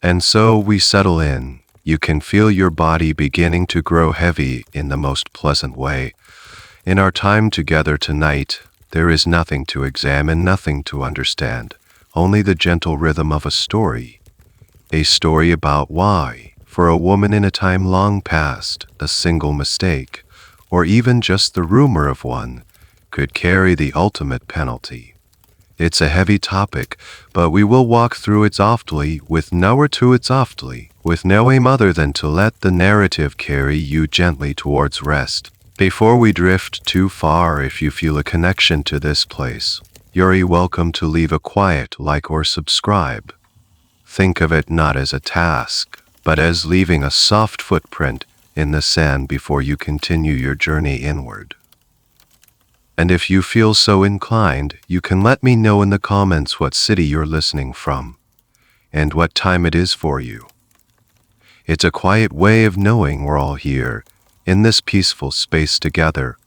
And so we settle in. You can feel your body beginning to grow heavy in the most pleasant way. In our time together tonight, there is nothing to examine, nothing to understand, only the gentle rhythm of a story. A story about why, for a woman in a time long past, a single mistake, or even just the rumor of one, could carry the ultimate penalty. It's a heavy topic, but we will walk through it softly, with no aim other than to let the narrative carry you gently towards rest. Before we drift too far, if you feel a connection to this place, you're welcome to leave a quiet like or subscribe. Think of it not as a task, but as leaving a soft footprint in the sand before you continue your journey inward. And if you feel so inclined, you can let me know in the comments what city you're listening from, and what time it is for you. It's a quiet way of knowing we're all here, in this peaceful space together,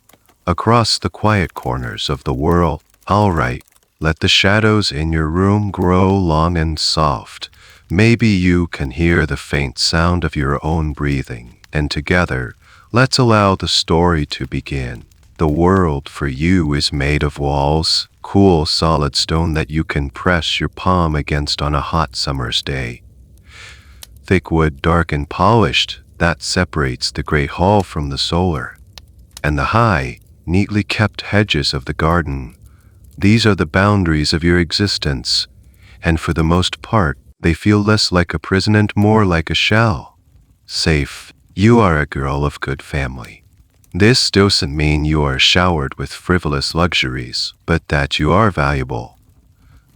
across the quiet corners of the world. Alright, let the shadows in your room grow long and soft. Maybe you can hear the faint sound of your own breathing, and together, let's allow the story to begin. The world for you is made of walls, cool solid stone that you can press your palm against on a hot summer's day. Thick wood, dark and polished, that separates the great hall from the solar. And the high, neatly kept hedges of the garden. These are the boundaries of your existence, and for the most part, they feel less like a prison and more like a shell. Safe, you are a girl of good family. This doesn't mean you are showered with frivolous luxuries, but that you are valuable.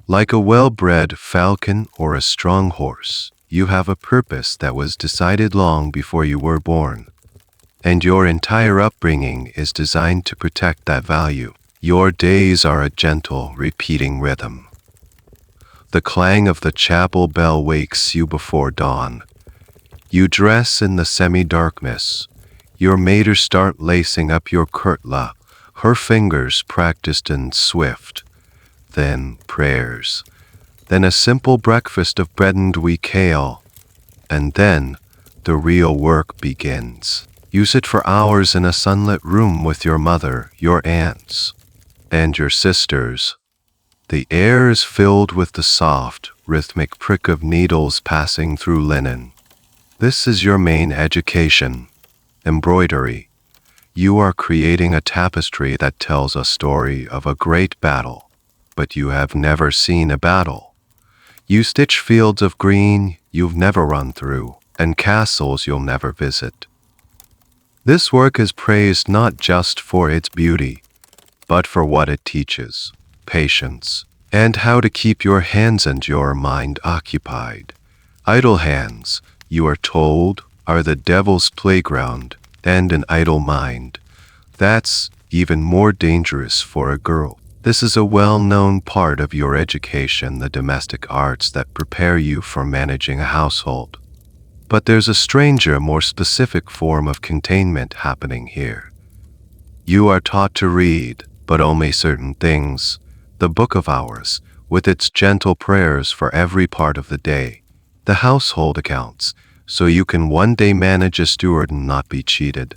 Like a well-bred falcon or a strong horse, you have a purpose that was decided long before you were born. And your entire upbringing is designed to protect that value. Your days are a gentle, repeating rhythm. The clang of the chapel bell wakes you before dawn. You dress in the semi-darkness. Your mater start lacing up your kirtla, her fingers practiced and swift. Then prayers. Then a simple breakfast of bread and wheat kale. And then the real work begins. You sit for hours in a sunlit room with your mother, your aunts, and your sisters. The air is filled with the soft, rhythmic prick of needles passing through linen. This is your main education. Embroidery. You are creating a tapestry that tells a story of a great battle, but you have never seen a battle. You stitch fields of green you've never run through, and castles you'll never visit. This work is praised not just for its beauty, but for what it teaches, patience, and how to keep your hands and your mind occupied. Idle hands, you are told, are the devil's playground, and an idle mind. That's even more dangerous for a girl. This is a well-known part of your education, the domestic arts that prepare you for managing a household. But there's a stranger, more specific form of containment happening here. You are taught to read, but only certain things. The Book of Hours, with its gentle prayers for every part of the day. The household accounts, so you can one day manage a steward and not be cheated.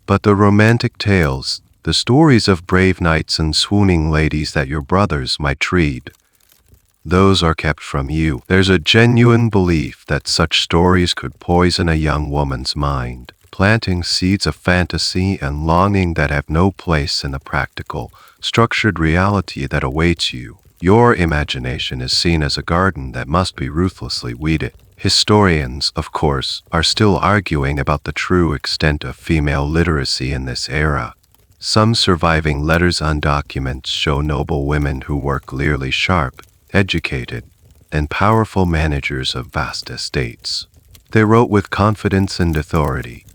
But the romantic tales, the stories of brave knights and swooning ladies that your brothers might read, those are kept from you. There's a genuine belief that such stories could poison a young woman's mind, planting seeds of fantasy and longing that have no place in the practical, structured reality that awaits you. Your imagination is seen as a garden that must be ruthlessly weeded. Historians, of course, are still arguing about the true extent of female literacy in this era. Some surviving letters on documents show noble women who were clearly sharp, educated, and powerful managers of vast estates. They wrote with confidence and authority.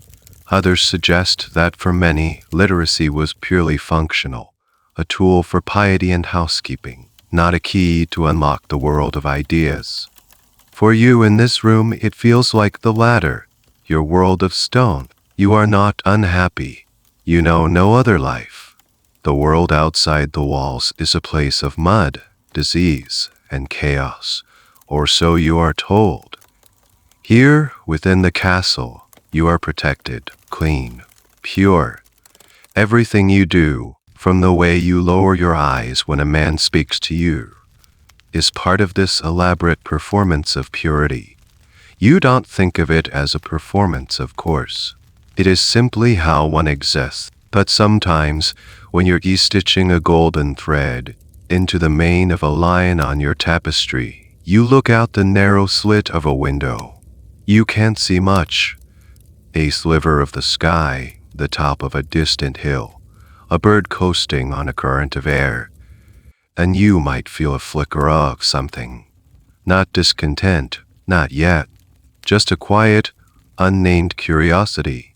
Others suggest that for many, literacy was purely functional, a tool for piety and housekeeping, not a key to unlock the world of ideas. For you in this room, it feels like the latter, your world of stone. You are not unhappy. You know no other life. The world outside the walls is a place of mud, disease, and chaos, or so you are told. Here, within the castle, you are protected, clean, pure. Everything you do, from the way you lower your eyes when a man speaks to you, is part of this elaborate performance of purity. You don't think of it as a performance, of course. It is simply how one exists. But sometimes, when you're stitching a golden thread into the mane of a lion on your tapestry, you look out the narrow slit of a window. You can't see much. A sliver of the sky, the top of a distant hill, a bird coasting on a current of air, and you might feel a flicker of something. Not discontent, not yet. Just a quiet, unnamed curiosity.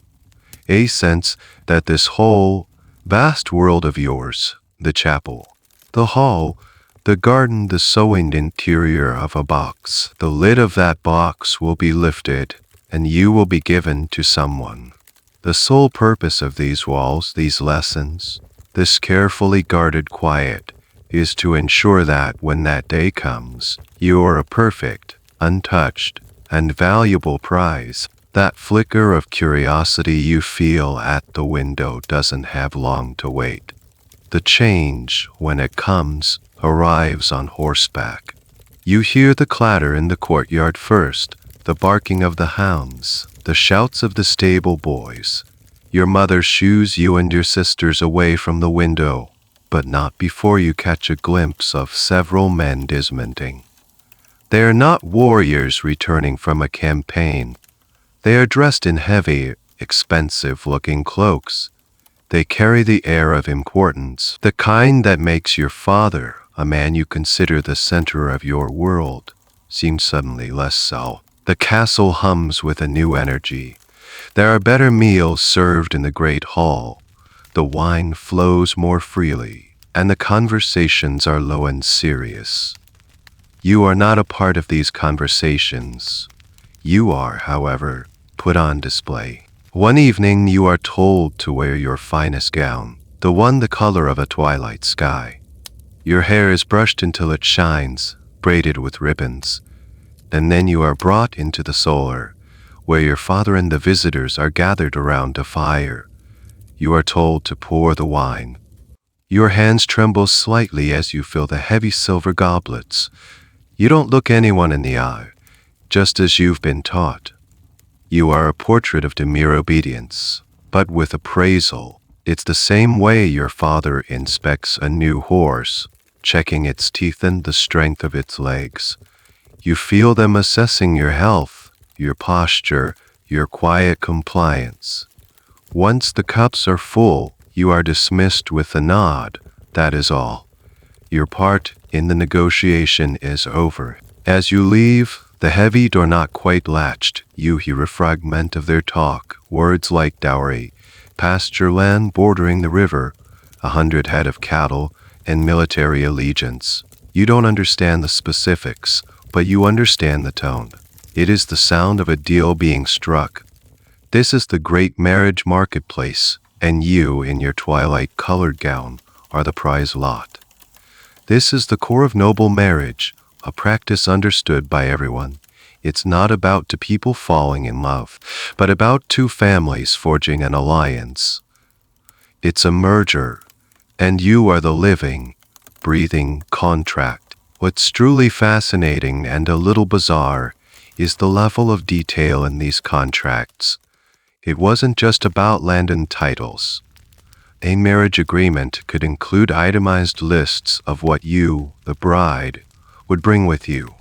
A sense that this whole, vast world of yours, the chapel, the hall, the garden, the sewing interior of a box, the lid of that box will be lifted, and you will be given to someone. The sole purpose of these walls, these lessons, this carefully guarded quiet, is to ensure that when that day comes, you are a perfect, untouched, and valuable prize. That flicker of curiosity you feel at the window doesn't have long to wait. The change, when it comes, arrives on horseback. You hear the clatter in the courtyard first, the barking of the hounds, the shouts of the stable boys. Your mother shoos you and your sisters away from the window, but not before you catch a glimpse of several men dismounting. They are not warriors returning from a campaign. They are dressed in heavy, expensive-looking cloaks. They carry the air of importance, the kind that makes your father, a man you consider the center of your world, seem suddenly less so. The castle hums with a new energy. There are better meals served in the great hall. The wine flows more freely, and the conversations are low and serious. You are not a part of these conversations. You are, however, put on display. One evening you are told to wear your finest gown, the one the color of a twilight sky. Your hair is brushed until it shines, braided with ribbons, and then you are brought into the solar, where your father and the visitors are gathered around a fire. You are told to pour the wine. Your hands tremble slightly as you fill the heavy silver goblets. You don't look anyone in the eye, just as you've been taught. You are a portrait of demure obedience, but with appraisal. It's the same way your father inspects a new horse, checking its teeth and the strength of its legs. You feel them assessing your health, your posture, your quiet compliance. Once the cups are full, you are dismissed with a nod, that is all. Your part in the negotiation is over. As you leave, the heavy door not quite latched, you hear a fragment of their talk, words like dowry, pasture land bordering the river, 100 head of cattle, and military allegiance. You don't understand the specifics, but you understand the tone. It is the sound of a deal being struck. This is the great marriage marketplace, and you, in your twilight-colored gown, are the prize lot. This is the core of noble marriage, a practice understood by everyone. It's not about two people falling in love, but about two families forging an alliance. It's a merger, and you are the living, breathing contract. What's truly fascinating and a little bizarre is the level of detail in these contracts. It wasn't just about land and titles. A marriage agreement could include itemized lists of what you, the bride, would bring with you.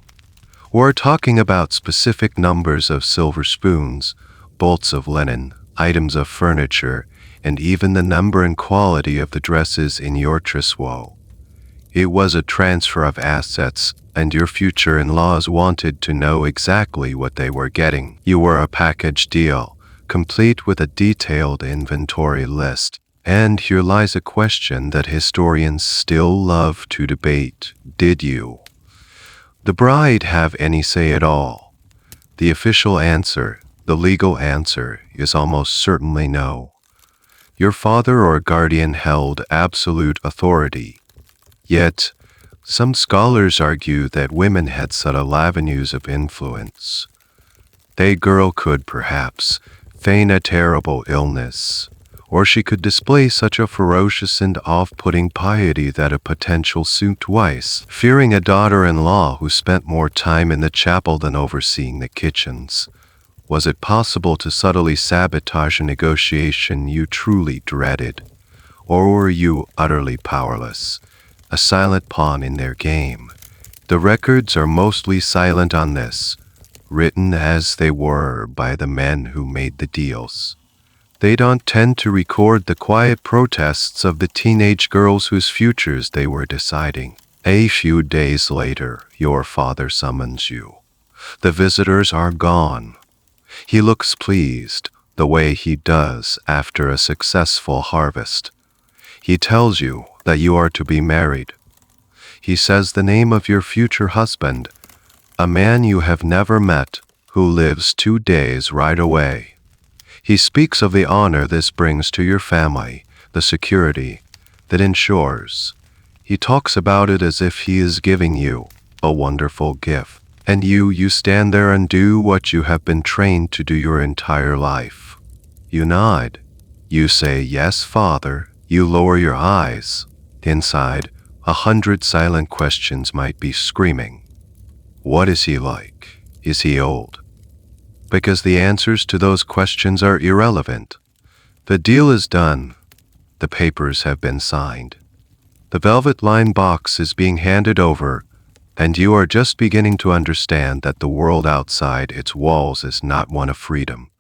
We're talking about specific numbers of silver spoons, bolts of linen, items of furniture, and even the number and quality of the dresses in your trousseau. It was a transfer of assets, and your future in-laws wanted to know exactly what they were getting. You were a package deal, complete with a detailed inventory list. And here lies a question that historians still love to debate. Did you, the bride, have any say at all? The official answer, the legal answer, is almost certainly no. Your father or guardian held absolute authority. Yet, some scholars argue that women had subtle avenues of influence. A girl could, perhaps, feign a terrible illness, or she could display such a ferocious and off-putting piety that a potential suit twice, fearing a daughter-in-law who spent more time in the chapel than overseeing the kitchens. Was it possible to subtly sabotage a negotiation you truly dreaded? Or were you utterly powerless, a silent pawn in their game? The records are mostly silent on this, written as they were by the men who made the deals. They don't tend to record the quiet protests of the teenage girls whose futures they were deciding. A few days later, your father summons you. The visitors are gone. He looks pleased, the way he does after a successful harvest. He tells you that you are to be married. He says the name of your future husband, a man you have never met, who lives 2 days right away. He speaks of the honor this brings to your family, the security that ensures. He talks about it as if he is giving you a wonderful gift. And you stand there and do what you have been trained to do your entire life. You nod. You say, "Yes, Father." You lower your eyes. Inside, 100 silent questions might be screaming. What is he like? Is he old? Because the answers to those questions are irrelevant. The deal is done. The papers have been signed. The velvet-lined box is being handed over, and you are just beginning to understand that the world outside its walls is not one of freedom,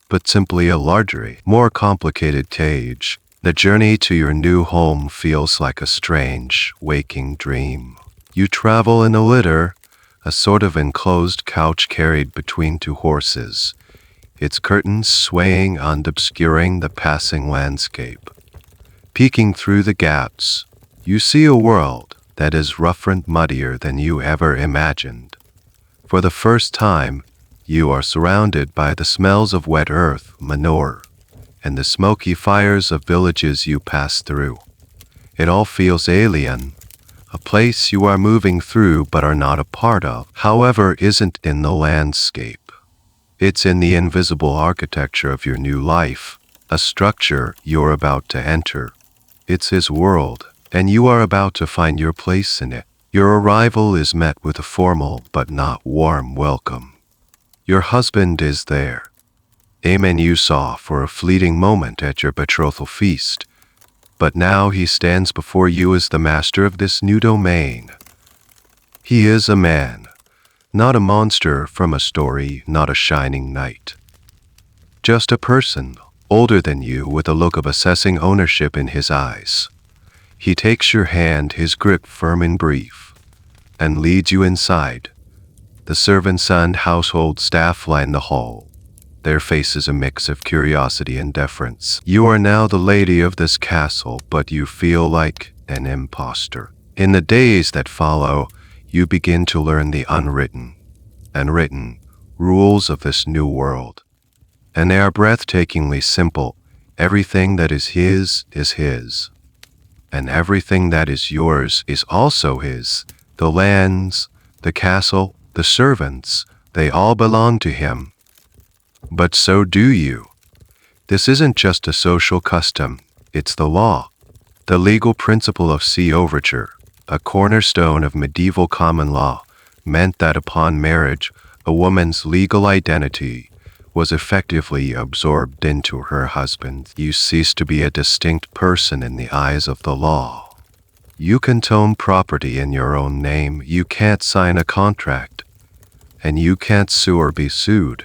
but simply a larger, more complicated cage. The journey to your new home feels like a strange, waking dream. You travel in a litter, a sort of enclosed couch carried between 2 horses, its curtains swaying and obscuring the passing landscape. Peeking through the gaps, you see a world that is rougher and muddier than you ever imagined. For the first time, you are surrounded by the smells of wet earth, manure, and the smoky fires of villages you pass through. It all feels alien, a place you are moving through but are not a part of, however, isn't in the landscape. It's in the invisible architecture of your new life, a structure you're about to enter. It's his world, and you are about to find your place in it. Your arrival is met with a formal but not warm welcome. Your husband is there, a man you saw for a fleeting moment at your betrothal feast, but now he stands before you as the master of this new domain. He is a man, not a monster from a story, not a shining knight. Just a person, older than you, with a look of assessing ownership in his eyes. He takes your hand, his grip firm and brief, and leads you inside. The servants and household staff line the hall, their faces a mix of curiosity and deference. You are now the lady of this castle, but you feel like an imposter. In the days that follow, you begin to learn the unwritten and written rules of this new world. And they are breathtakingly simple. Everything that is his, and everything that is yours is also his. The lands, the castle, the servants, they all belong to him. But so do you. This isn't just a social custom, it's the law. The legal principle of sea overture, a cornerstone of medieval common law, meant that upon marriage, a woman's legal identity was effectively absorbed into her husband. You cease to be a distinct person in the eyes of the law. You can own property in your own name, you can't sign a contract, and you can't sue or be sued.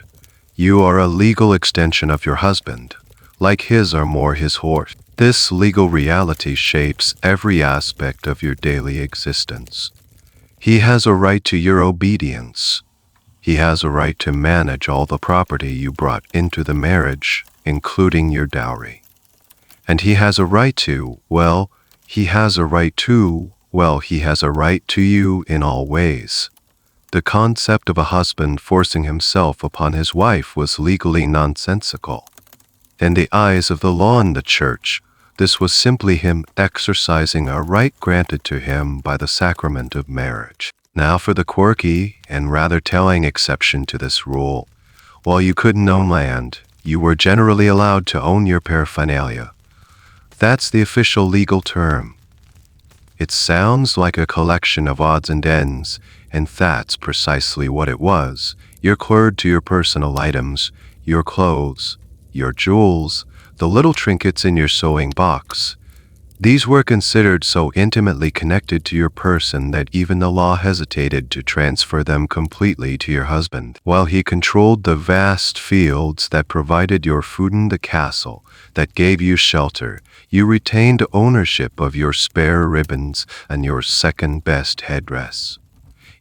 You are a legal extension of your husband, like his or more his horse. This legal reality shapes every aspect of your daily existence. He has a right to your obedience. He has a right to manage all the property you brought into the marriage, including your dowry. And he has a right to, he has a right to you in all ways. The concept of a husband forcing himself upon his wife was legally nonsensical. In the eyes of the law and the church, this was simply him exercising a right granted to him by the sacrament of marriage. Now for the quirky and rather telling exception to this rule. While you couldn't own land, you were generally allowed to own your paraphernalia. That's the official legal term. It sounds like a collection of odds and ends, and that's precisely what it was. You're clued to your personal items, your clothes, your jewels, the little trinkets in your sewing box. These were considered so intimately connected to your person that even the law hesitated to transfer them completely to your husband. While he controlled the vast fields that provided your food and the castle that gave you shelter, you retained ownership of your spare ribbons and your second-best headdress.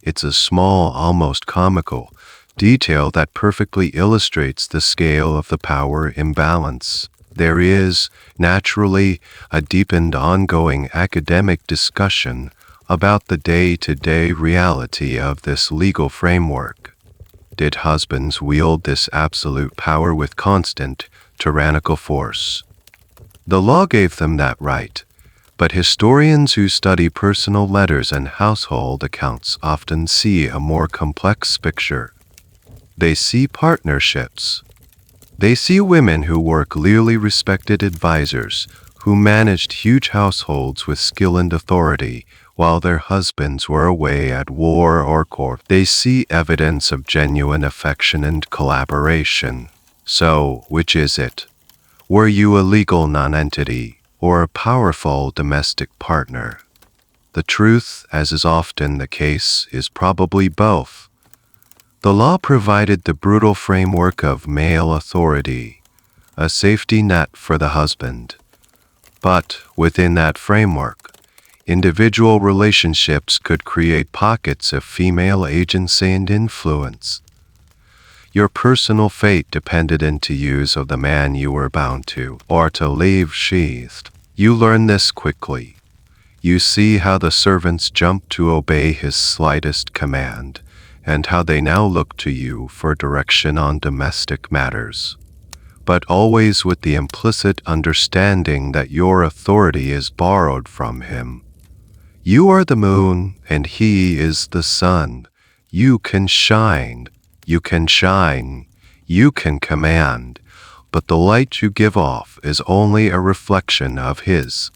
It's a small, almost comical detail that perfectly illustrates the scale of the power imbalance. There is, naturally, a deep and ongoing academic discussion about the day-to-day reality of this legal framework. Did husbands wield this absolute power with constant, tyrannical force? The law gave them that right, but historians who study personal letters and household accounts often see a more complex picture. They see partnerships. They see women who were clearly respected advisors, who managed huge households with skill and authority, while their husbands were away at war or court. They see evidence of genuine affection and collaboration. So, which is it? Were you a legal nonentity or a powerful domestic partner? The truth, as is often the case, is probably both. The law provided the brutal framework of male authority, a safety net for the husband. But within that framework, individual relationships could create pockets of female agency and influence. Your personal fate depended into use of the man you were bound to, or to leave sheathed. You learn this quickly. You see how the servants jump to obey his slightest command, and how they now look to you for direction on domestic matters, but always with the implicit understanding that your authority is borrowed from him. You are the moon, and he is the sun. You can shine, you can command, but the light you give off is only a reflection of his,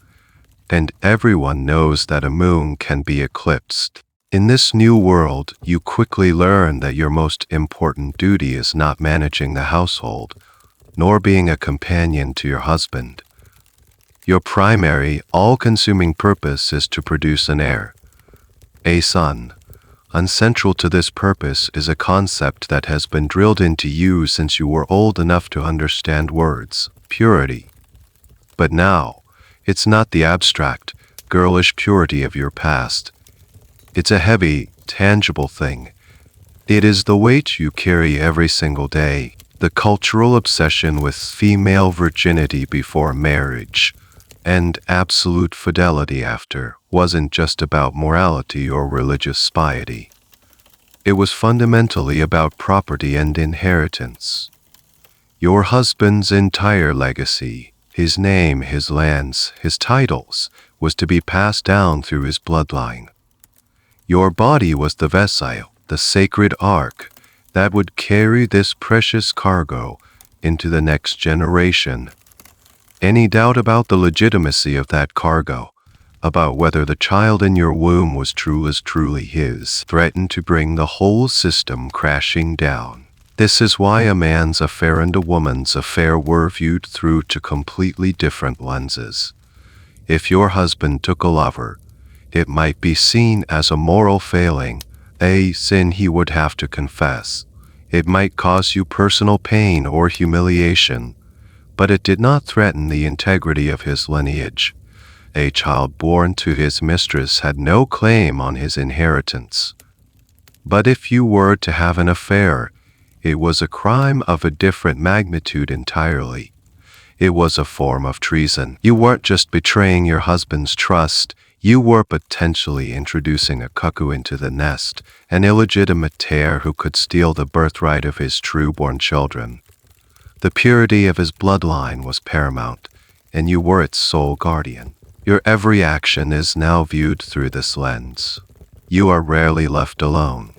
and everyone knows that a moon can be eclipsed. In this new world, you quickly learn that your most important duty is not managing the household, nor being a companion to your husband. Your primary, all-consuming purpose is to produce an heir, a son. And central to this purpose is a concept that has been drilled into you since you were old enough to understand words: purity. But now, it's not the abstract, girlish purity of your past. It's a heavy, tangible thing. It is the weight you carry every single day. The cultural obsession with female virginity before marriage and absolute fidelity after wasn't just about morality or religious piety. It was fundamentally about property and inheritance. Your husband's entire legacy, his name, his lands, his titles, was to be passed down through his bloodline. Your body was the vessel, the sacred ark, that would carry this precious cargo into the next generation. Any doubt about the legitimacy of that cargo, about whether the child in your womb was truly his, threatened to bring the whole system crashing down. This is why a man's affair and a woman's affair were viewed through two completely different lenses. If your husband took a lover, it might be seen as a moral failing, a sin he would have to confess. It might cause you personal pain or humiliation, but it did not threaten the integrity of his lineage. A child born to his mistress had no claim on his inheritance. But if you were to have an affair, it was a crime of a different magnitude entirely. It was a form of treason. You weren't just betraying your husband's trust, you were potentially introducing a cuckoo into the nest, an illegitimate heir who could steal the birthright of his true-born children. The purity of his bloodline was paramount, and you were its sole guardian. Your every action is now viewed through this lens. You are rarely left alone.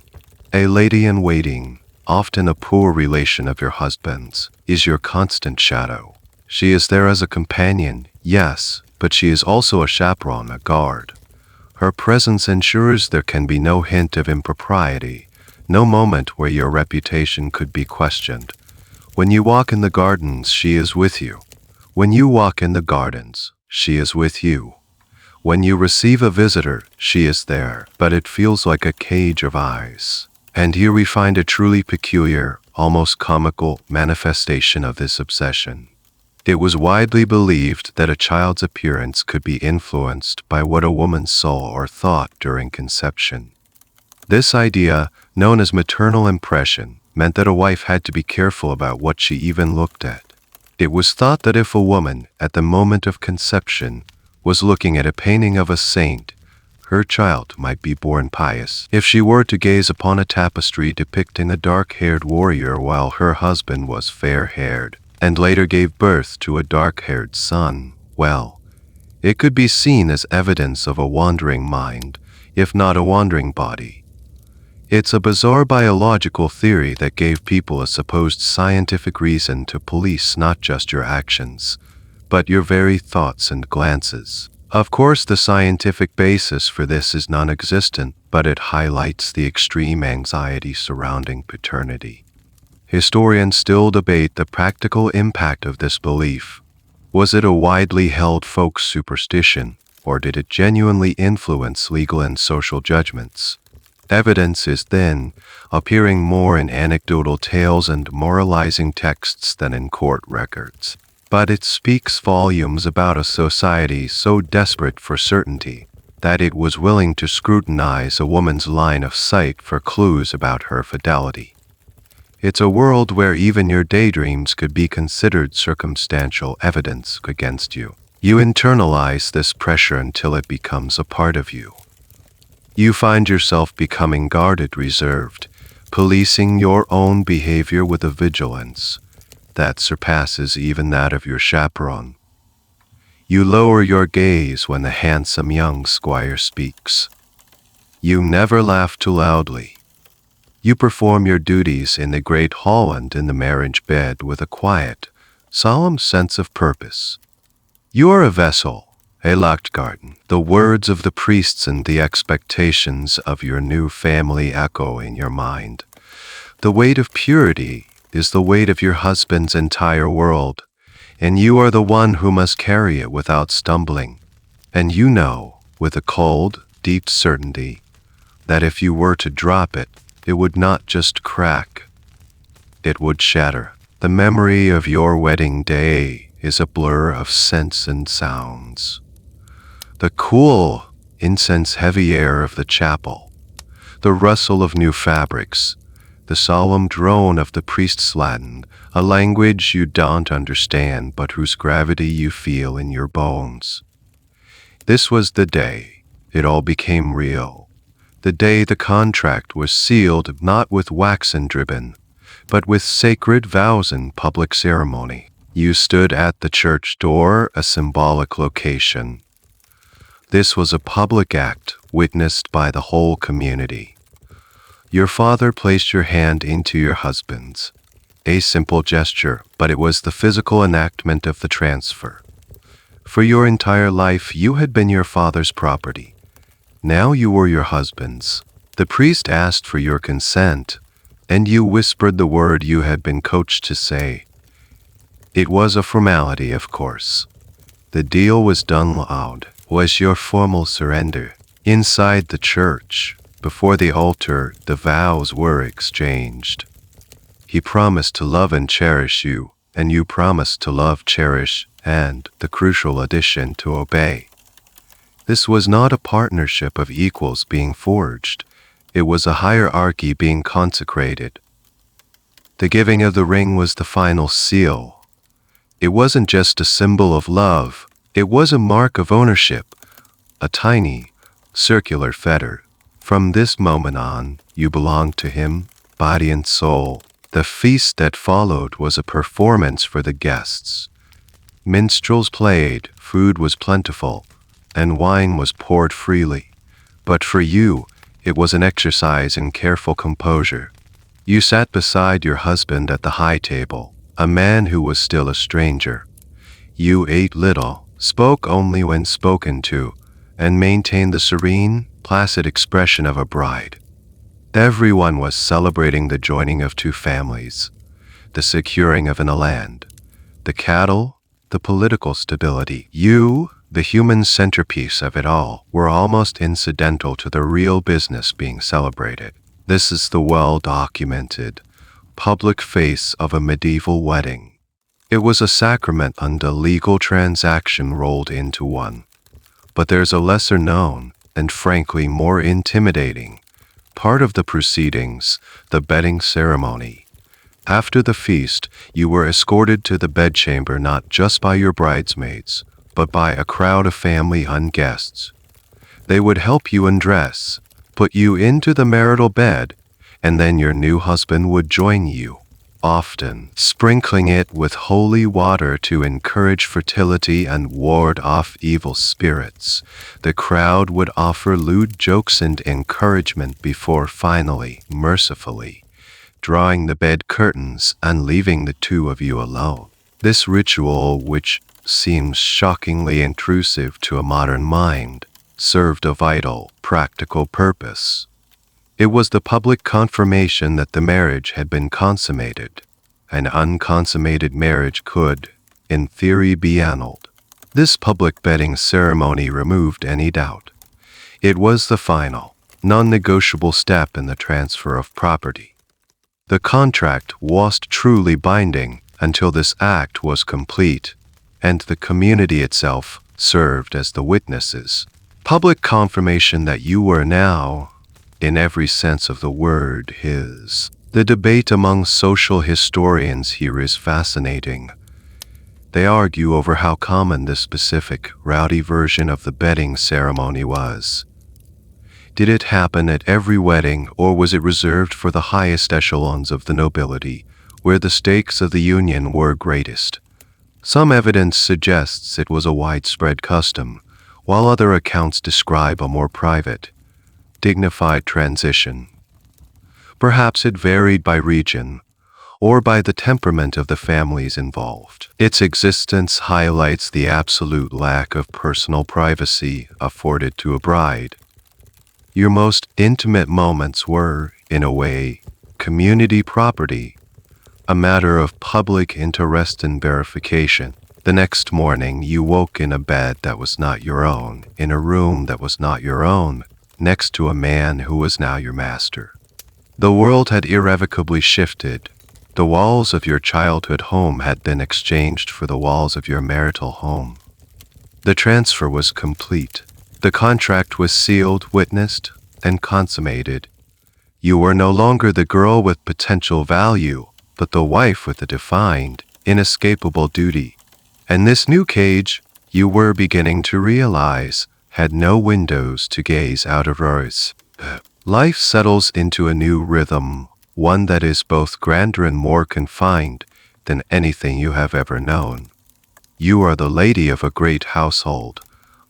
A lady in waiting, often a poor relation of your husband's, is your constant shadow. She is there as a companion, yes, but she is also a chaperone, a guard. Her presence ensures there can be no hint of impropriety, no moment where your reputation could be questioned. When you walk in the gardens, she is with you. When you walk in the gardens, she is with you. When you receive a visitor, she is there, but it feels like a cage of eyes. And here we find a truly peculiar, almost comical manifestation of this obsession. It was widely believed that a child's appearance could be influenced by what a woman saw or thought during conception. This idea, known as maternal impression, meant that a wife had to be careful about what she even looked at. It was thought that if a woman, at the moment of conception, was looking at a painting of a saint, her child might be born pious. If she were to gaze upon a tapestry depicting a dark-haired warrior while her husband was fair-haired, and later gave birth to a dark-haired son, well, it could be seen as evidence of a wandering mind, if not a wandering body. It's a bizarre biological theory that gave people a supposed scientific reason to police not just your actions, but your very thoughts and glances. Of course, the scientific basis for this is non-existent, but it highlights the extreme anxiety surrounding paternity. Historians still debate the practical impact of this belief. Was it a widely held folk superstition, or did it genuinely influence legal and social judgments? Evidence is then appearing more in anecdotal tales and moralizing texts than in court records. But it speaks volumes about a society so desperate for certainty that it was willing to scrutinize a woman's line of sight for clues about her fidelity. It's a world where even your daydreams could be considered circumstantial evidence against you. You internalize this pressure until it becomes a part of you. You find yourself becoming guarded, reserved, policing your own behavior with a vigilance that surpasses even that of your chaperone. You lower your gaze when the handsome young squire speaks. You never laugh too loudly. You perform your duties in the great hall and in the marriage bed with a quiet, solemn sense of purpose. You are a vessel, a locked garden. The words of the priests and the expectations of your new family echo in your mind. The weight of purity is the weight of your husband's entire world, and you are the one who must carry it without stumbling. And you know, with a cold, deep certainty, that if you were to drop it, it would not just crack, it would shatter. The memory of your wedding day is a blur of scents and sounds. The cool, incense-heavy air of the chapel, the rustle of new fabrics, the solemn drone of the priest's Latin, a language you don't understand but whose gravity you feel in your bones. This was the day it all became real. The day the contract was sealed not with waxen ribbon, but with sacred vows and public ceremony. You stood at the church door, a symbolic location. This was a public act witnessed by the whole community. Your father placed your hand into your husband's. A simple gesture, but it was the physical enactment of the transfer. For your entire life, you had been your father's property. Now you were your husband's. The priest asked for your consent, and you whispered the word you had been coached to say. It was a formality, of course. The deal was done loud, was your formal surrender. Inside the church, before the altar, the vows were exchanged. He promised to love and cherish you, and you promised to love, cherish, and, the crucial addition, to obey. This was not a partnership of equals being forged. It was a hierarchy being consecrated. The giving of the ring was the final seal. It wasn't just a symbol of love, it was a mark of ownership, a tiny, circular fetter. From this moment on, you belonged to him, body and soul. The feast that followed was a performance for the guests. Minstrels played, food was plentiful, and wine was poured freely. But for you, it was an exercise in careful composure. You sat beside your husband at the high table, a man who was still a stranger. You ate little, spoke only when spoken to, and maintained the serene, placid expression of a bride. Everyone was celebrating the joining of two families, the securing of a land, the cattle, the political stability. You, the human centerpiece of it all, were almost incidental to the real business being celebrated. This is the well-documented, public face of a medieval wedding. It was a sacrament and a legal transaction rolled into one. But there's a lesser known, and frankly more intimidating, part of the proceedings, the bedding ceremony. After the feast, you were escorted to the bedchamber not just by your bridesmaids, but by a crowd of family and guests. They would help you undress, put you into the marital bed, and then your new husband would join you, often sprinkling it with holy water to encourage fertility and ward off evil spirits. The crowd would offer lewd jokes and encouragement before finally, mercifully, drawing the bed curtains and leaving the two of you alone. This ritual, which seems shockingly intrusive to a modern mind, served a vital, practical purpose. It was the public confirmation that the marriage had been consummated. An unconsummated marriage could, in theory, be annulled. This public bedding ceremony removed any doubt. It was the final, non-negotiable step in the transfer of property. The contract wasn't truly binding until this act was complete, and the community itself served as the witnesses. Public confirmation that you were now, in every sense of the word, his. The debate among social historians here is fascinating. They argue over how common this specific, rowdy version of the bedding ceremony was. Did it happen at every wedding, or was it reserved for the highest echelons of the nobility, where the stakes of the union were greatest? Some evidence suggests it was a widespread custom, while other accounts describe a more private, dignified transition. Perhaps it varied by region, or by the temperament of the families involved. Its existence highlights the absolute lack of personal privacy afforded to a bride. Your most intimate moments were, in a way, community property, a matter of public interest and verification. The next morning, you woke in a bed that was not your own, in a room that was not your own, next to a man who was now your master. The world had irrevocably shifted. The walls of your childhood home had been exchanged for the walls of your marital home. The transfer was complete. The contract was sealed, witnessed, and consummated. You were no longer the girl with potential value, but the wife with a defined, inescapable duty. And this new cage, you were beginning to realize, had no windows to gaze out of yours. Life settles into a new rhythm, one that is both grander and more confined than anything you have ever known. You are the lady of a great household,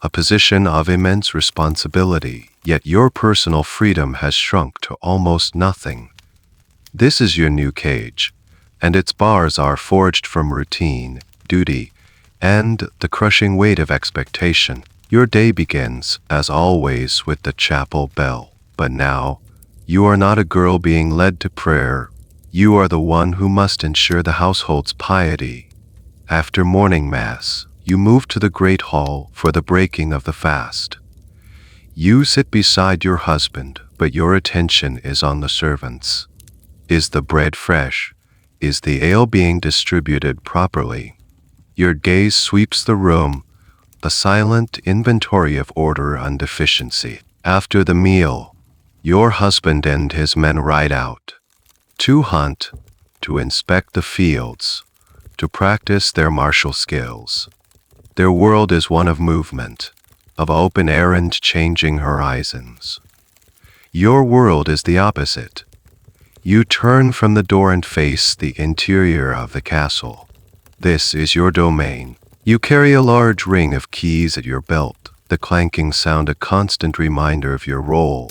a position of immense responsibility, yet your personal freedom has shrunk to almost nothing. This is your new cage, and its bars are forged from routine, duty, and the crushing weight of expectation. Your day begins, as always, with the chapel bell. But now, you are not a girl being led to prayer. You are the one who must ensure the household's piety. After morning mass, you move to the great hall for the breaking of the fast. You sit beside your husband, but your attention is on the servants. Is the bread fresh? Is the ale being distributed properly? Your gaze sweeps the room, a silent inventory of order and efficiency. After the meal, your husband and his men ride out, to hunt, to inspect the fields, to practice their martial skills. Their world is one of movement, of open air and changing horizons. Your world is the opposite. You turn from the door and face the interior of the castle. This is your domain. You carry a large ring of keys at your belt, the clanking sound a constant reminder of your role.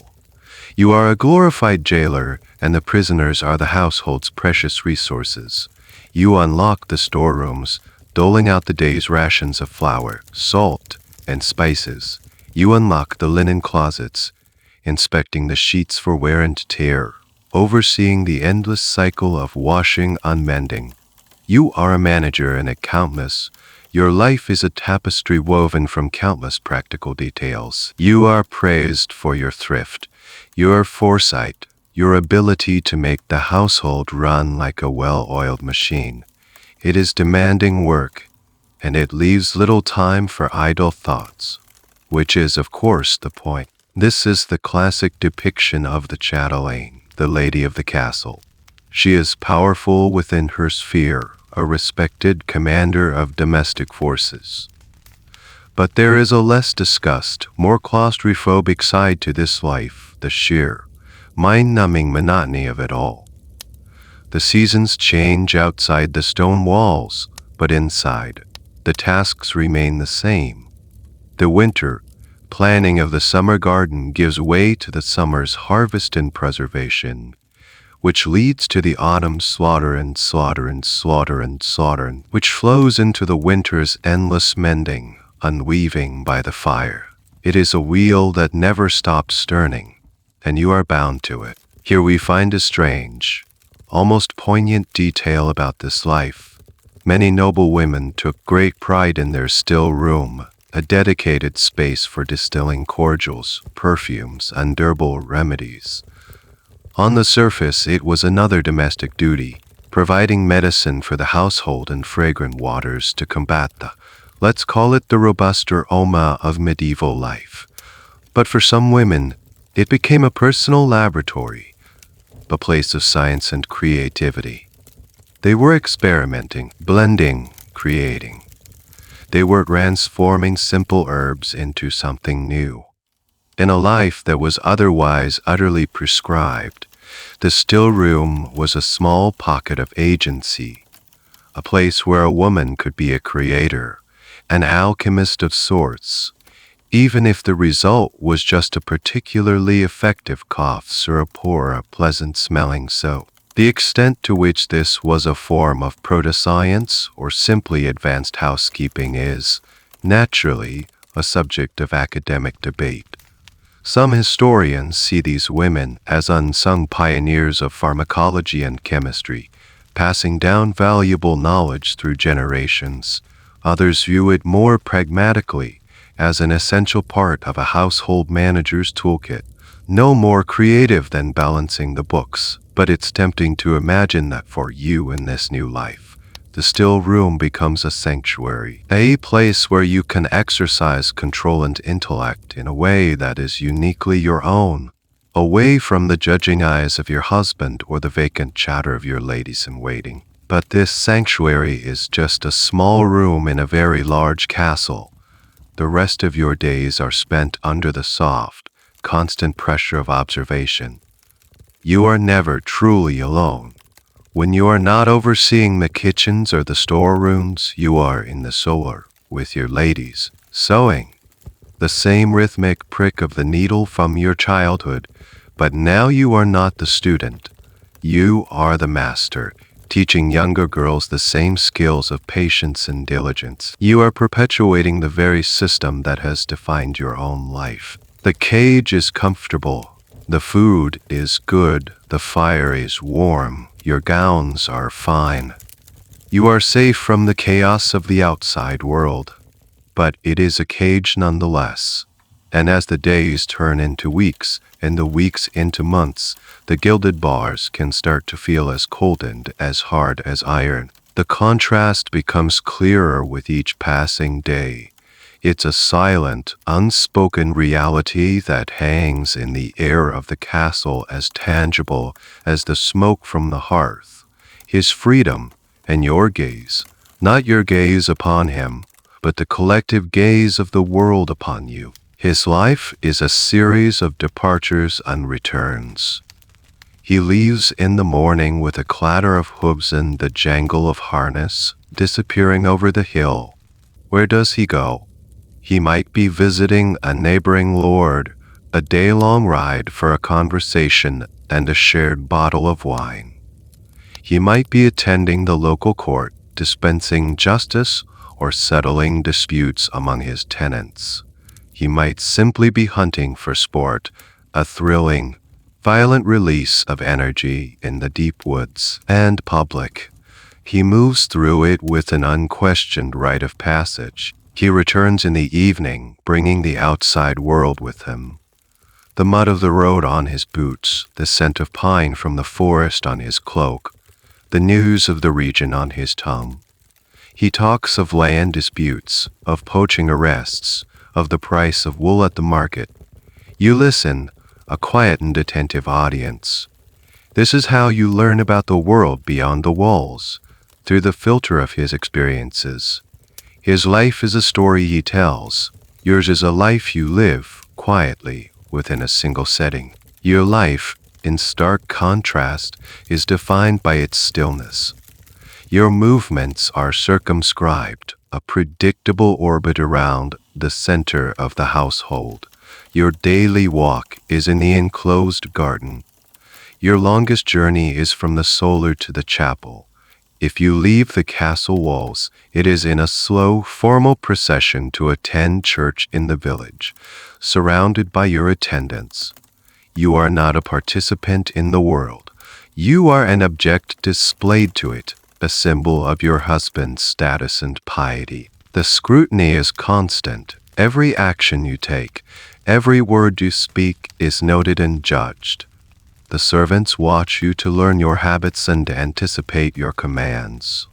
You are a glorified jailer, and the prisoners are the household's precious resources. You unlock the storerooms, doling out the day's rations of flour, salt, and spices. You unlock the linen closets, inspecting the sheets for wear and tear, overseeing the endless cycle of washing and mending. You are a manager and a countless. Your life is a tapestry woven from countless practical details. You are praised for your thrift, your foresight, your ability to make the household run like a well-oiled machine. It is demanding work, and it leaves little time for idle thoughts, which is, of course, the point. This is the classic depiction of the chatelaine, the lady of the castle. She is powerful within her sphere, a respected commander of domestic forces. But there is a less discussed, more claustrophobic side to this life, the sheer, mind-numbing monotony of it all. The seasons change outside the stone walls, but inside, the tasks remain the same. The winter, planning of the summer garden gives way to the summer's harvest and preservation, which leads to the autumn's slaughter and slaughter and slaughter and slaughter, which flows into the winter's endless mending, unweaving by the fire. It is a wheel that never stops turning, and you are bound to it. Here we find a strange, almost poignant detail about this life. Many noble women took great pride in their still room, a dedicated space for distilling cordials, perfumes, and herbal remedies. On the surface, it was another domestic duty, providing medicine for the household and fragrant waters to combat the, let's call it the robuster oma of medieval life. But for some women, it became a personal laboratory, a place of science and creativity. They were experimenting, blending, creating. They were transforming simple herbs into something new. In a life that was otherwise utterly prescribed, the still room was a small pocket of agency, a place where a woman could be a creator, an alchemist of sorts, even if the result was just a particularly effective cough syrup or a pleasant-smelling soap. The extent to which this was a form of proto-science or simply advanced housekeeping is, naturally, a subject of academic debate. Some historians see these women as unsung pioneers of pharmacology and chemistry, passing down valuable knowledge through generations. Others view it more pragmatically, as an essential part of a household manager's toolkit. No more creative than balancing the books, but it's tempting to imagine that for you in this new life, the still room becomes a sanctuary, a place where you can exercise control and intellect in a way that is uniquely your own, away from the judging eyes of your husband or the vacant chatter of your ladies-in-waiting. But this sanctuary is just a small room in a very large castle. The rest of your days are spent under the soft, constant pressure of observation. You are never truly alone. When you are not overseeing the kitchens or the storerooms, you are in the cellar with your ladies, sewing. The same rhythmic prick of the needle from your childhood, but now you are not the student. You are the master, teaching younger girls the same skills of patience and diligence. You are perpetuating the very system that has defined your own life. The cage is comfortable. The food is good. The fire is warm. Your gowns are fine. You are safe from the chaos of the outside world. But it is a cage nonetheless. And as the days turn into weeks, and the weeks into months, the gilded bars can start to feel as cold and as hard as iron. The contrast becomes clearer with each passing day. It's a silent, unspoken reality that hangs in the air of the castle as tangible as the smoke from the hearth. His freedom and your gaze, not your gaze upon him, but the collective gaze of the world upon you. His life is a series of departures and returns. He leaves in the morning with a clatter of hooves and the jangle of harness, disappearing over the hill. Where does he go? He might be visiting a neighboring lord, a day-long ride for a conversation and a shared bottle of wine. He might be attending the local court, dispensing justice, or settling disputes among his tenants. He might simply be hunting for sport, a thrilling, violent release of energy in the deep woods and public. He moves through it with an unquestioned rite of passage. He returns in the evening, bringing the outside world with him. The mud of the road on his boots, the scent of pine from the forest on his cloak, the news of the region on his tongue. He talks of land disputes, of poaching arrests, of the price of wool at the market. You listen, a quiet and attentive audience. This is how you learn about the world beyond the walls, through the filter of his experiences. His life is a story he tells. Yours is a life you live, quietly, within a single setting. Your life, in stark contrast, is defined by its stillness. Your movements are circumscribed, a predictable orbit around the center of the household. Your daily walk is in the enclosed garden. Your longest journey is from the solar to the chapel. If you leave the castle walls, it is in a slow, formal procession to attend church in the village, surrounded by your attendants. You are not a participant in the world. You are an object displayed to it, a symbol of your husband's status and piety. The scrutiny is constant. Every action you take, every word you speak is noted and judged. The servants watch you to learn your habits and anticipate your commands.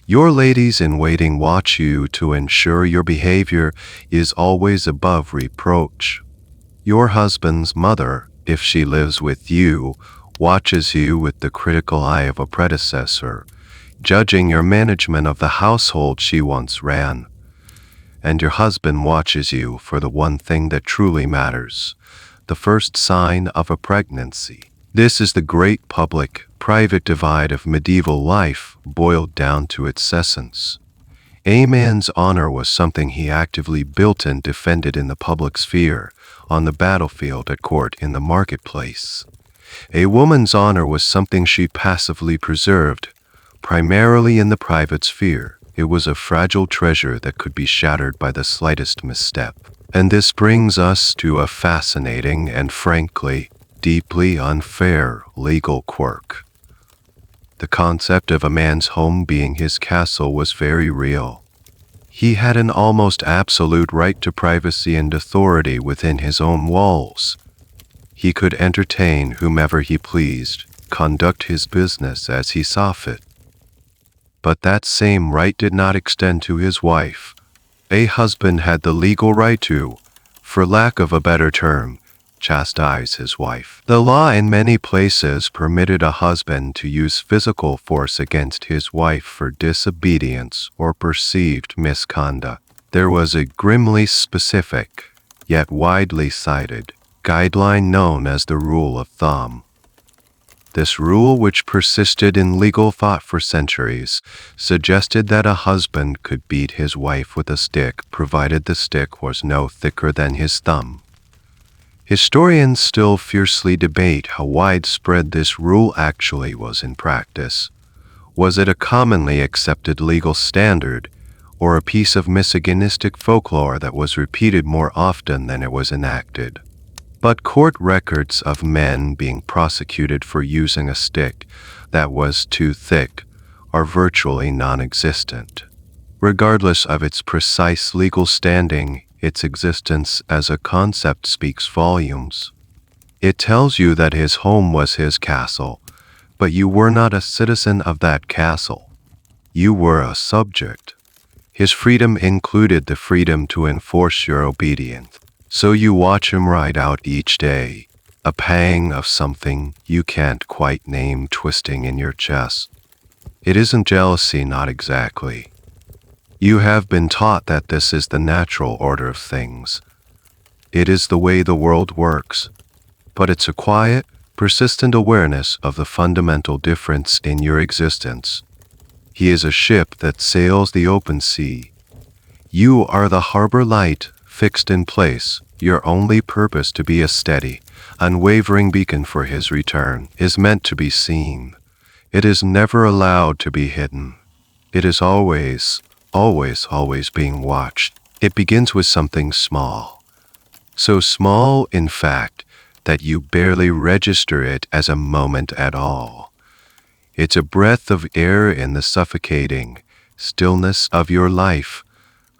Your ladies-in-waiting watch you to ensure your behavior is always above reproach. Your husband's mother, if she lives with you, watches you with the critical eye of a predecessor, judging your management of the household she once ran. And your husband watches you for the one thing that truly matters, the first sign of a pregnancy. This is the great public-private divide of medieval life boiled down to its essence. A man's honor was something he actively built and defended in the public sphere, on the battlefield, at court, in the marketplace. A woman's honor was something she passively preserved, primarily in the private sphere. It was a fragile treasure that could be shattered by the slightest misstep. And this brings us to a fascinating and frankly, deeply unfair legal quirk. The concept of a man's home being his castle was very real. He had an almost absolute right to privacy and authority within his own walls. He could entertain whomever he pleased, conduct his business as he saw fit. But that same right did not extend to his wife. A husband had the legal right to, for lack of a better term, chastise his wife. The law in many places permitted a husband to use physical force against his wife for disobedience or perceived misconduct. There was a grimly specific, yet widely cited, guideline known as the rule of thumb. This rule, which persisted in legal thought for centuries, suggested that a husband could beat his wife with a stick provided the stick was no thicker than his thumb. Historians still fiercely debate how widespread this rule actually was in practice. Was it a commonly accepted legal standard, or a piece of misogynistic folklore that was repeated more often than it was enacted? But court records of men being prosecuted for using a stick that was too thick are virtually non-existent. Regardless of its precise legal standing, its existence as a concept speaks volumes. It tells you that his home was his castle, but you were not a citizen of that castle. You were a subject. His freedom included the freedom to enforce your obedience. So you watch him ride out each day, a pang of something you can't quite name twisting in your chest. It isn't jealousy, not exactly. You have been taught that this is the natural order of things. It is the way the world works, but it's a quiet, persistent awareness of the fundamental difference in your existence. He is a ship that sails the open sea. You are the harbor light, fixed in place, Your only purpose to be a steady, unwavering beacon for his return is meant to be seen. It is never allowed to be hidden. It is always, always, always being watched. It begins with something small. So small, in fact, that you barely register it as a moment at all. It's a breath of air in the suffocating stillness of your life,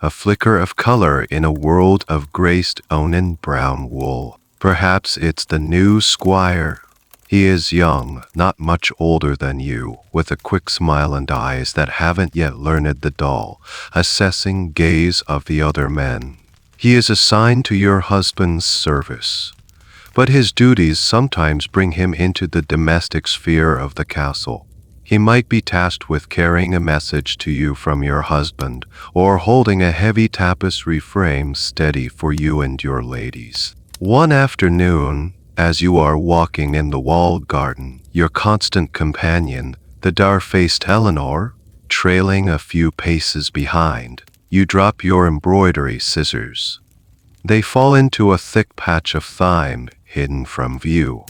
a flicker of color in a world of graced onan brown wool. Perhaps it's the new squire. He is young, not much older than you, with a quick smile and eyes that haven't yet learned the dull, assessing gaze of the other men. He is assigned to your husband's service, but his duties sometimes bring him into the domestic sphere of the castle. He might be tasked with carrying a message to you from your husband, or holding a heavy tapestry frame steady for you and your ladies. One afternoon, as you are walking in the walled garden, your constant companion, the dar-faced Eleanor, trailing a few paces behind, you drop your embroidery scissors. They fall into a thick patch of thyme hidden from view.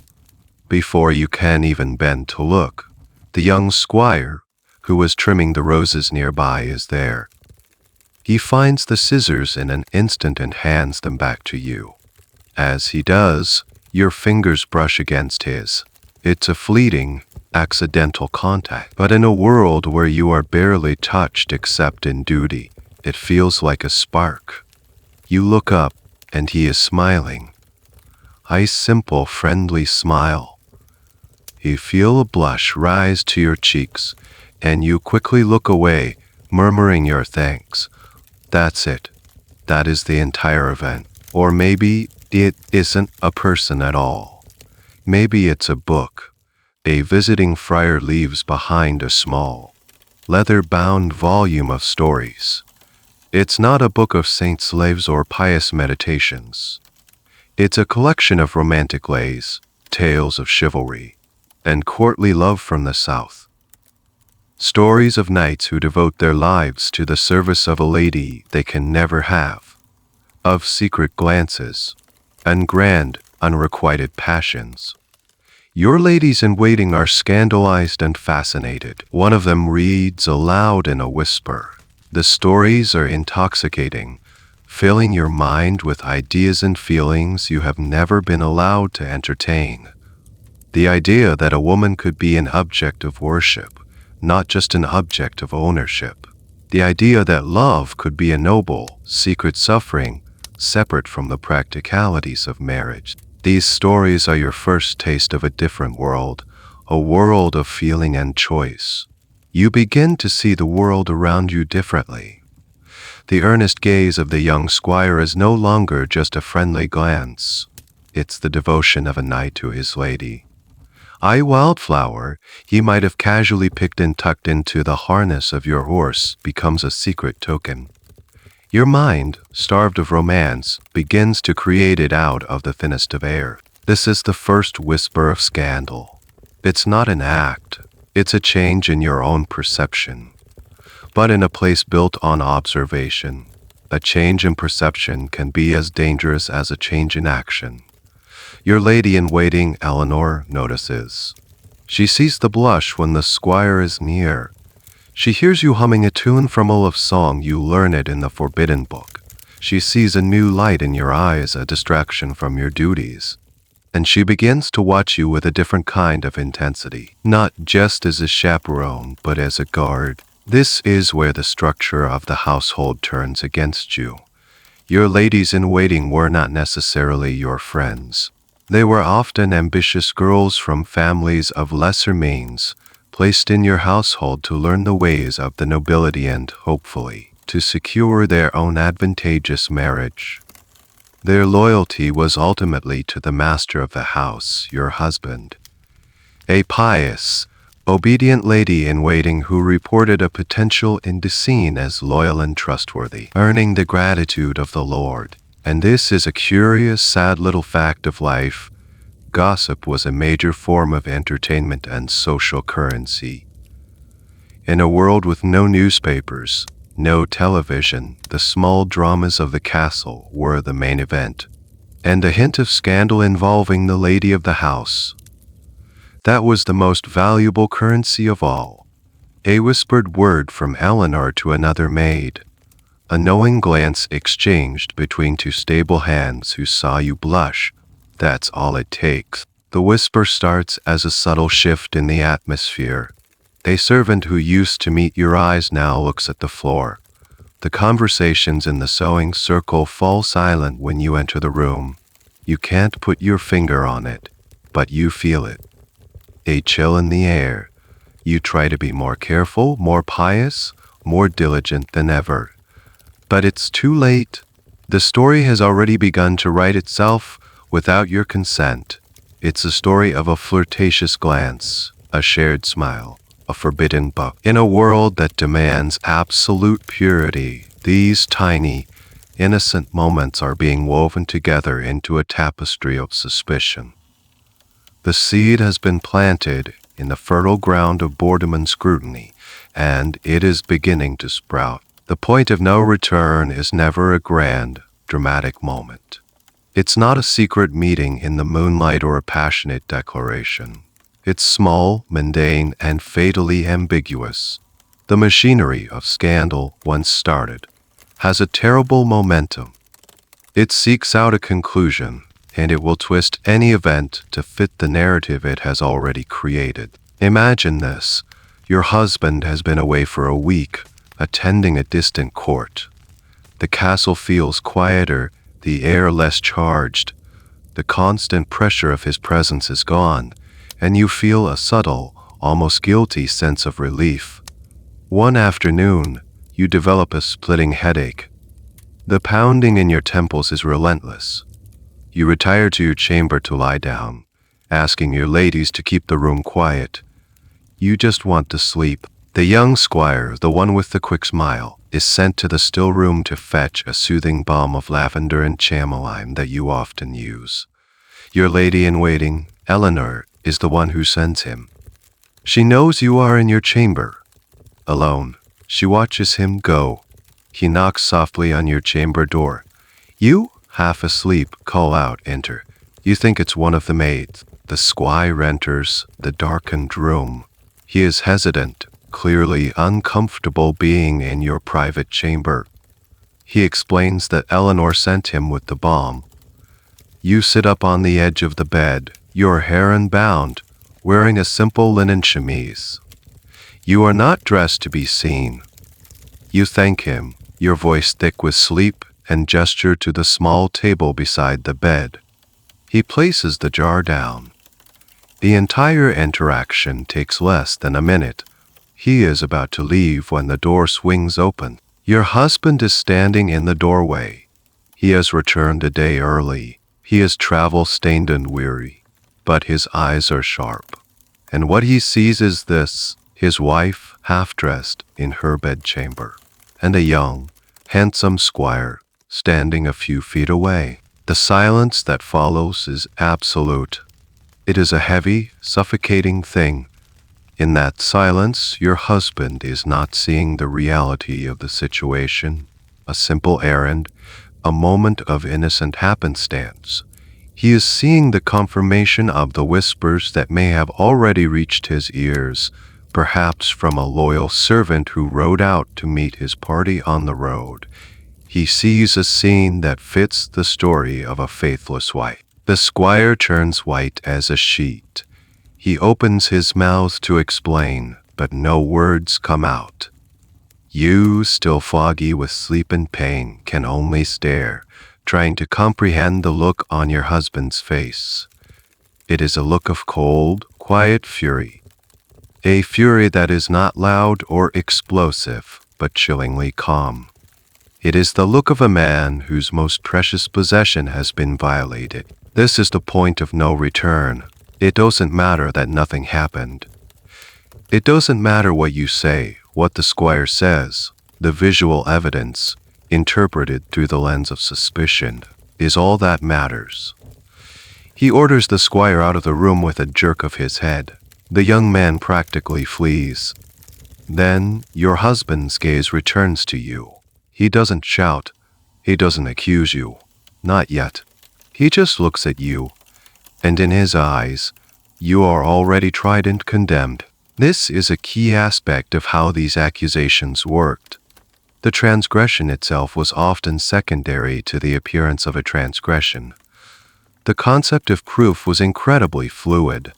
Before you can even bend to look, the young squire, who was trimming the roses nearby, is there. He finds the scissors in an instant and hands them back to you. As he does, your fingers brush against his. It's a fleeting, accidental contact, but in a world where you are barely touched except in duty, it feels like a spark. You look up, and he is smiling. A simple, friendly smile. You feel a blush rise to your cheeks, and you quickly look away, murmuring your thanks. That's it. That is the entire event. Or maybe it isn't a person at all. Maybe it's a book. A visiting friar leaves behind a small, leather-bound volume of stories. It's not a book of saints' lives or pious meditations. It's a collection of romantic lays, tales of chivalry, and courtly love from the South. Stories of knights who devote their lives to the service of a lady they can never have, of secret glances, and grand, unrequited passions. Your ladies in waiting are scandalized and fascinated. One of them reads aloud in a whisper. The stories are intoxicating, filling your mind with ideas and feelings you have never been allowed to entertain. The idea that a woman could be an object of worship, not just an object of ownership. The idea that love could be a noble, secret suffering, separate from the practicalities of marriage. These stories are your first taste of a different world, a world of feeling and choice. You begin to see the world around you differently. The earnest gaze of the young squire is no longer just a friendly glance. It's the devotion of a knight to his lady. A wildflower he might have casually picked and tucked into the harness of your horse becomes a secret token. Your mind, starved of romance, begins to create it out of the thinnest of air. This is the first whisper of scandal. It's not an act, it's a change in your own perception. But in a place built on observation, a change in perception can be as dangerous as a change in action. Your lady-in-waiting, Eleanor, notices. She sees the blush when the squire is near. She hears you humming a tune from a love song you learned in the forbidden book. She sees a new light in your eyes, a distraction from your duties. And she begins to watch you with a different kind of intensity, not just as a chaperone, but as a guard. This is where the structure of the household turns against you. Your ladies-in-waiting were not necessarily your friends. They were often ambitious girls from families of lesser means, placed in your household to learn the ways of the nobility and, hopefully, to secure their own advantageous marriage. Their loyalty was ultimately to the master of the house, your husband. A pious, obedient lady-in-waiting who reported a potential in the scene as loyal and trustworthy, earning the gratitude of the Lord. And this is a curious, sad little fact of life. Gossip was a major form of entertainment and social currency. In a world with no newspapers, no television, the small dramas of the castle were the main event. and a hint of scandal involving the lady of the house. That was the most valuable currency of all. A whispered word from Eleanor to another maid. A knowing glance exchanged between two stable hands who saw you blush. That's all it takes. The whisper starts as a subtle shift in the atmosphere. A servant who used to meet your eyes now looks at the floor. The conversations in the sewing circle fall silent when you enter the room. You can't put your finger on it, but you feel it. A chill in the air. You try to be more careful, more pious, more diligent than ever. But it's too late. The story has already begun to write itself without your consent. It's a story of a flirtatious glance, a shared smile, a forbidden book. In a world that demands absolute purity, these tiny, innocent moments are being woven together into a tapestry of suspicion. The seed has been planted in the fertile ground of boredom and scrutiny, and it is beginning to sprout. The point of no return is never a grand, dramatic moment. It's not a secret meeting in the moonlight or a passionate declaration. It's small, mundane, and fatally ambiguous. The machinery of scandal, once started, has a terrible momentum. It seeks out a conclusion, and it will twist any event to fit the narrative it has already created. Imagine this. Your husband has been away for a week, attending a distant court. The castle feels quieter, the air less charged. The constant pressure of his presence is gone, and you feel a subtle, almost guilty sense of relief. One afternoon, you develop a splitting headache. The pounding in your temples is relentless. You retire to your chamber to lie down, asking your ladies to keep the room quiet. You just want to sleep. The young squire, the one with the quick smile, is sent to the still room to fetch a soothing balm of lavender and chamomile that you often use. Your lady-in-waiting, Eleanor, is the one who sends him. She knows you are in your chamber. Alone, she watches him go. He knocks softly on your chamber door. You, half asleep, call out, enter. You think it's one of the maids. The squire enters the darkened room. He is hesitant, clearly uncomfortable being in your private chamber. He explains that Eleanor sent him with the balm. You sit up on the edge of the bed, your hair unbound, wearing a simple linen chemise. You are not dressed to be seen. You thank him, your voice thick with sleep, and gesture to the small table beside the bed. He places the jar down. The entire interaction takes less than a minute. He is about to leave when the door swings open. Your husband is standing in the doorway. He has returned a day early. He is travel-stained and weary, but his eyes are sharp. And what he sees is this: his wife, half-dressed, in her bedchamber, and a young, handsome squire standing a few feet away. The silence that follows is absolute. It is a heavy, suffocating thing. In that silence, your husband is not seeing the reality of the situation, a simple errand, a moment of innocent happenstance. He is seeing the confirmation of the whispers that may have already reached his ears, perhaps from a loyal servant who rode out to meet his party on the road. He sees a scene that fits the story of a faithless wife. The squire turns white as a sheet. He opens his mouth to explain, but no words come out. You, still foggy with sleep and pain, can only stare, trying to comprehend the look on your husband's face. It is a look of cold, quiet fury. A fury that is not loud or explosive, but chillingly calm. It is the look of a man whose most precious possession has been violated. This is the point of no return. It doesn't matter that nothing happened. It doesn't matter what you say, what the squire says. The visual evidence, interpreted through the lens of suspicion, is all that matters. He orders the squire out of the room with a jerk of his head. The young man practically flees. Then your husband's gaze returns to you. He doesn't shout. He doesn't accuse you. Not yet. He just looks at you, and in his eyes, you are already tried and condemned. This is a key aspect of how these accusations worked. The transgression itself was often secondary to the appearance of a transgression. The concept of proof was incredibly fluid.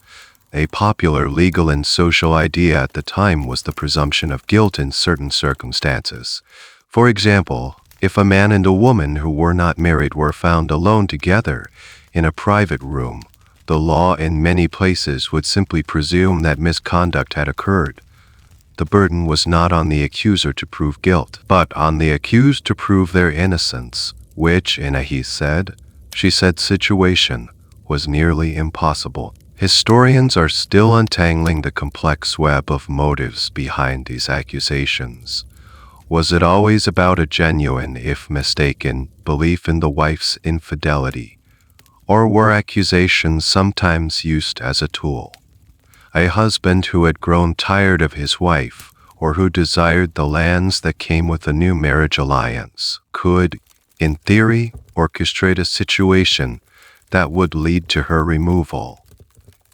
A popular legal and social idea at the time was the presumption of guilt in certain circumstances. For example, if a man and a woman who were not married were found alone together in a private room, the law in many places would simply presume that misconduct had occurred. The burden was not on the accuser to prove guilt, but on the accused to prove their innocence, which, in a he said, she said situation, was nearly impossible. Historians are still untangling the complex web of motives behind these accusations. Was it always about a genuine, if mistaken, belief in the wife's infidelity? Or were accusations sometimes used as a tool? A husband who had grown tired of his wife, or who desired the lands that came with a new marriage alliance, could, in theory, orchestrate a situation that would lead to her removal.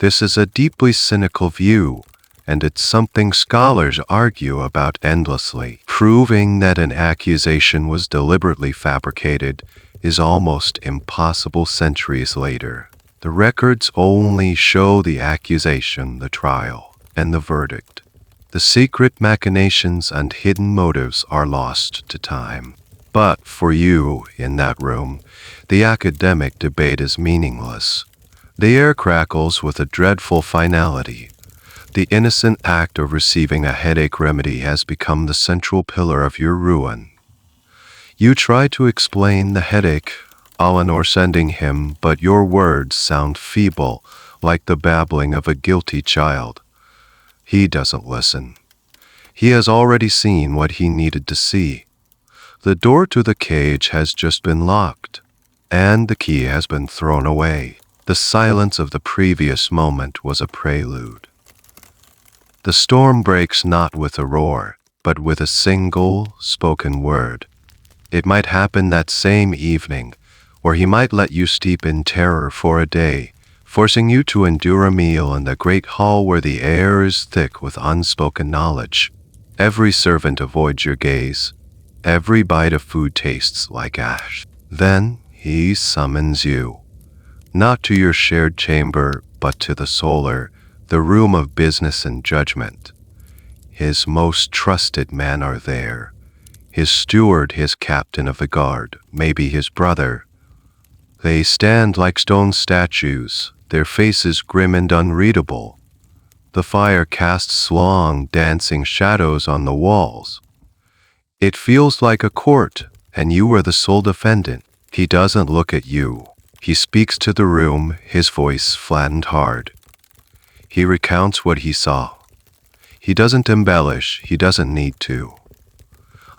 This is a deeply cynical view, and it's something scholars argue about endlessly. Proving that an accusation was deliberately fabricated is almost impossible centuries later. The records only show the accusation, the trial, and the verdict. The secret machinations and hidden motives are lost to time. But for you, in that room, the academic debate is meaningless. The air crackles with a dreadful finality. The innocent act of receiving a headache remedy has become the central pillar of your ruin. You try to explain the headache, Eleanor sending him, but your words sound feeble, like the babbling of a guilty child. He doesn't listen. He has already seen what he needed to see. The door to the cage has just been locked, and the key has been thrown away. The silence of the previous moment was a prelude. The storm breaks not with a roar, but with a single spoken word. It might happen that same evening, or he might let you steep in terror for a day, forcing you to endure a meal in the great hall where the air is thick with unspoken knowledge. Every servant avoids your gaze. Every bite of food tastes like ash. Then he summons you. Not to your shared chamber, but to the solar, the room of business and judgment. His most trusted men are there. His steward, his captain of the guard, maybe his brother. They stand like stone statues, their faces grim and unreadable. The fire casts long, dancing shadows on the walls. It feels like a court, and you are the sole defendant. He doesn't look at you. He speaks to the room, his voice flattened hard. He recounts what he saw. He doesn't embellish, he doesn't need to.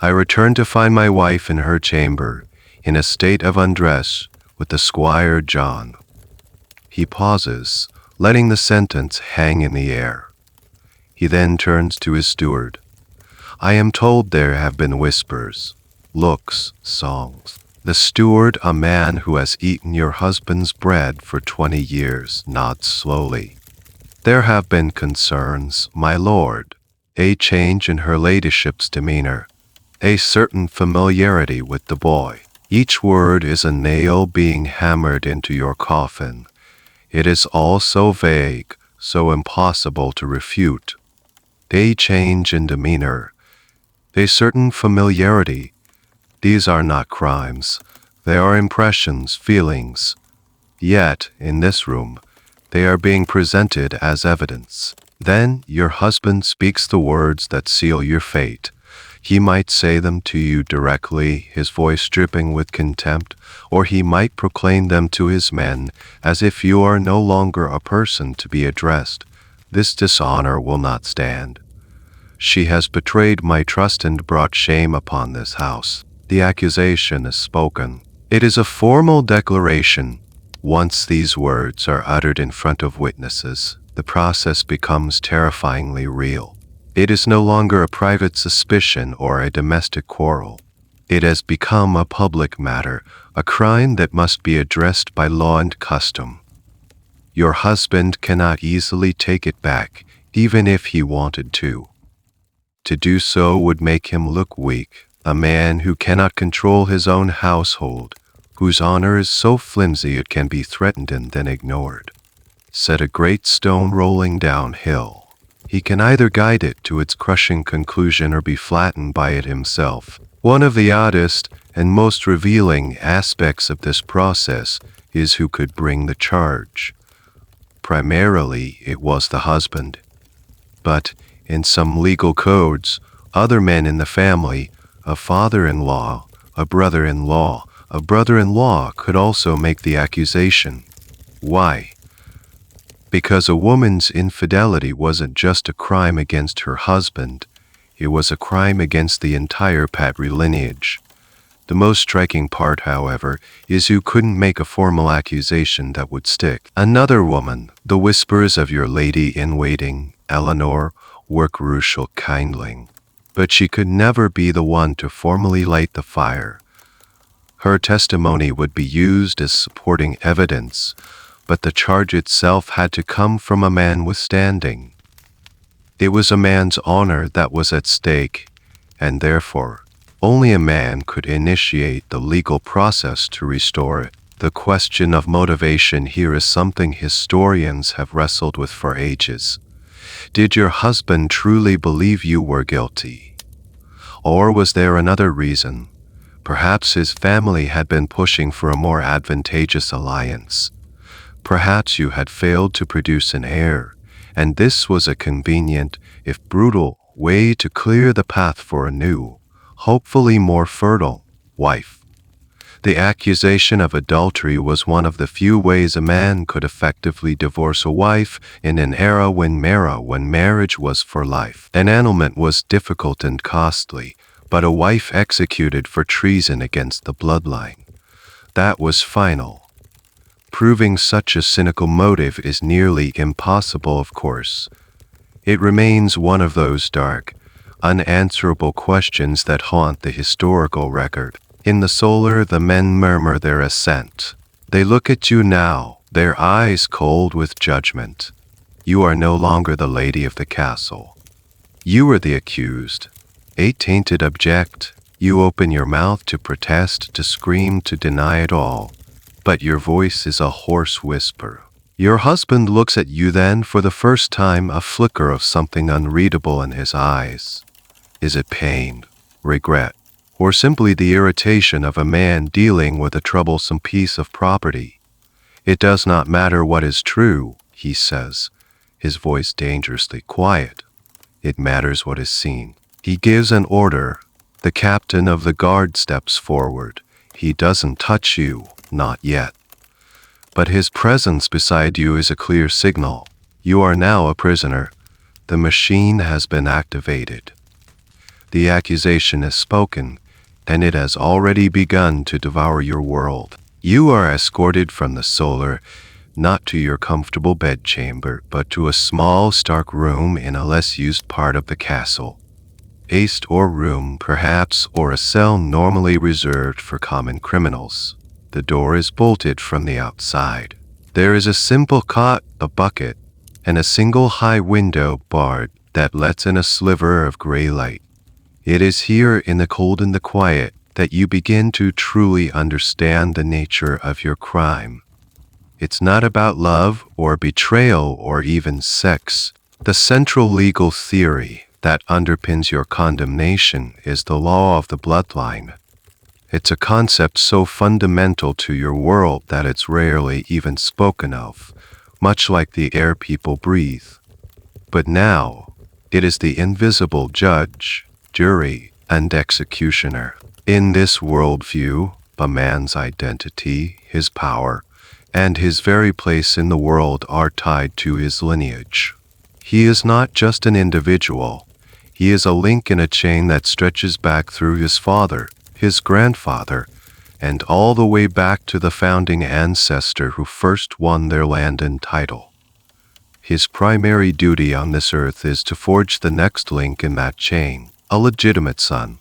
I returned to find my wife in her chamber, in a state of undress, with the Squire John. He pauses, letting the sentence hang in the air. He then turns to his steward. I am told there have been whispers, looks, songs. The steward, a man who has eaten your husband's bread for 20 years, nods slowly. There have been concerns, my lord, a change in her ladyship's demeanor, a certain familiarity with the boy. Each word is a nail being hammered into your coffin. It is all so vague, so impossible to refute. A change in demeanor, a certain familiarity. These are not crimes. They are impressions, feelings. Yet, in this room, they are being presented as evidence. Then your husband speaks the words that seal your fate. He might say them to you directly, his voice dripping with contempt, or he might proclaim them to his men as if you are no longer a person to be addressed. This dishonor will not stand. She has betrayed my trust and brought shame upon this house. The accusation is spoken. It is a formal declaration. Once these words are uttered in front of witnesses, the process becomes terrifyingly real. It is no longer a private suspicion or a domestic quarrel. It has become a public matter, a crime that must be addressed by law and custom. Your husband cannot easily take it back, even if he wanted to. To do so would make him look weak, a man who cannot control his own household, whose honor is so flimsy it can be threatened and then ignored. Set a great stone rolling downhill. He can either guide it to its crushing conclusion or be flattened by it himself. One of the oddest and most revealing aspects of this process is who could bring the charge. Primarily, it was the husband. But in some legal codes, other men in the family, a father-in-law, a brother-in-law could also make the accusation. Why? Because a woman's infidelity wasn't just a crime against her husband, it was a crime against the entire patrilineage. The most striking part, however, is you couldn't make a formal accusation that would stick. Another woman, the whispers of your lady-in-waiting, Eleanor, were crucial kindling, but she could never be the one to formally light the fire. Her testimony would be used as supporting evidence, but the charge itself had to come from a man with standing. It was a man's honor that was at stake, and therefore, only a man could initiate the legal process to restore it. The question of motivation here is something historians have wrestled with for ages. Did your husband truly believe you were guilty? Or was there another reason? Perhaps his family had been pushing for a more advantageous alliance. Perhaps you had failed to produce an heir, and this was a convenient, if brutal, way to clear the path for a new, hopefully more fertile, wife. The accusation of adultery was one of the few ways a man could effectively divorce a wife in an era when marriage was for life. An annulment was difficult and costly, but a wife executed for treason against the bloodline, that was final. Proving such a cynical motive is nearly impossible, of course. It remains one of those dark, unanswerable questions that haunt the historical record. In the solar, the men murmur their assent. They look at you now, their eyes cold with judgment. You are no longer the lady of the castle. You are the accused. A tainted object. You open your mouth to protest, to scream, to deny it all. But your voice is a hoarse whisper. Your husband looks at you then for the first time, a flicker of something unreadable in his eyes. Is it pain, regret, or simply the irritation of a man dealing with a troublesome piece of property? It does not matter what is true, he says, his voice dangerously quiet. It matters what is seen. He gives an order. The captain of the guard steps forward. He doesn't touch you, not yet. But his presence beside you is a clear signal. You are now a prisoner. The machine has been activated. The accusation is spoken, and it has already begun to devour your world. You are escorted from the solar, not to your comfortable bedchamber, but to a small, stark room in a less used part of the castle. A storeroom, perhaps, or a cell normally reserved for common criminals. The door is bolted from the outside. There is a simple cot, a bucket, and a single high window barred that lets in a sliver of gray light. It is here in the cold and the quiet that you begin to truly understand the nature of your crime. It's not about love or betrayal or even sex. The central legal theory that underpins your condemnation is the law of the bloodline. It's a concept so fundamental to your world that it's rarely even spoken of, much like the air people breathe. But now, it is the invisible judge, jury, and executioner. In this worldview, a man's identity, his power, and his very place in the world are tied to his lineage. He is not just an individual. He is a link in a chain that stretches back through his father, his grandfather, and all the way back to the founding ancestor who first won their land and title. His primary duty on this earth is to forge the next link in that chain, a legitimate son.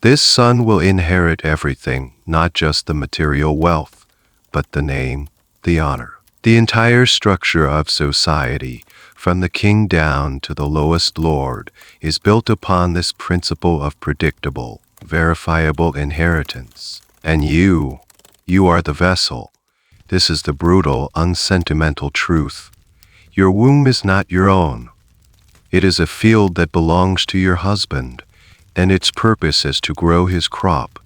This son will inherit everything, not just the material wealth, but the name, the honor. The entire structure of society, from the king down to the lowest lord, is built upon this principle of predictable, verifiable inheritance. And you are the vessel. This is the brutal, unsentimental truth. Your womb is not your own. It is a field that belongs to your husband, and its purpose is to grow his crop.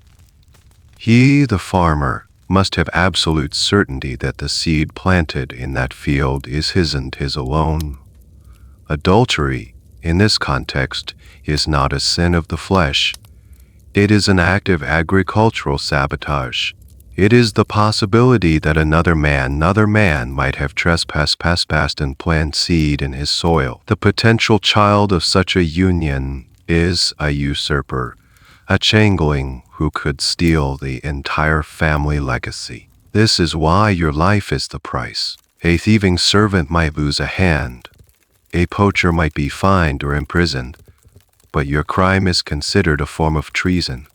He, the farmer, must have absolute certainty that the seed planted in that field is his and his alone. Adultery, in this context, is not a sin of the flesh. It is an act of agricultural sabotage. It is the possibility that another man might have trespassed and planted seed in his soil. The potential child of such a union is a usurper, a changeling who could steal the entire family legacy. This is why your life is the price. A thieving servant might lose a hand. A poacher might be fined or imprisoned, but your crime is considered a form of treason.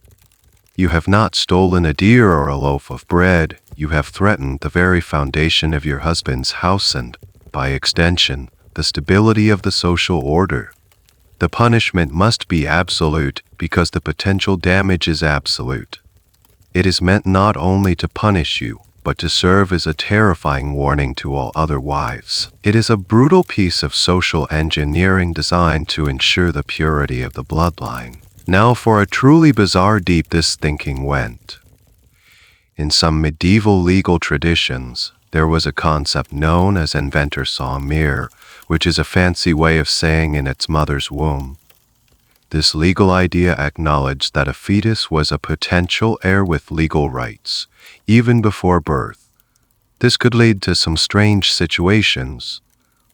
You have not stolen a deer or a loaf of bread. You have threatened the very foundation of your husband's house and, by extension, the stability of the social order. The punishment must be absolute because the potential damage is absolute. It is meant not only to punish you, but to serve as a terrifying warning to all other wives. It is a brutal piece of social engineering designed to ensure the purity of the bloodline. Now for a truly bizarre deep this thinking went. In some medieval legal traditions, there was a concept known as inventor sans mire, which is a fancy way of saying in its mother's womb. This legal idea acknowledged that a fetus was a potential heir with legal rights, even before birth. This could lead to some strange situations.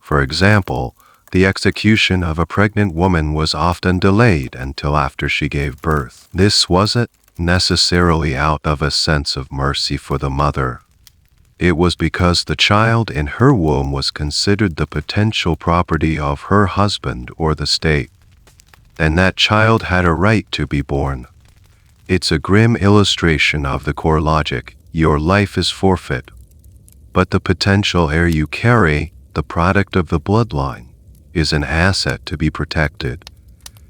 For example, the execution of a pregnant woman was often delayed until after she gave birth. This wasn't necessarily out of a sense of mercy for the mother. It was because the child in her womb was considered the potential property of her husband or the state, and that child had a right to be born. It's a grim illustration of the core logic: your life is forfeit. But the potential heir you carry, the product of the bloodline, is an asset to be protected.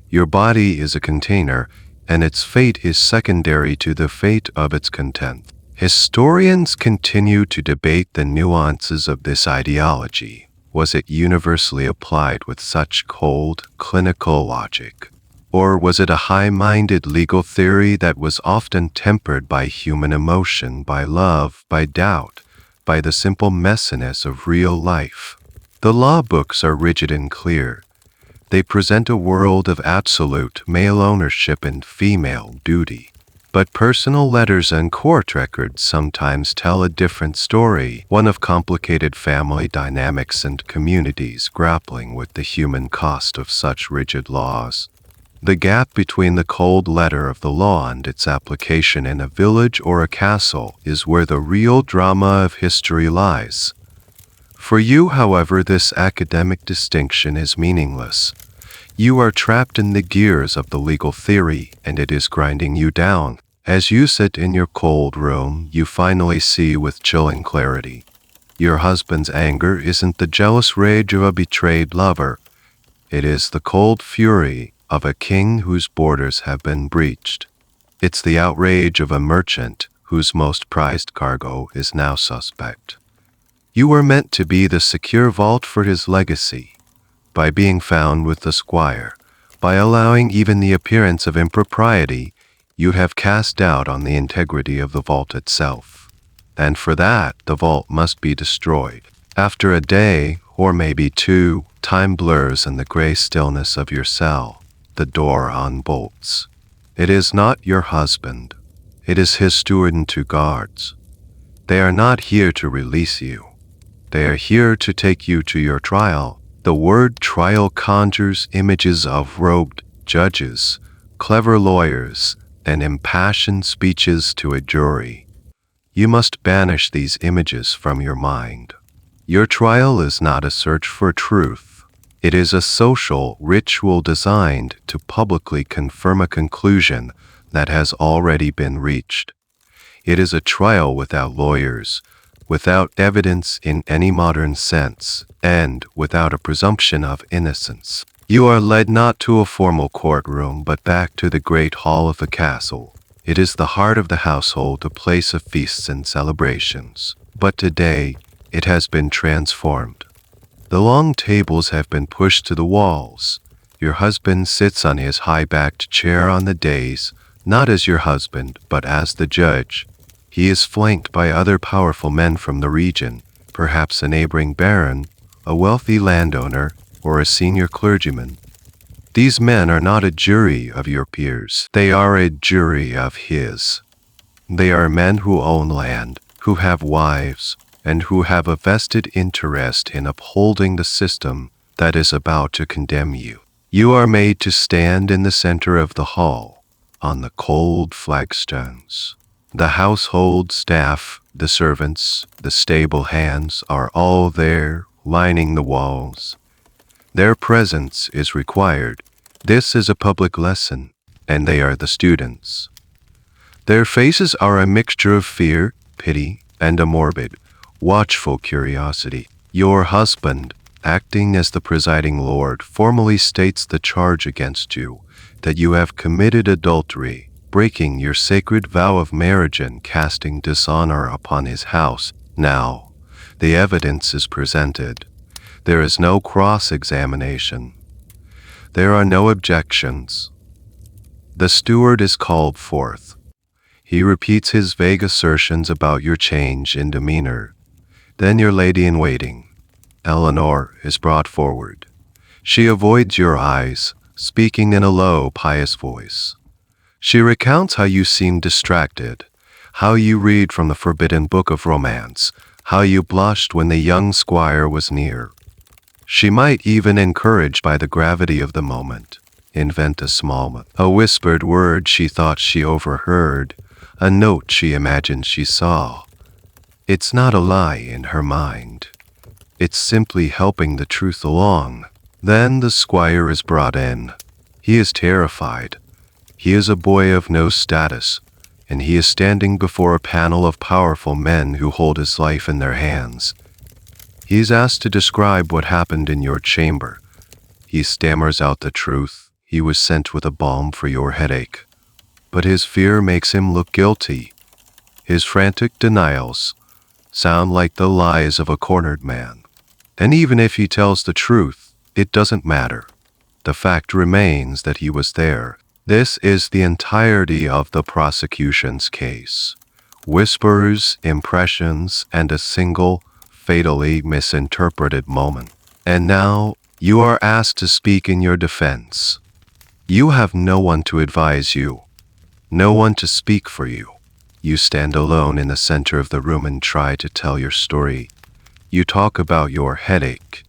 Your body is a container, and its fate is secondary to the fate of its content. Historians continue to debate the nuances of this ideology. Was it universally applied with such cold, clinical logic? Or was it a high-minded legal theory that was often tempered by human emotion, by love, by doubt, by the simple messiness of real life? The law books are rigid and clear. They present a world of absolute male ownership and female duty. But personal letters and court records sometimes tell a different story, one of complicated family dynamics and communities grappling with the human cost of such rigid laws. The gap between the cold letter of the law and its application in a village or a castle is where the real drama of history lies. For you, however, this academic distinction is meaningless. You are trapped in the gears of the legal theory, and it is grinding you down. As you sit in your cold room, you finally see with chilling clarity. Your husband's anger isn't the jealous rage of a betrayed lover. It is the cold fury of a king whose borders have been breached. It's the outrage of a merchant whose most prized cargo is now suspect. You were meant to be the secure vault for his legacy. By being found with the squire, by allowing even the appearance of impropriety, you have cast doubt on the integrity of the vault itself. And for that, the vault must be destroyed. After a day, or maybe two, time blurs in the gray stillness of your cell. The door unbolts. It is not your husband. It is his steward and two guards. They are not here to release you. They are here to take you to your trial. The word trial conjures images of robed judges, clever lawyers, and impassioned speeches to a jury. You must banish these images from your mind. Your trial is not a search for truth. It is a social ritual designed to publicly confirm a conclusion that has already been reached. It is a trial without lawyers, without evidence in any modern sense, and without a presumption of innocence. You are led not to a formal courtroom, but back to the great hall of the castle. It is the heart of the household, a place of feasts and celebrations. But today, it has been transformed. The long tables have been pushed to the walls. Your husband sits on his high-backed chair on the dais, not as your husband, but as the judge. He is flanked by other powerful men from the region, perhaps a neighboring baron, a wealthy landowner, or a senior clergyman. These men are not a jury of your peers. They are a jury of his. They are men who own land, who have wives, and who have a vested interest in upholding the system that is about to condemn you. You are made to stand in the center of the hall, on the cold flagstones. The household staff, the servants, the stable hands are all there, lining the walls. Their presence is required. This is a public lesson, and they are the students. Their faces are a mixture of fear, pity, and a morbid, watchful curiosity. Your husband, acting as the presiding lord, formally states the charge against you, that you have committed adultery, breaking your sacred vow of marriage and casting dishonor upon his house. Now, the evidence is presented. There is no cross-examination. There are no objections. The steward is called forth. He repeats his vague assertions about your change in demeanor. Then your lady-in-waiting, Eleanor, is brought forward. She avoids your eyes, speaking in a low, pious voice. She recounts how you seem distracted, how you read from the forbidden book of romance, how you blushed when the young squire was near. She might even, encouraged by the gravity of the moment, invent a whispered word she thought she overheard, a note she imagined she saw. It's not a lie in her mind. It's simply helping the truth along. Then the squire is brought in. He is terrified. He is a boy of no status, and he is standing before a panel of powerful men who hold his life in their hands. He is asked to describe what happened in your chamber. He stammers out the truth. He was sent with a balm for your headache. But his fear makes him look guilty. His frantic denials sound like the lies of a cornered man. And even if he tells the truth, it doesn't matter. The fact remains that he was there. This is the entirety of the prosecution's case. Whispers, impressions, and a single, fatally misinterpreted moment. And now, you are asked to speak in your defense. You have no one to advise you, no one to speak for you. You stand alone in the center of the room and try to tell your story. You talk about your headache,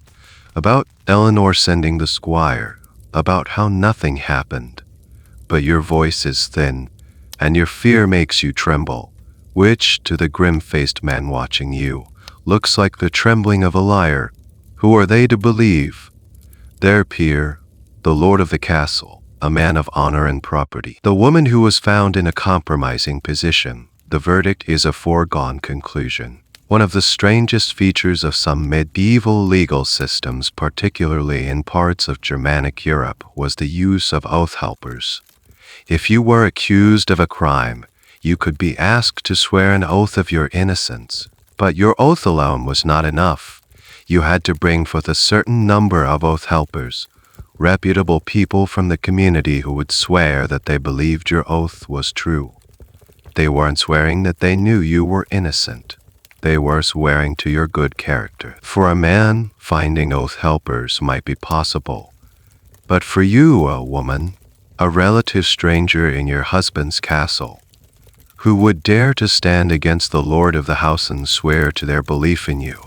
about Eleanor sending the squire, about how nothing happened. But your voice is thin, and your fear makes you tremble, which, to the grim-faced man watching you, looks like the trembling of a liar. Who are they to believe? Their peer, the lord of the castle, a man of honor and property. The woman who was found in a compromising position. The verdict is a foregone conclusion. One of the strangest features of some medieval legal systems, particularly in parts of Germanic Europe, was the use of oath helpers. If you were accused of a crime, you could be asked to swear an oath of your innocence. But your oath alone was not enough. You had to bring forth a certain number of oath helpers, reputable people from the community who would swear that they believed your oath was true. They weren't swearing that they knew you were innocent. They were swearing to your good character. For a man, finding oath helpers might be possible. But for you, a woman, a relative stranger in your husband's castle, who would dare to stand against the lord of the house and swear to their belief in you.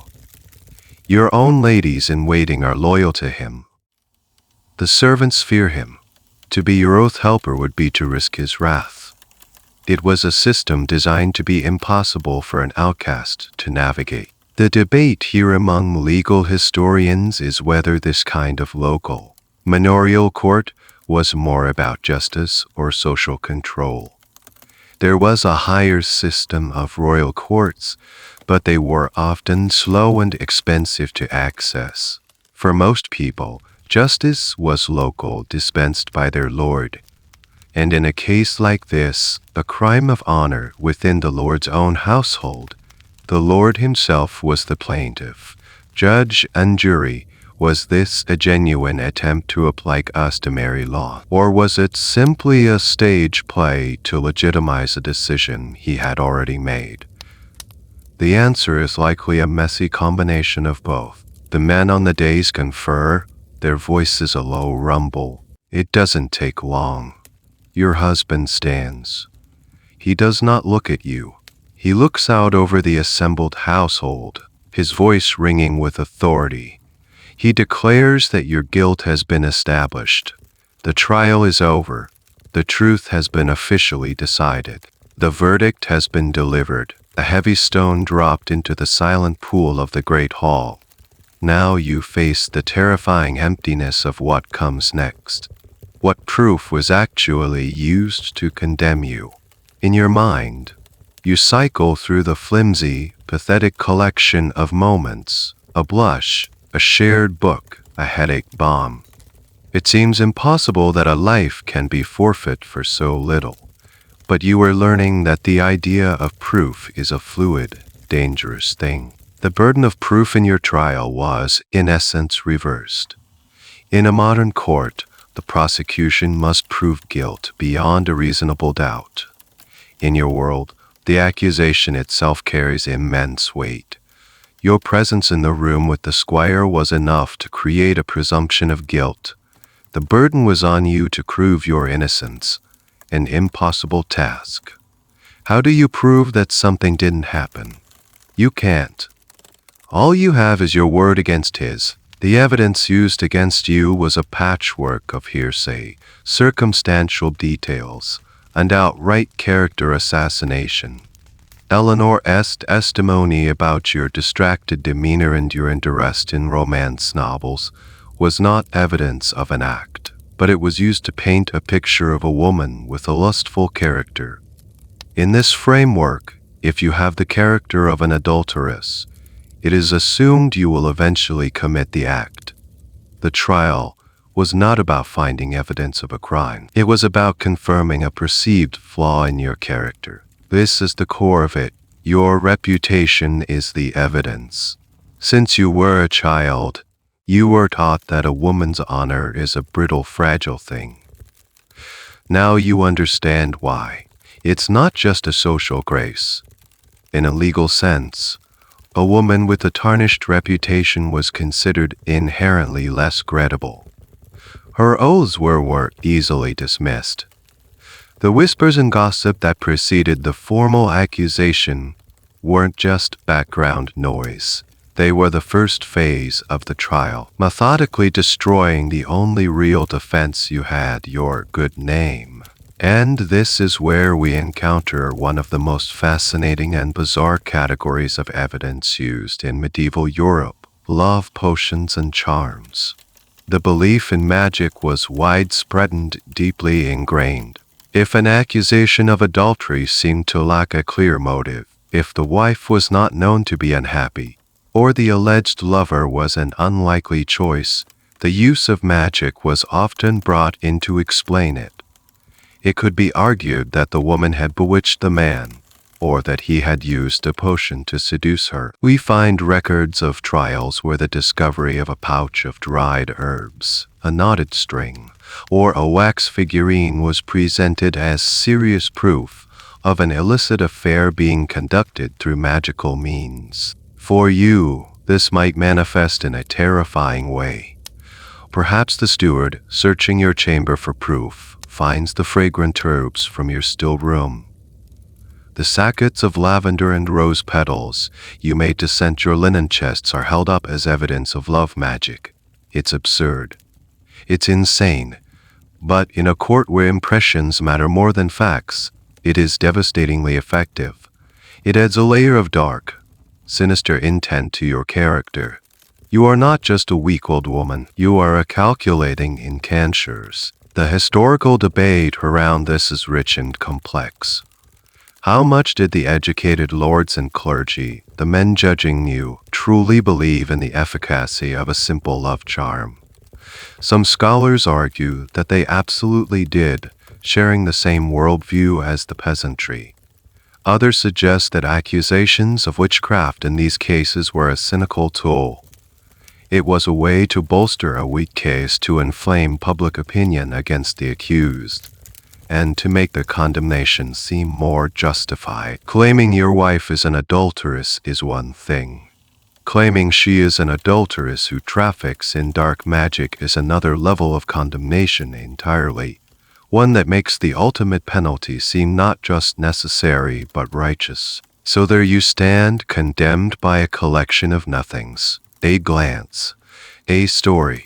Your own ladies-in-waiting are loyal to him. The servants fear him. To be your oath helper would be to risk his wrath. It was a system designed to be impossible for an outcast to navigate. The debate here among legal historians is whether this kind of local, manorial court was more about justice or social control. There was a higher system of royal courts, but they were often slow and expensive to access. For most people, justice was local, dispensed by their lord. And in a case like this, a crime of honor within the lord's own household, the lord himself was the plaintiff, judge and jury. Was this a genuine attempt to apply customary law, or was it simply a stage play to legitimize a decision he had already made? The answer is likely a messy combination of both. The men on the dais confer, their voices a low rumble. It doesn't take long. Your husband stands. He does not look at you. He looks out over the assembled household, his voice ringing with authority. He declares that your guilt has been established. The trial is over. The truth has been officially decided. The verdict has been delivered. A heavy stone dropped into the silent pool of the great hall. Now you face the terrifying emptiness of what comes next. What proof was actually used to condemn you? In your mind, you cycle through the flimsy, pathetic collection of moments, a blush, a shared book, a headache bomb. It seems impossible that a life can be forfeit for so little. But you are learning that the idea of proof is a fluid, dangerous thing. The burden of proof in your trial was, in essence, reversed. In a modern court, the prosecution must prove guilt beyond a reasonable doubt. In your world, the accusation itself carries immense weight. Your presence in the room with the squire was enough to create a presumption of guilt. The burden was on you to prove your innocence, an impossible task. How do you prove that something didn't happen? You can't. All you have is your word against his. The evidence used against you was a patchwork of hearsay, circumstantial details, and outright character assassination. Eleanor's testimony about your distracted demeanor and your interest in romance novels was not evidence of an act, but it was used to paint a picture of a woman with a lustful character. In this framework, if you have the character of an adulteress, it is assumed you will eventually commit the act. The trial was not about finding evidence of a crime. It was about confirming a perceived flaw in your character. This is the core of it. Your reputation is the evidence. Since you were a child, you were taught that a woman's honor is a brittle, fragile thing. Now you understand why. It's not just a social grace. In a legal sense, a woman with a tarnished reputation was considered inherently less credible. Her oaths were easily dismissed. The whispers and gossip that preceded the formal accusation weren't just background noise. They were the first phase of the trial, methodically destroying the only real defense you had, your good name. And this is where we encounter one of the most fascinating and bizarre categories of evidence used in medieval Europe: love potions and charms. The belief in magic was widespread and deeply ingrained. If an accusation of adultery seemed to lack a clear motive, if the wife was not known to be unhappy, or the alleged lover was an unlikely choice, the use of magic was often brought in to explain it. It could be argued that the woman had bewitched the man, or that he had used a potion to seduce her. We find records of trials where the discovery of a pouch of dried herbs, a knotted string, or a wax figurine was presented as serious proof of an illicit affair being conducted through magical means. For you, this might manifest in a terrifying way. Perhaps the steward, searching your chamber for proof, finds the fragrant herbs from your still room. The sackets of lavender and rose petals you made to scent your linen chests are held up as evidence of love magic. It's absurd. It's insane. But in a court where impressions matter more than facts, it is devastatingly effective. It adds a layer of dark, sinister intent to your character. You are not just a weak-willed woman, you are a calculating incantious. The historical debate around this is rich and complex. How much did the educated lords and clergy, the men judging you, truly believe in the efficacy of a simple love charm? Some scholars argue that they absolutely did, sharing the same worldview as the peasantry. Others suggest that accusations of witchcraft in these cases were a cynical tool. It was a way to bolster a weak case to inflame public opinion against the accused, and to make the condemnation seem more justified. Claiming your wife is an adulteress is one thing. Claiming she is an adulteress who traffics in dark magic is another level of condemnation entirely, one that makes the ultimate penalty seem not just necessary but righteous. So there you stand, condemned by a collection of nothings. A glance, a story,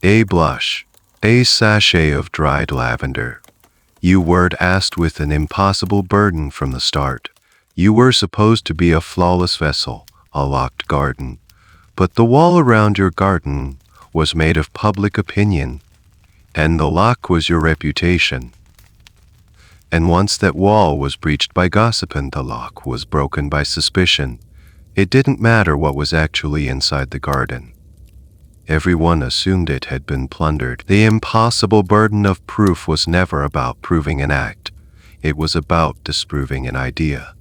a blush, a sachet of dried lavender. You weren't asked with an impossible burden from the start. You were supposed to be a flawless vessel, a locked garden. But the wall around your garden was made of public opinion, and the lock was your reputation. And once that wall was breached by gossip and the lock was broken by suspicion, it didn't matter what was actually inside the garden. Everyone assumed it had been plundered. The impossible burden of proof was never about proving an act. It was about disproving an idea.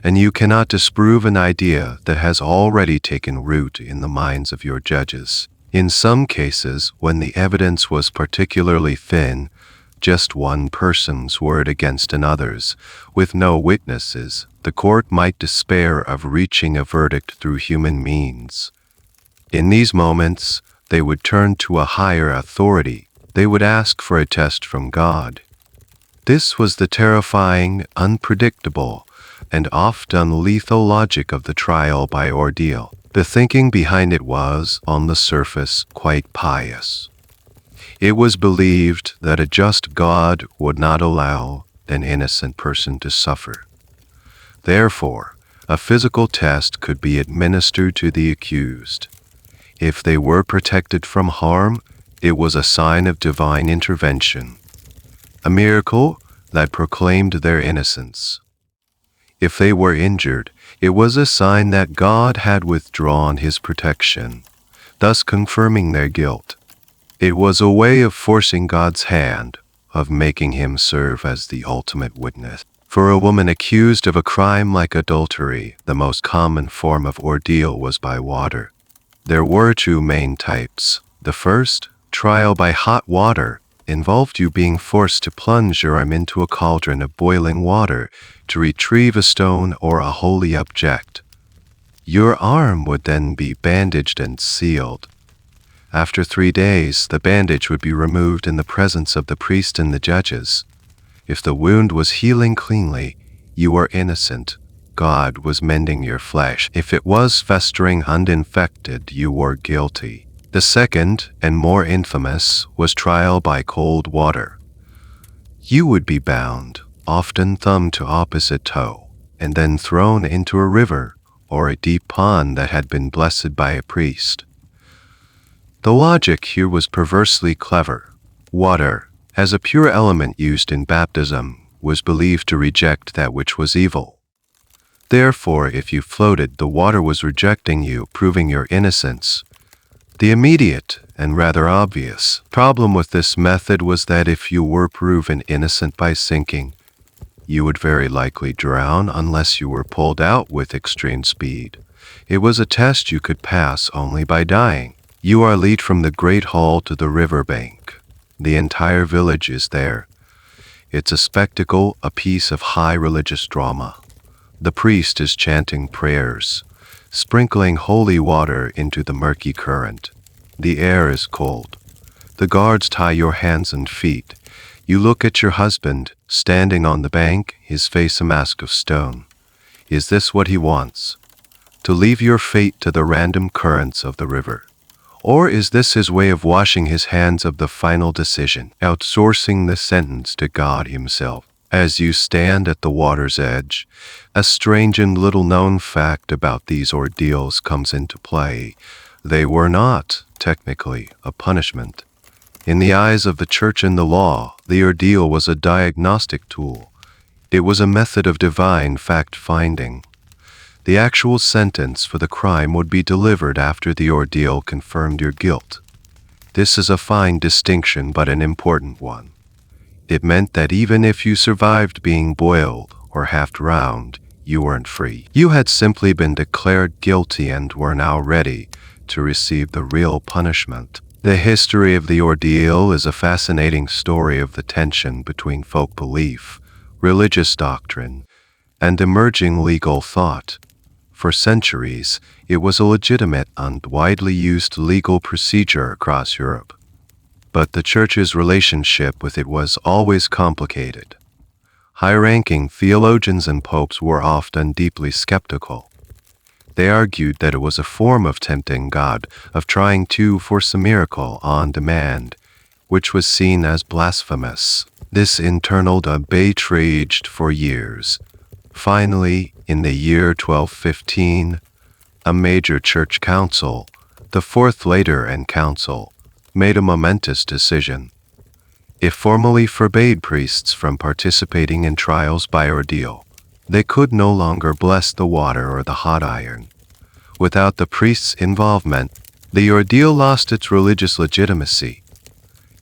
And you cannot disprove an idea that has already taken root in the minds of your judges. In some cases, when the evidence was particularly thin, just one person's word against another's, with no witnesses, the court might despair of reaching a verdict through human means. In these moments, they would turn to a higher authority. They would ask for a test from God. This was the terrifying, unpredictable, and often lethal logic of the trial by ordeal. The thinking behind it was, on the surface, quite pious. It was believed that a just God would not allow an innocent person to suffer. Therefore, a physical test could be administered to the accused. If they were protected from harm, it was a sign of divine intervention, a miracle that proclaimed their innocence. If they were injured, it was a sign that God had withdrawn his protection, thus confirming their guilt. It was a way of forcing God's hand, of making him serve as the ultimate witness. For a woman accused of a crime like adultery, the most common form of ordeal was by water. There were two main types. The first, trial by hot water, involved you being forced to plunge your arm into a cauldron of boiling water to retrieve a stone or a holy object. Your arm would then be bandaged and sealed. After 3 days, the bandage would be removed in the presence of the priest and the judges. If the wound was healing cleanly, you were innocent. God was mending your flesh. If it was festering uninfected, you were guilty. The second, and more infamous, was trial by cold water. You would be bound, often thumb to opposite toe, and then thrown into a river or a deep pond that had been blessed by a priest. The logic here was perversely clever. Water, as a pure element used in baptism, was believed to reject that which was evil. Therefore, if you floated, the water was rejecting you, proving your innocence. The immediate, and rather obvious, problem with this method was that if you were proven innocent by sinking, you would very likely drown unless you were pulled out with extreme speed. It was a test you could pass only by dying. You are led from the great hall to the river bank. The entire village is there. It's a spectacle, a piece of high religious drama. The priest is chanting prayers, sprinkling holy water into the murky current. The air is cold. The guards tie your hands and feet. You look at your husband, standing on the bank, his face a mask of stone. Is this what he wants? To leave your fate to the random currents of the river? Or is this his way of washing his hands of the final decision, outsourcing the sentence to God himself? As you stand at the water's edge, a strange and little-known fact about these ordeals comes into play. They were not, technically, a punishment. In the eyes of the church and the law, the ordeal was a diagnostic tool. It was a method of divine fact-finding. The actual sentence for the crime would be delivered after the ordeal confirmed your guilt. This is a fine distinction, but an important one. It meant that even if you survived being boiled or half drowned, you weren't free. You had simply been declared guilty and were now ready to receive the real punishment. The history of the ordeal is a fascinating story of the tension between folk belief, religious doctrine, and emerging legal thought. For centuries, it was a legitimate and widely used legal procedure across Europe. But the Church's relationship with it was always complicated. High-ranking theologians and popes were often deeply skeptical. They argued that it was a form of tempting God, of trying to force a miracle on demand, which was seen as blasphemous. This internal debate raged for years. Finally, in the year 1215, a major church council, the Fourth Lateran Council, made a momentous decision. It formally forbade priests from participating in trials by ordeal. They could no longer bless the water or the hot iron. Without the priest's involvement, the ordeal lost its religious legitimacy.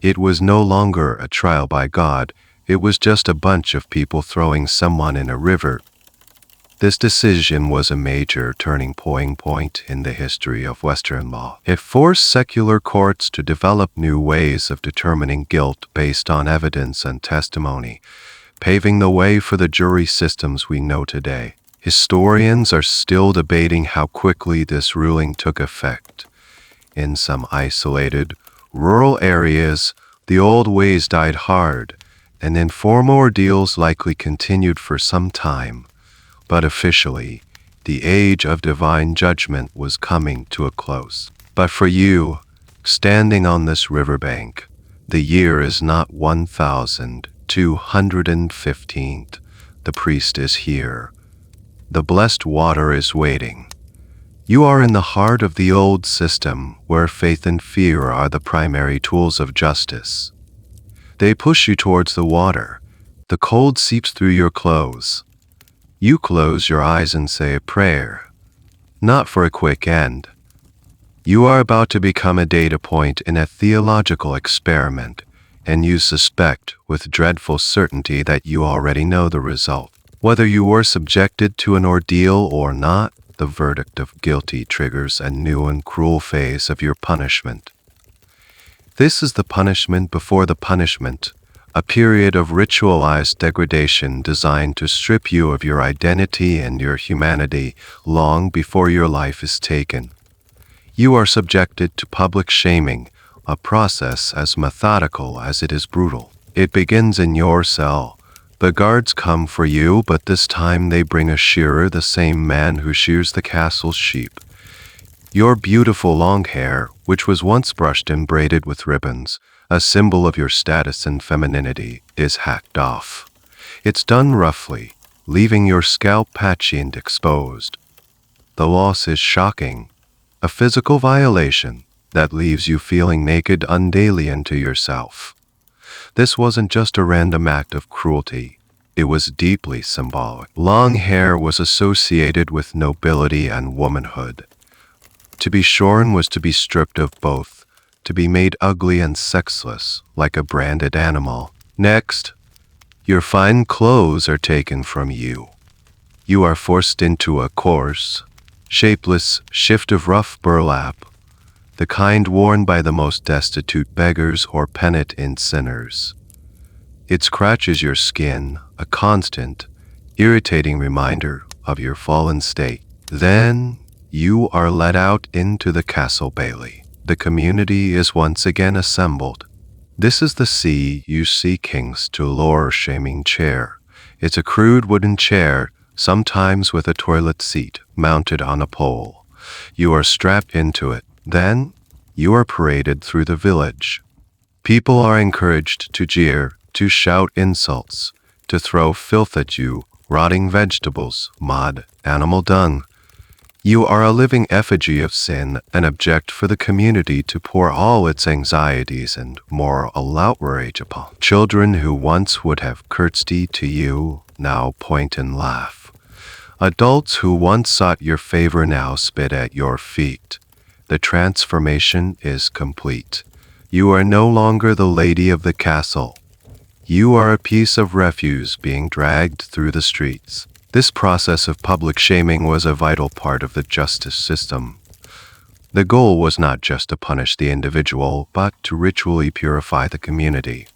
It was no longer a trial by God, it was just a bunch of people throwing someone in a river. This decision was a major turning point in the history of Western law. It forced secular courts to develop new ways of determining guilt based on evidence and testimony, paving the way for the jury systems we know today. Historians are still debating how quickly this ruling took effect. In some isolated, rural areas, the old ways died hard, and informal ordeals likely continued for some time. But officially, the age of divine judgment was coming to a close. But for you, standing on this riverbank, the year is not 1215. The priest is here. The blessed water is waiting. You are in the heart of the old system, where faith and fear are the primary tools of justice. They push you towards the water. The cold seeps through your clothes. You close your eyes and say a prayer, not for a quick end. You are about to become a data point in a theological experiment, and you suspect with dreadful certainty that you already know the result. Whether you were subjected to an ordeal or not, the verdict of guilty triggers a new and cruel phase of your punishment. This is the punishment before the punishment, a period of ritualized degradation designed to strip you of your identity and your humanity long before your life is taken. You are subjected to public shaming, a process as methodical as it is brutal. It begins in your cell. The guards come for you, but this time they bring a shearer, the same man who shears the castle's sheep. Your beautiful long hair, which was once brushed and braided with ribbons, a symbol of your status and femininity, is hacked off. It's done roughly, leaving your scalp patchy and exposed. The loss is shocking, a physical violation that leaves you feeling naked and alien to yourself. This wasn't just a random act of cruelty, it was deeply symbolic. Long hair was associated with nobility and womanhood. To be shorn was to be stripped of both, to be made ugly and sexless, like a branded animal. Next, your fine clothes are taken from you. You are forced into a coarse, shapeless shift of rough burlap, the kind worn by the most destitute beggars or penitent sinners. It scratches your skin, a constant, irritating reminder of your fallen state. Then, you are led out into the castle bailey. The community is once again assembled. This is the sea you see kings to lure shaming chair. It's a crude wooden chair, sometimes with a toilet seat mounted on a pole. You are strapped into it. Then, you are paraded through the village. People are encouraged to jeer, to shout insults, to throw filth at you, rotting vegetables, mud, animal dung. You are a living effigy of sin, an object for the community to pour all its anxieties and moral outrage upon. Children who once would have curtsied to you now point and laugh. Adults who once sought your favor now spit at your feet. The transformation is complete. You are no longer the lady of the castle. You are a piece of refuse being dragged through the streets. This process of public shaming was a vital part of the justice system. The goal was not just to punish the individual, but to ritually purify the community.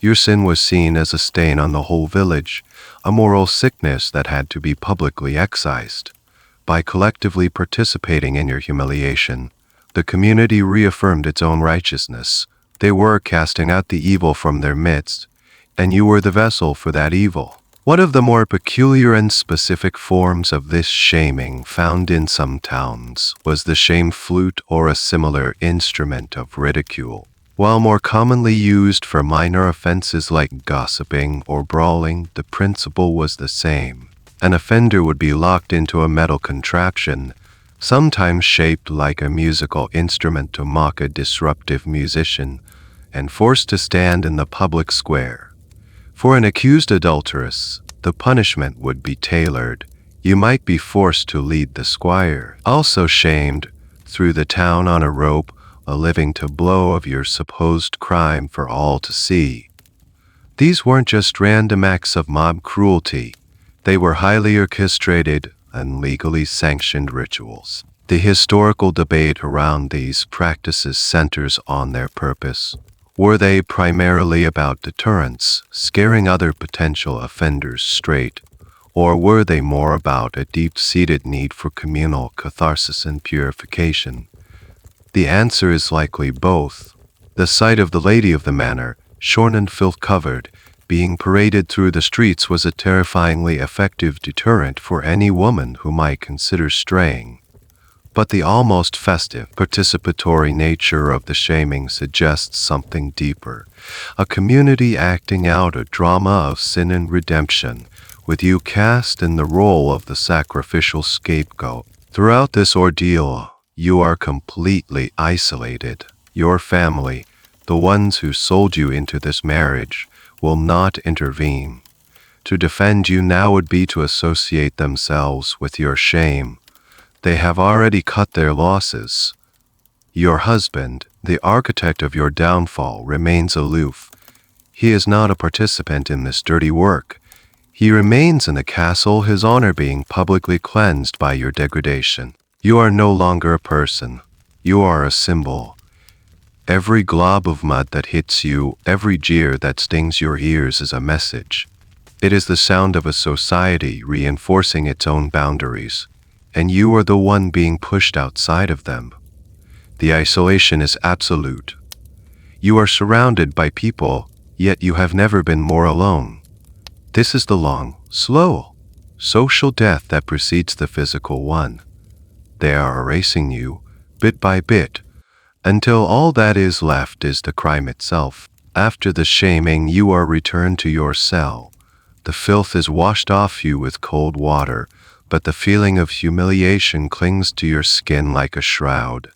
Your sin was seen as a stain on the whole village, a moral sickness that had to be publicly excised. By collectively participating in your humiliation, the community reaffirmed its own righteousness. They were casting out the evil from their midst, and you were the vessel for that evil. One of the more peculiar and specific forms of this shaming found in some towns was the shame flute or a similar instrument of ridicule. While more commonly used for minor offenses like gossiping or brawling, the principle was the same. An offender would be locked into a metal contraption, sometimes shaped like a musical instrument to mock a disruptive musician, and forced to stand in the public square. For an accused adulteress, the punishment would be tailored. You might be forced to lead the squire, also shamed, through the town on a rope, a living tableau of your supposed crime for all to see. These weren't just random acts of mob cruelty. They were highly orchestrated and legally sanctioned rituals. The historical debate around these practices centers on their purpose. Were they primarily about deterrence, scaring other potential offenders straight, or were they more about a deep-seated need for communal catharsis and purification? The answer is likely both. The sight of the lady of the manor, shorn and filth-covered, being paraded through the streets was a terrifyingly effective deterrent for any woman who might consider straying. But the almost festive, participatory nature of the shaming suggests something deeper. A community acting out a drama of sin and redemption, with you cast in the role of the sacrificial scapegoat. Throughout this ordeal, you are completely isolated. Your family, the ones who sold you into this marriage, will not intervene. To defend you now would be to associate themselves with your shame. They have already cut their losses. Your husband, the architect of your downfall, remains aloof. He is not a participant in this dirty work. He remains in the castle, his honor being publicly cleansed by your degradation. You are no longer a person. You are a symbol. Every glob of mud that hits you, every jeer that stings your ears is a message. It is the sound of a society reinforcing its own boundaries, and you are the one being pushed outside of them. The isolation is absolute. You are surrounded by people, yet you have never been more alone. This is the long, slow, social death that precedes the physical one. They are erasing you, bit by bit, until all that is left is the crime itself. After the shaming, you are returned to your cell. The filth is washed off you with cold water, but the feeling of humiliation clings to your skin like a shroud.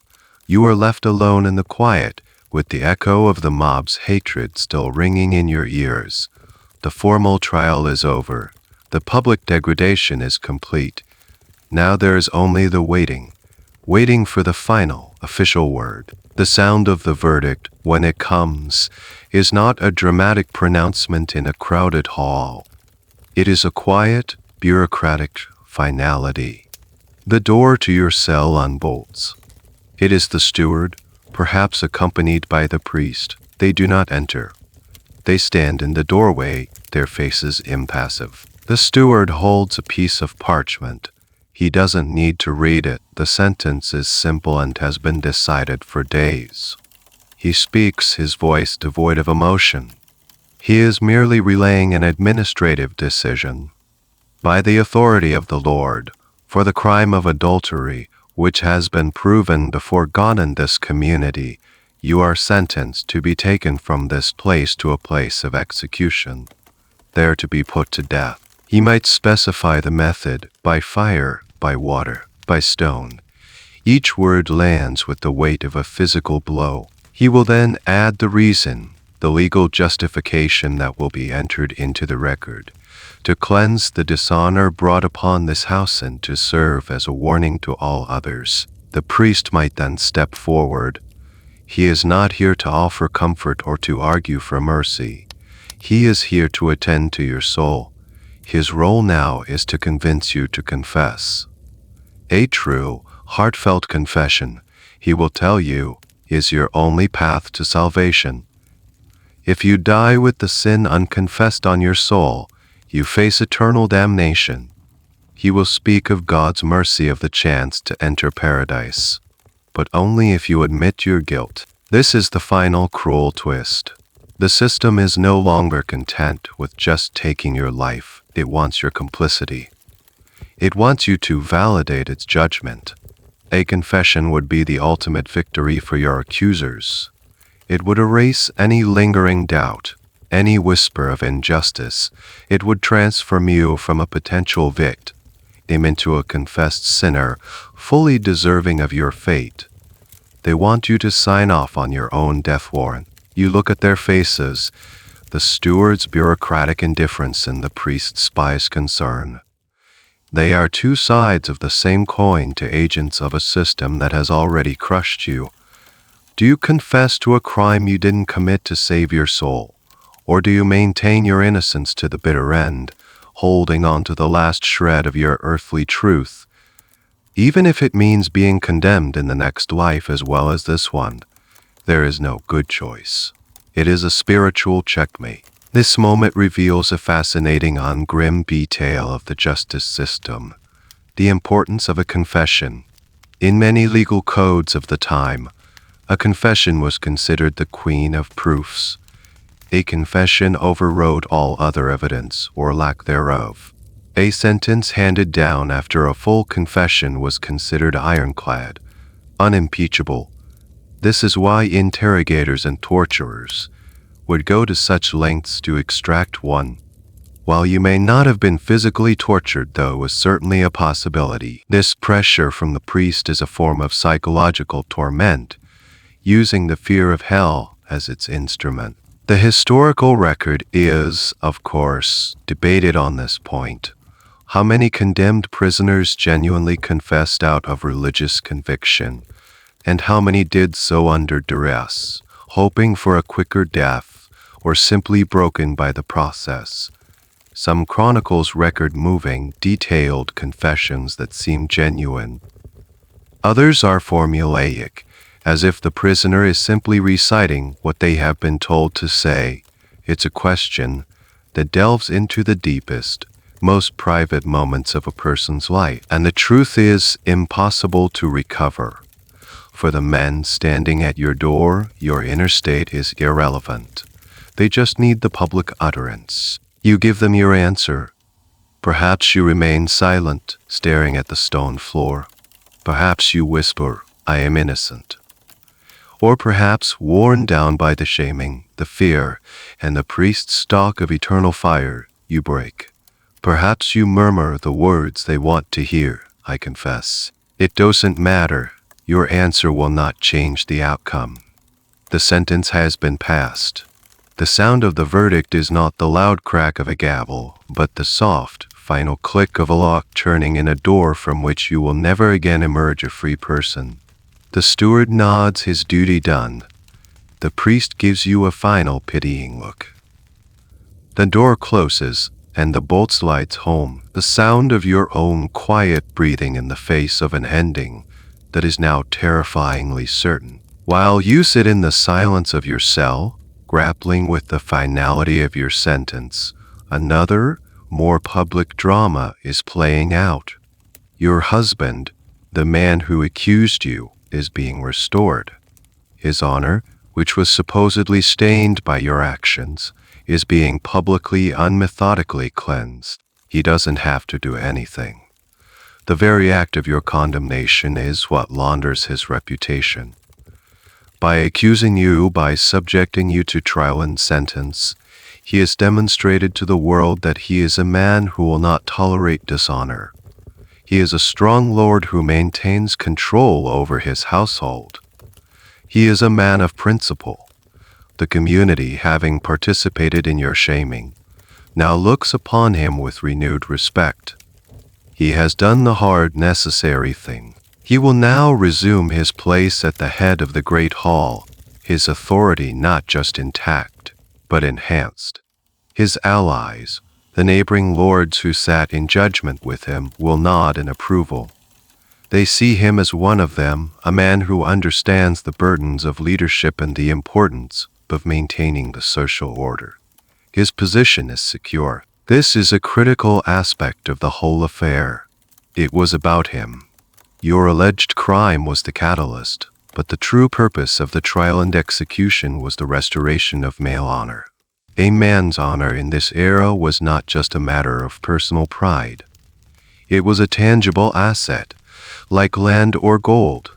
You are left alone in the quiet, with the echo of the mob's hatred still ringing in your ears. The formal trial is over. The public degradation is complete. Now there is only the waiting for the final, official word. The sound of the verdict, when it comes, is not a dramatic pronouncement in a crowded hall. It is a quiet, bureaucratic finality. The door to your cell unbolts. It is the steward, perhaps accompanied by the priest. They do not enter. They stand in the doorway, their faces impassive. The steward holds a piece of parchment. He doesn't need to read it. The sentence is simple and has been decided for days. He speaks, his voice devoid of emotion. He is merely relaying an administrative decision. By the authority of the Lord, for the crime of adultery, which has been proven before God in this community, you are sentenced to be taken from this place to a place of execution. there to be put to death. He might specify the method, by fire, by water, by stone. Each word lands with the weight of a physical blow. He will then add the reason, the legal justification that will be entered into the record, to cleanse the dishonor brought upon this house and to serve as a warning to all others. The priest might then step forward. He is not here to offer comfort or to argue for mercy. He is here to attend to your soul. His role now is to convince you to confess. A true, heartfelt confession, he will tell you, is your only path to salvation. If you die with the sin unconfessed on your soul, you face eternal damnation. He will speak of God's mercy of the chance to enter paradise, but only if you admit your guilt. This is the final cruel twist. The system is no longer content with just taking your life. It wants your complicity. It wants you to validate its judgment. A confession would be the ultimate victory for your accusers. It would erase any lingering doubt, any whisper of injustice. It would transform you from a potential victim into a confessed sinner, fully deserving of your fate. They want you to sign off on your own death warrant. You look at their faces, the steward's bureaucratic indifference and the priest's spies' concern. They are two sides of the same coin to agents of a system that has already crushed you. Do you confess to a crime you didn't commit to save your soul? Or do you maintain your innocence to the bitter end, holding on to the last shred of your earthly truth? Even if it means being condemned in the next life as well as this one, there is no good choice. It is a spiritual checkmate. This moment reveals a fascinating grim detail of the justice system, the importance of a confession. In many legal codes of the time, a confession was considered the queen of proofs. A confession overrode all other evidence or lack thereof. A sentence handed down after a full confession was considered ironclad, unimpeachable. This is why interrogators and torturers would go to such lengths to extract one. While you may not have been physically tortured, though, was certainly a possibility. This pressure from the priest is a form of psychological torment, using the fear of hell as its instrument. The historical record is, of course, debated on this point. How many condemned prisoners genuinely confessed out of religious conviction, and how many did so under duress, hoping for a quicker death, or simply broken by the process? Some chronicles record moving, detailed confessions that seem genuine. Others are formulaic, as if the prisoner is simply reciting what they have been told to say. It's a question that delves into the deepest, most private moments of a person's life, and the truth is impossible to recover. For the men standing at your door, your inner state is irrelevant. They just need the public utterance. You give them your answer. Perhaps you remain silent, staring at the stone floor. Perhaps you whisper, "I am innocent." Or perhaps, worn down by the shaming, the fear, and the priest's talk of eternal fire, you break. Perhaps you murmur the words they want to hear, "I confess." It doesn't matter. Your answer will not change the outcome. The sentence has been passed. The sound of the verdict is not the loud crack of a gavel, but the soft, final click of a lock turning in a door from which you will never again emerge a free person. The steward nods, his duty done. The priest gives you a final pitying look. The door closes, and the bolt slides home, the sound of your own quiet breathing in the face of an ending that is now terrifyingly certain. While you sit in the silence of your cell, grappling with the finality of your sentence, another, more public drama is playing out. Your husband, the man who accused you, is being restored. His honor, which was supposedly stained by your actions, is being publicly, unmethodically cleansed. He doesn't have to do anything. The very act of your condemnation is what launders his reputation. By accusing you, by subjecting you to trial and sentence, He has demonstrated to the world that he is a man who will not tolerate dishonor. He is a strong lord who maintains control over his household. He is a man of principle. The community, having participated in your shaming, now looks upon him with renewed respect. He has done the hard, necessary thing. He will now resume his place at the head of the great hall, his authority not just intact, but enhanced. His allies, the neighboring lords who sat in judgment with him, will nod in approval. They see him as one of them, a man who understands the burdens of leadership and the importance of maintaining the social order. His position is secure. This is a critical aspect of the whole affair. It was about him. Your alleged crime was the catalyst, but the true purpose of the trial and execution was the restoration of male honor. A man's honor in this era was not just a matter of personal pride. It was a tangible asset, like land or gold.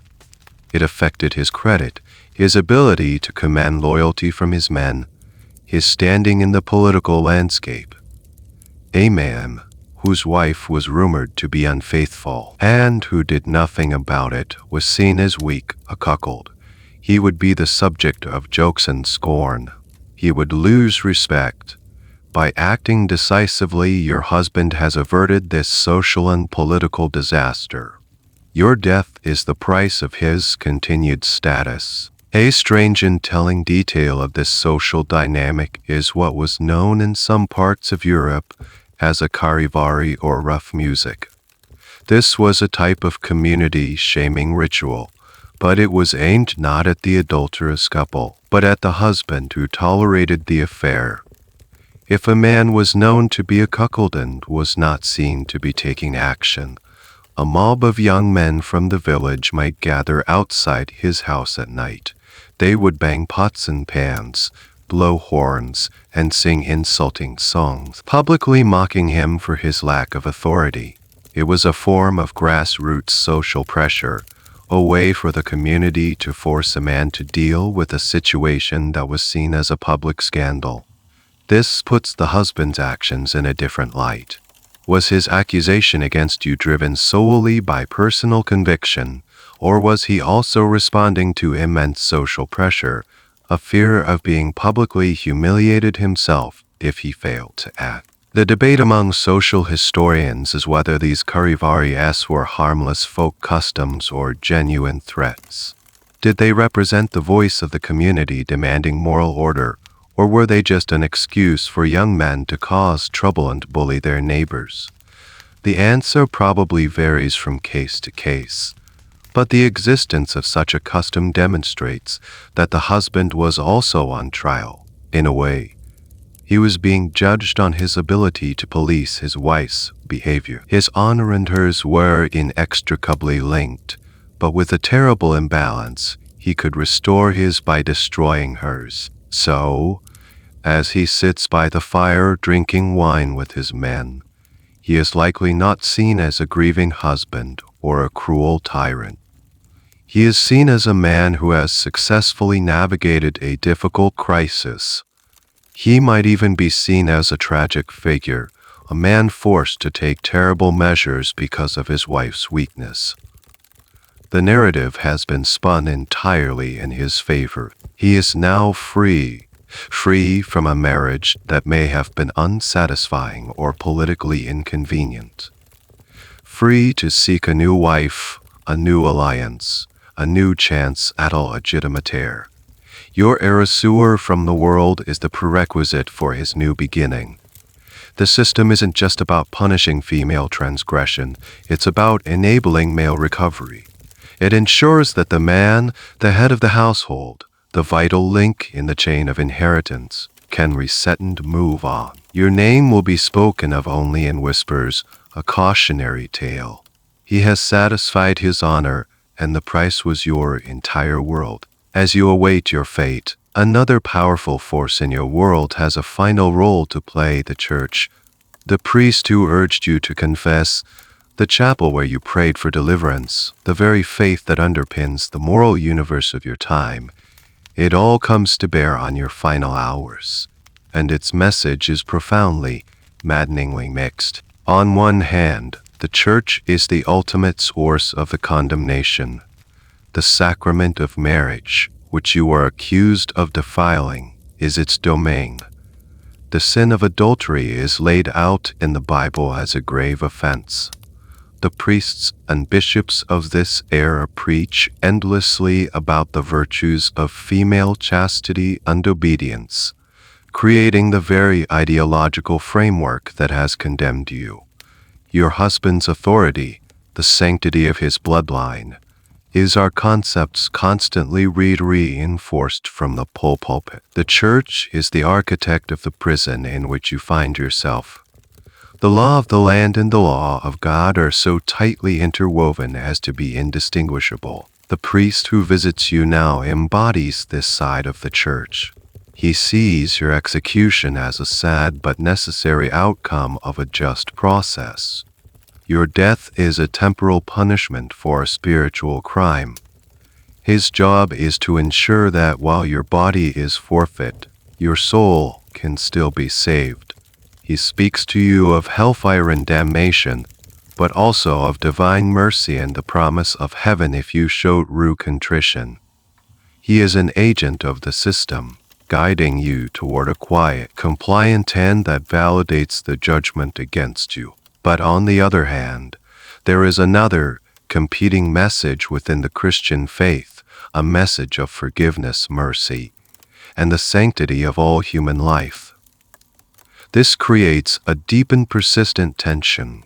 It affected his credit, his ability to command loyalty from his men, his standing in the political landscape. A man whose wife was rumored to be unfaithful, and who did nothing about it, was seen as weak, a cuckold. He would be the subject of jokes and scorn. He would lose respect. By acting decisively, your husband has averted this social and political disaster. Your death is the price of his continued status. A strange and telling detail of this social dynamic is what was known in some parts of Europe as a charivari or rough music. This was a type of community shaming ritual, but it was aimed not at the adulterous couple, but at the husband who tolerated the affair. If a man was known to be a cuckold and was not seen to be taking action, a mob of young men from the village might gather outside his house at night. They would bang pots and pans, blow horns, and sing insulting songs, publicly mocking him for his lack of authority. It was a form of grassroots social pressure, a way for the community to force a man to deal with a situation that was seen as a public scandal. This puts the husband's actions in a different light. Was his accusation against you driven solely by personal conviction, or was he also responding to immense social pressure, a fear of being publicly humiliated himself if he failed to act? The debate among social historians is whether these charivaris were harmless folk customs or genuine threats. Did they represent the voice of the community demanding moral order, or were they just an excuse for young men to cause trouble and bully their neighbors? The answer probably varies from case to case, but the existence of such a custom demonstrates that the husband was also on trial. In a way, he was being judged on his ability to police his wife's behavior. His honor and hers were inextricably linked, but with a terrible imbalance, he could restore his by destroying hers. So, as he sits by the fire drinking wine with his men, he is likely not seen as a grieving husband or a cruel tyrant. He is seen as a man who has successfully navigated a difficult crisis. He might even be seen as a tragic figure, a man forced to take terrible measures because of his wife's weakness. The narrative has been spun entirely in his favor. He is now free from a marriage that may have been unsatisfying or politically inconvenient. Free to seek a new wife, a new alliance, a new chance at a legitimate. Your erasure from the world is the prerequisite for his new beginning. The system isn't just about punishing female transgression, it's about enabling male recovery. It ensures that the man, the head of the household, the vital link in the chain of inheritance, can reset and move on. Your name will be spoken of only in whispers, a cautionary tale. He has satisfied his honor, and the price was your entire world. As you await your fate, another powerful force in your world has a final role to play: the church. The priest who urged you to confess, the chapel where you prayed for deliverance, the very faith that underpins the moral universe of your time. It all comes to bear on your final hours. and its message is profoundly, maddeningly mixed. On one hand, the church is the ultimate source of the condemnation. The sacrament of marriage, which you are accused of defiling, is its domain. The sin of adultery is laid out in the Bible as a grave offense. The priests and bishops of this era preach endlessly about the virtues of female chastity and obedience, creating the very ideological framework that has condemned you. Your husband's authority, the sanctity of his bloodline, is our concepts constantly reinforced from the pulpit. The church is the architect of the prison in which you find yourself. The law of the land and the law of God are so tightly interwoven as to be indistinguishable. The priest who visits you now embodies this side of the church. He sees your execution as a sad but necessary outcome of a just process. Your death is a temporal punishment for a spiritual crime. His job is to ensure that while your body is forfeit, your soul can still be saved. He speaks to you of hellfire and damnation, but also of divine mercy and the promise of heaven if you show true contrition. He is an agent of the system, guiding you toward a quiet, compliant end that validates the judgment against you. But on the other hand, there is another, competing message within the Christian faith, a message of forgiveness, mercy, and the sanctity of all human life. This creates a deep and persistent tension.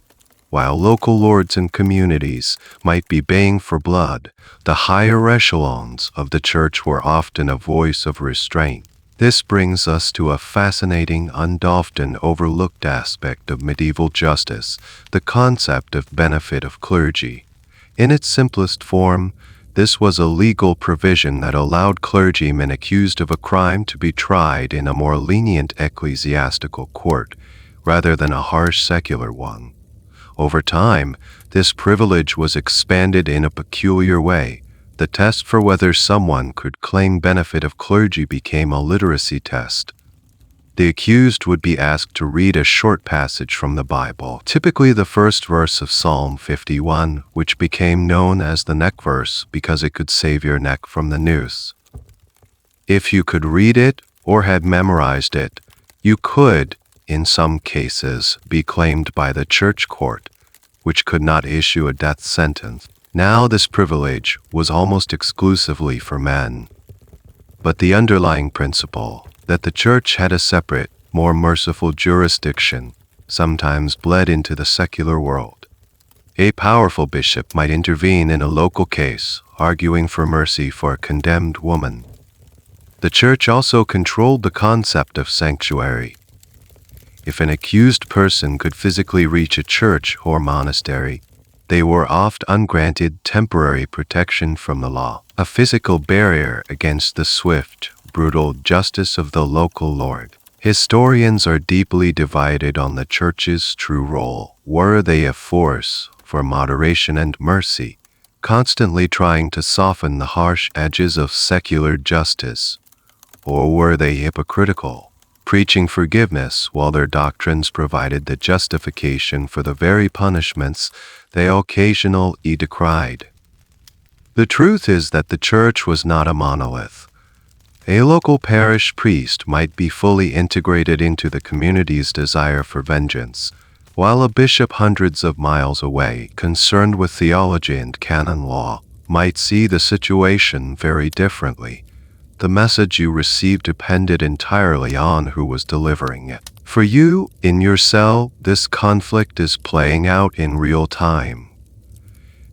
While local lords and communities might be baying for blood, the higher echelons of the church were often a voice of restraint. This brings us to a fascinating and often overlooked aspect of medieval justice, the concept of benefit of clergy. In its simplest form, this was a legal provision that allowed clergymen accused of a crime to be tried in a more lenient ecclesiastical court, rather than a harsh secular one. Over time, this privilege was expanded in a peculiar way. The test for whether someone could claim benefit of clergy became a literacy test. The accused would be asked to read a short passage from the Bible, typically the first verse of Psalm 51, which became known as the neck verse because it could save your neck from the noose. If you could read it or had memorized it, you could, in some cases, be claimed by the church court, which could not issue a death sentence. Now this privilege was almost exclusively for men. But the underlying principle, that the church had a separate, more merciful jurisdiction, sometimes bled into the secular world. A powerful bishop might intervene in a local case, arguing for mercy for a condemned woman. The church also controlled the concept of sanctuary. If an accused person could physically reach a church or monastery, they were often granted temporary protection from the law, a physical barrier against the swift, brutal justice of the local lord. Historians are deeply divided on the church's true role. Were they a force for moderation and mercy, constantly trying to soften the harsh edges of secular justice? Or were they hypocritical, preaching forgiveness while their doctrines provided the justification for the very punishments they occasionally decried? The truth is that the church was not a monolith. A local parish priest might be fully integrated into the community's desire for vengeance, while a bishop hundreds of miles away, concerned with theology and canon law, might see the situation very differently. The message you received depended entirely on who was delivering it. For you, in your cell, this conflict is playing out in real time.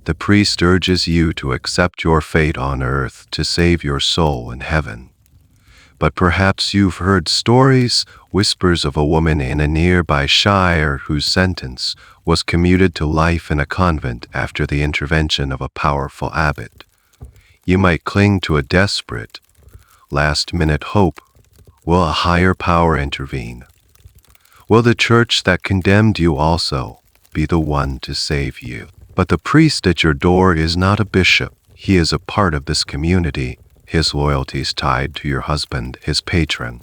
The priest urges you to accept your fate on earth to save your soul in heaven. But perhaps you've heard stories, whispers of a woman in a nearby shire whose sentence was commuted to life in a convent after the intervention of a powerful abbot. You might cling to a desperate, last-minute hope. Will a higher power intervene? Will the church that condemned you also be the one to save you? But the priest at your door is not a bishop. He is a part of this community. His loyalty is tied to your husband, his patron.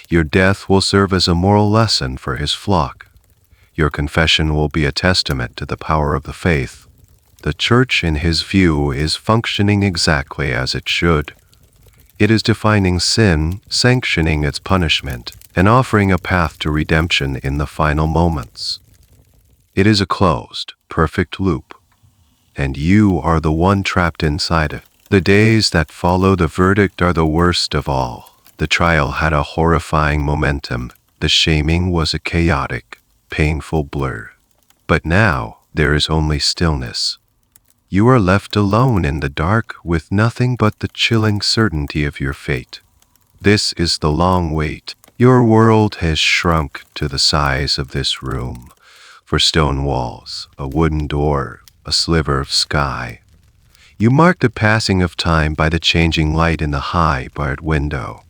Your death will serve as a moral lesson for his flock. Your confession will be a testament to the power of the faith. The church, in his view, is functioning exactly as it should. It is defining sin, sanctioning its punishment, and offering a path to redemption in the final moments. It is a closed, perfect loop, and you are the one trapped inside it. The days that follow the verdict are the worst of all. The trial had a horrifying momentum. The shaming was a chaotic, painful blur. But now, there is only stillness. You are left alone in the dark with nothing but the chilling certainty of your fate. This is the long wait. Your world has shrunk to the size of this room. For stone walls, a wooden door, a sliver of sky. You mark the passing of time by the changing light in the high barred window.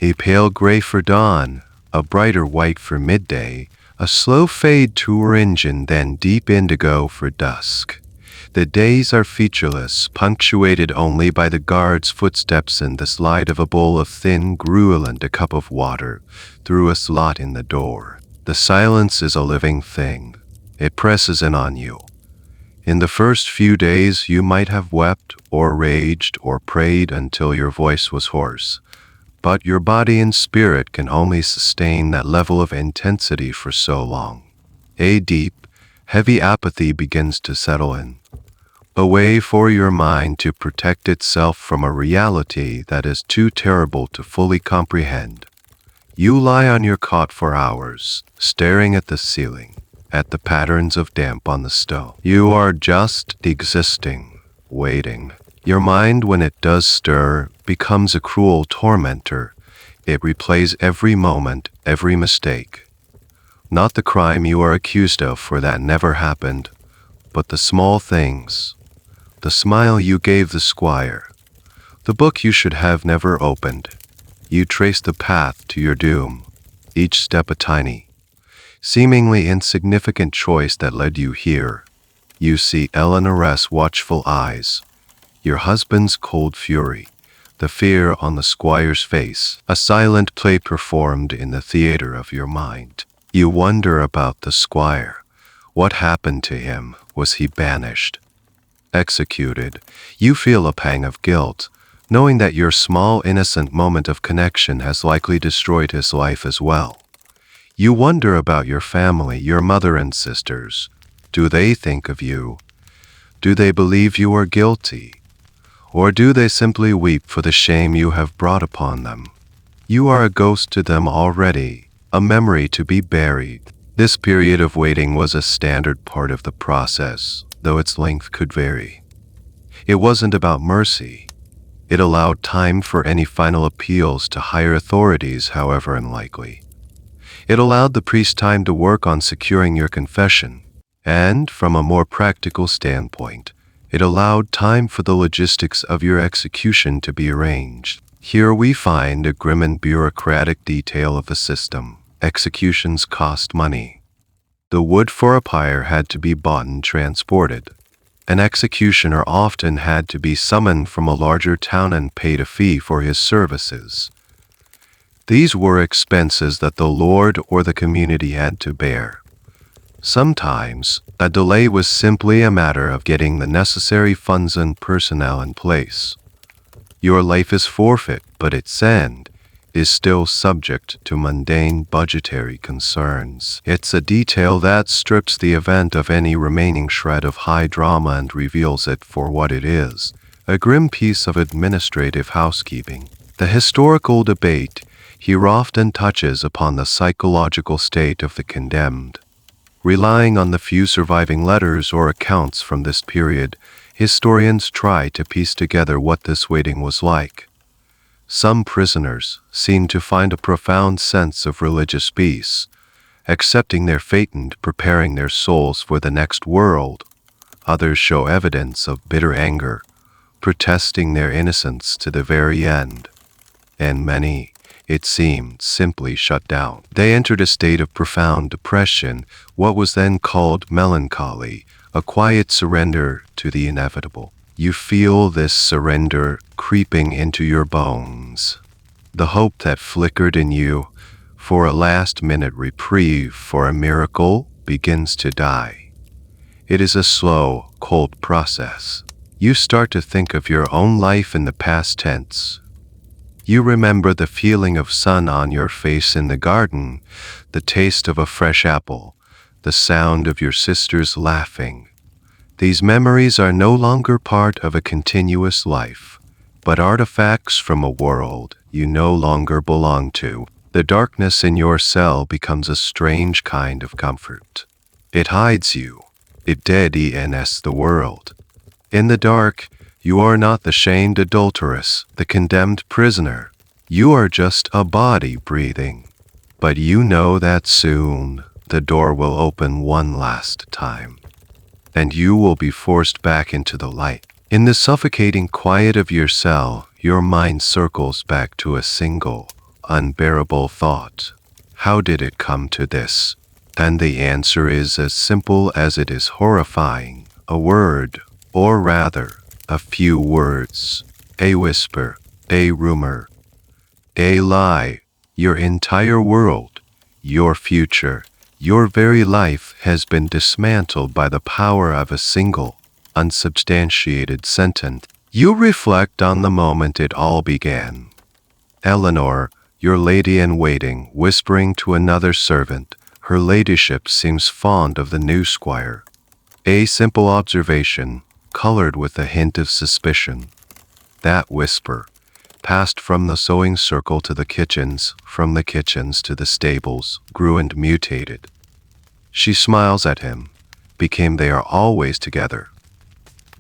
A pale gray for dawn, a brighter white for midday, a slow fade to orange and then deep indigo for dusk. The days are featureless, punctuated only by the guard's footsteps and the slide of a bowl of thin gruel and a cup of water through a slot in the door. The silence is a living thing. It presses in on you. In the first few days, you might have wept or raged or prayed until your voice was hoarse. But your body and spirit can only sustain that level of intensity for so long. A deep, heavy apathy begins to settle in. A way for your mind to protect itself from a reality that is too terrible to fully comprehend. You lie on your cot for hours, staring at the ceiling, at the patterns of damp on the stone. You are just existing, waiting. Your mind, when it does stir, becomes a cruel tormentor. It replays every moment, every mistake. Not the crime you are accused of, for that never happened, but the small things. The smile you gave the squire. The book you should have never opened. You trace the path to your doom, each step a tiny, seemingly insignificant choice that led you here. You see Eleanor's watchful eyes, your husband's cold fury, the fear on the squire's face, a silent play performed in the theater of your mind. You wonder about the squire. What happened to him? Was he banished? Executed? You feel a pang of guilt, knowing that your small innocent moment of connection has likely destroyed his life as well. You wonder about your family, your mother and sisters. Do they think of you? Do they believe you are guilty? Or do they simply weep for the shame you have brought upon them? You are a ghost to them already, a memory to be buried. This period of waiting was a standard part of the process, though its length could vary. It wasn't about mercy. It allowed time for any final appeals to higher authorities, however unlikely. It allowed the priest time to work on securing your confession, and, from a more practical standpoint, it allowed time for the logistics of your execution to be arranged. Here we find a grim and bureaucratic detail of the system. Executions cost money. The wood for a pyre had to be bought and transported. An executioner often had to be summoned from a larger town and paid a fee for his services. These were expenses that the lord or the community had to bear. Sometimes, a delay was simply a matter of getting the necessary funds and personnel in place. Your life is forfeit, but its end is still subject to mundane budgetary concerns. It's a detail that strips the event of any remaining shred of high drama and reveals it for what it is, a grim piece of administrative housekeeping. The historical debate here often touches upon the psychological state of the condemned. Relying on the few surviving letters or accounts from this period, historians try to piece together what this waiting was like. Some prisoners seem to find a profound sense of religious peace, accepting their fate and preparing their souls for the next world. Others show evidence of bitter anger, protesting their innocence to the very end. And many, it seemed, simply shut down. They entered a state of profound depression, what was then called melancholy, a quiet surrender to the inevitable. You feel this surrender creeping into your bones. The hope that flickered in you for a last-minute reprieve, for a miracle, begins to die. It is a slow, cold process. You start to think of your own life in the past tense. You remember the feeling of sun on your face in the garden, the taste of a fresh apple, the sound of your sisters laughing. These memories are no longer part of a continuous life, but artifacts from a world you no longer belong to. The darkness in your cell becomes a strange kind of comfort. It hides you. It dead-ens the world. In the dark, you are not the shamed adulteress, the condemned prisoner. You are just a body breathing. But you know that soon the door will open one last time, and you will be forced back into the light. In the suffocating quiet of your cell, your mind circles back to a single, unbearable thought. How did it come to this? And the answer is as simple as it is horrifying. A word, or rather, a few words. A whisper, a rumor, a lie. Your entire world, your future, your very life has been dismantled by the power of a single, unsubstantiated sentence. You reflect on the moment it all began. Eleanor, your lady-in-waiting, whispering to another servant, "Her ladyship seems fond of the new squire." A simple observation, colored with a hint of suspicion. That whisper passed from the sewing circle to the kitchens, from the kitchens to the stables, grew and mutated. She smiles at him, became they are always together.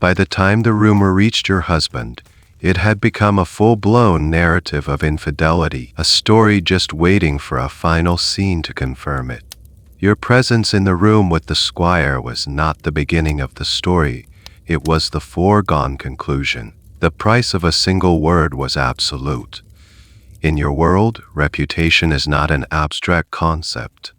By the time the rumor reached your husband, it had become a full-blown narrative of infidelity, a story just waiting for a final scene to confirm it. Your presence in the room with the squire was not the beginning of the story, it was the foregone conclusion. The price of a single word was absolute. In your world, reputation is not an abstract concept.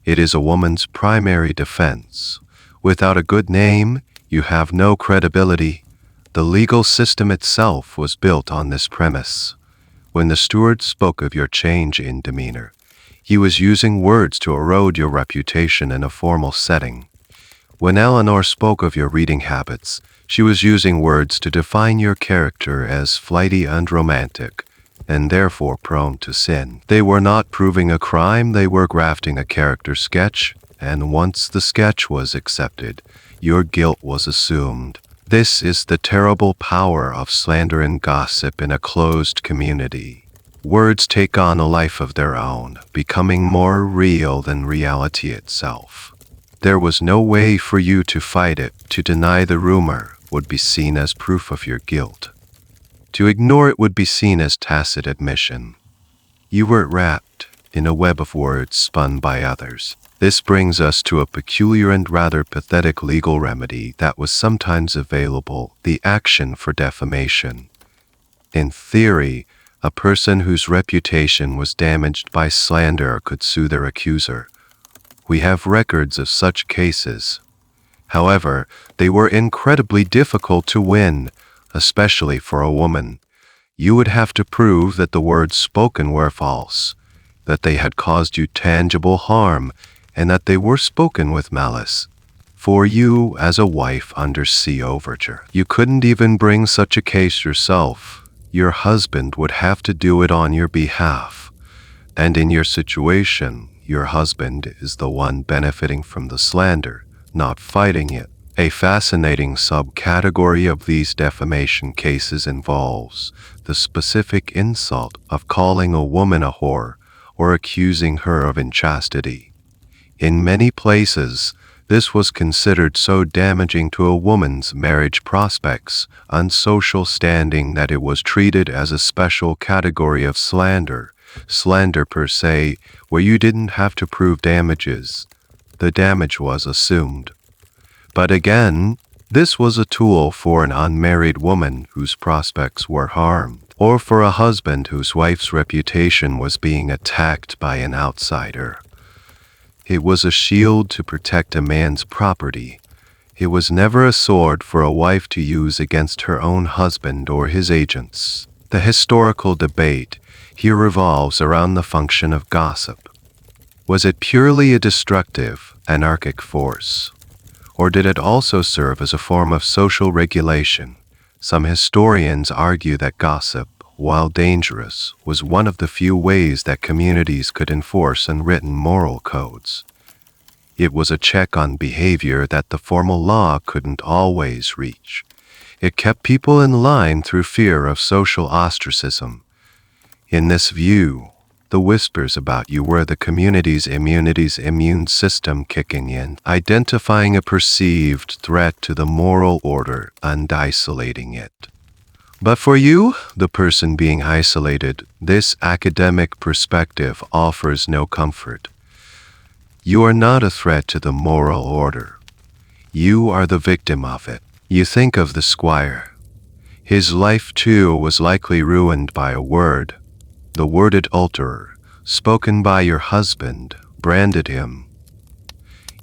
It is a woman's primary defense. Without a good name, you have no credibility. The legal system itself was built on this premise. When the steward spoke of your change in demeanor, he was using words to erode your reputation in a formal setting. When Eleanor spoke of your reading habits, she was using words to define your character as flighty and romantic, and therefore prone to sin. They were not proving a crime, they were grafting a character sketch, and once the sketch was accepted, your guilt was assumed. This is the terrible power of slander and gossip in a closed community. Words take on a life of their own, becoming more real than reality itself. There was no way for you to fight it. To deny the rumor would be seen as proof of your guilt. To ignore it would be seen as tacit admission. You were wrapped in a web of words spun by others. This brings us to a peculiar and rather pathetic legal remedy that was sometimes available: the action for defamation. In theory, a person whose reputation was damaged by slander could sue their accuser. We have records of such cases. However, they were incredibly difficult to win, especially for a woman. You would have to prove that the words spoken were false, that they had caused you tangible harm, and that they were spoken with malice. For you, as a wife under sea overture, you couldn't even bring such a case yourself. Your husband would have to do it on your behalf. And in your situation, your husband is the one benefiting from the slander, not fighting it. A fascinating subcategory of these defamation cases involves the specific insult of calling a woman a whore or accusing her of inchastity. In many places, this was considered so damaging to a woman's marriage prospects and social standing that it was treated as a special category of slander per se, where you didn't have to prove damages. The damage was assumed. But again, this was a tool for an unmarried woman whose prospects were harmed, or for a husband whose wife's reputation was being attacked by an outsider. It was a shield to protect a man's property. It was never a sword for a wife to use against her own husband or his agents. The historical debate here revolves around the function of gossip. Was it purely a destructive, anarchic force? Or did it also serve as a form of social regulation? Some historians argue that gossip, while dangerous, was one of the few ways that communities could enforce unwritten moral codes. It was a check on behavior that the formal law couldn't always reach. It kept people in line through fear of social ostracism. In this view, the whispers about you were the community's immune system kicking in, identifying a perceived threat to the moral order and isolating it. But for you, the person being isolated, this academic perspective offers no comfort. You are not a threat to the moral order. You are the victim of it. You think of the squire. His life too was likely ruined by a word. The word adulterer, spoken by your husband, branded him.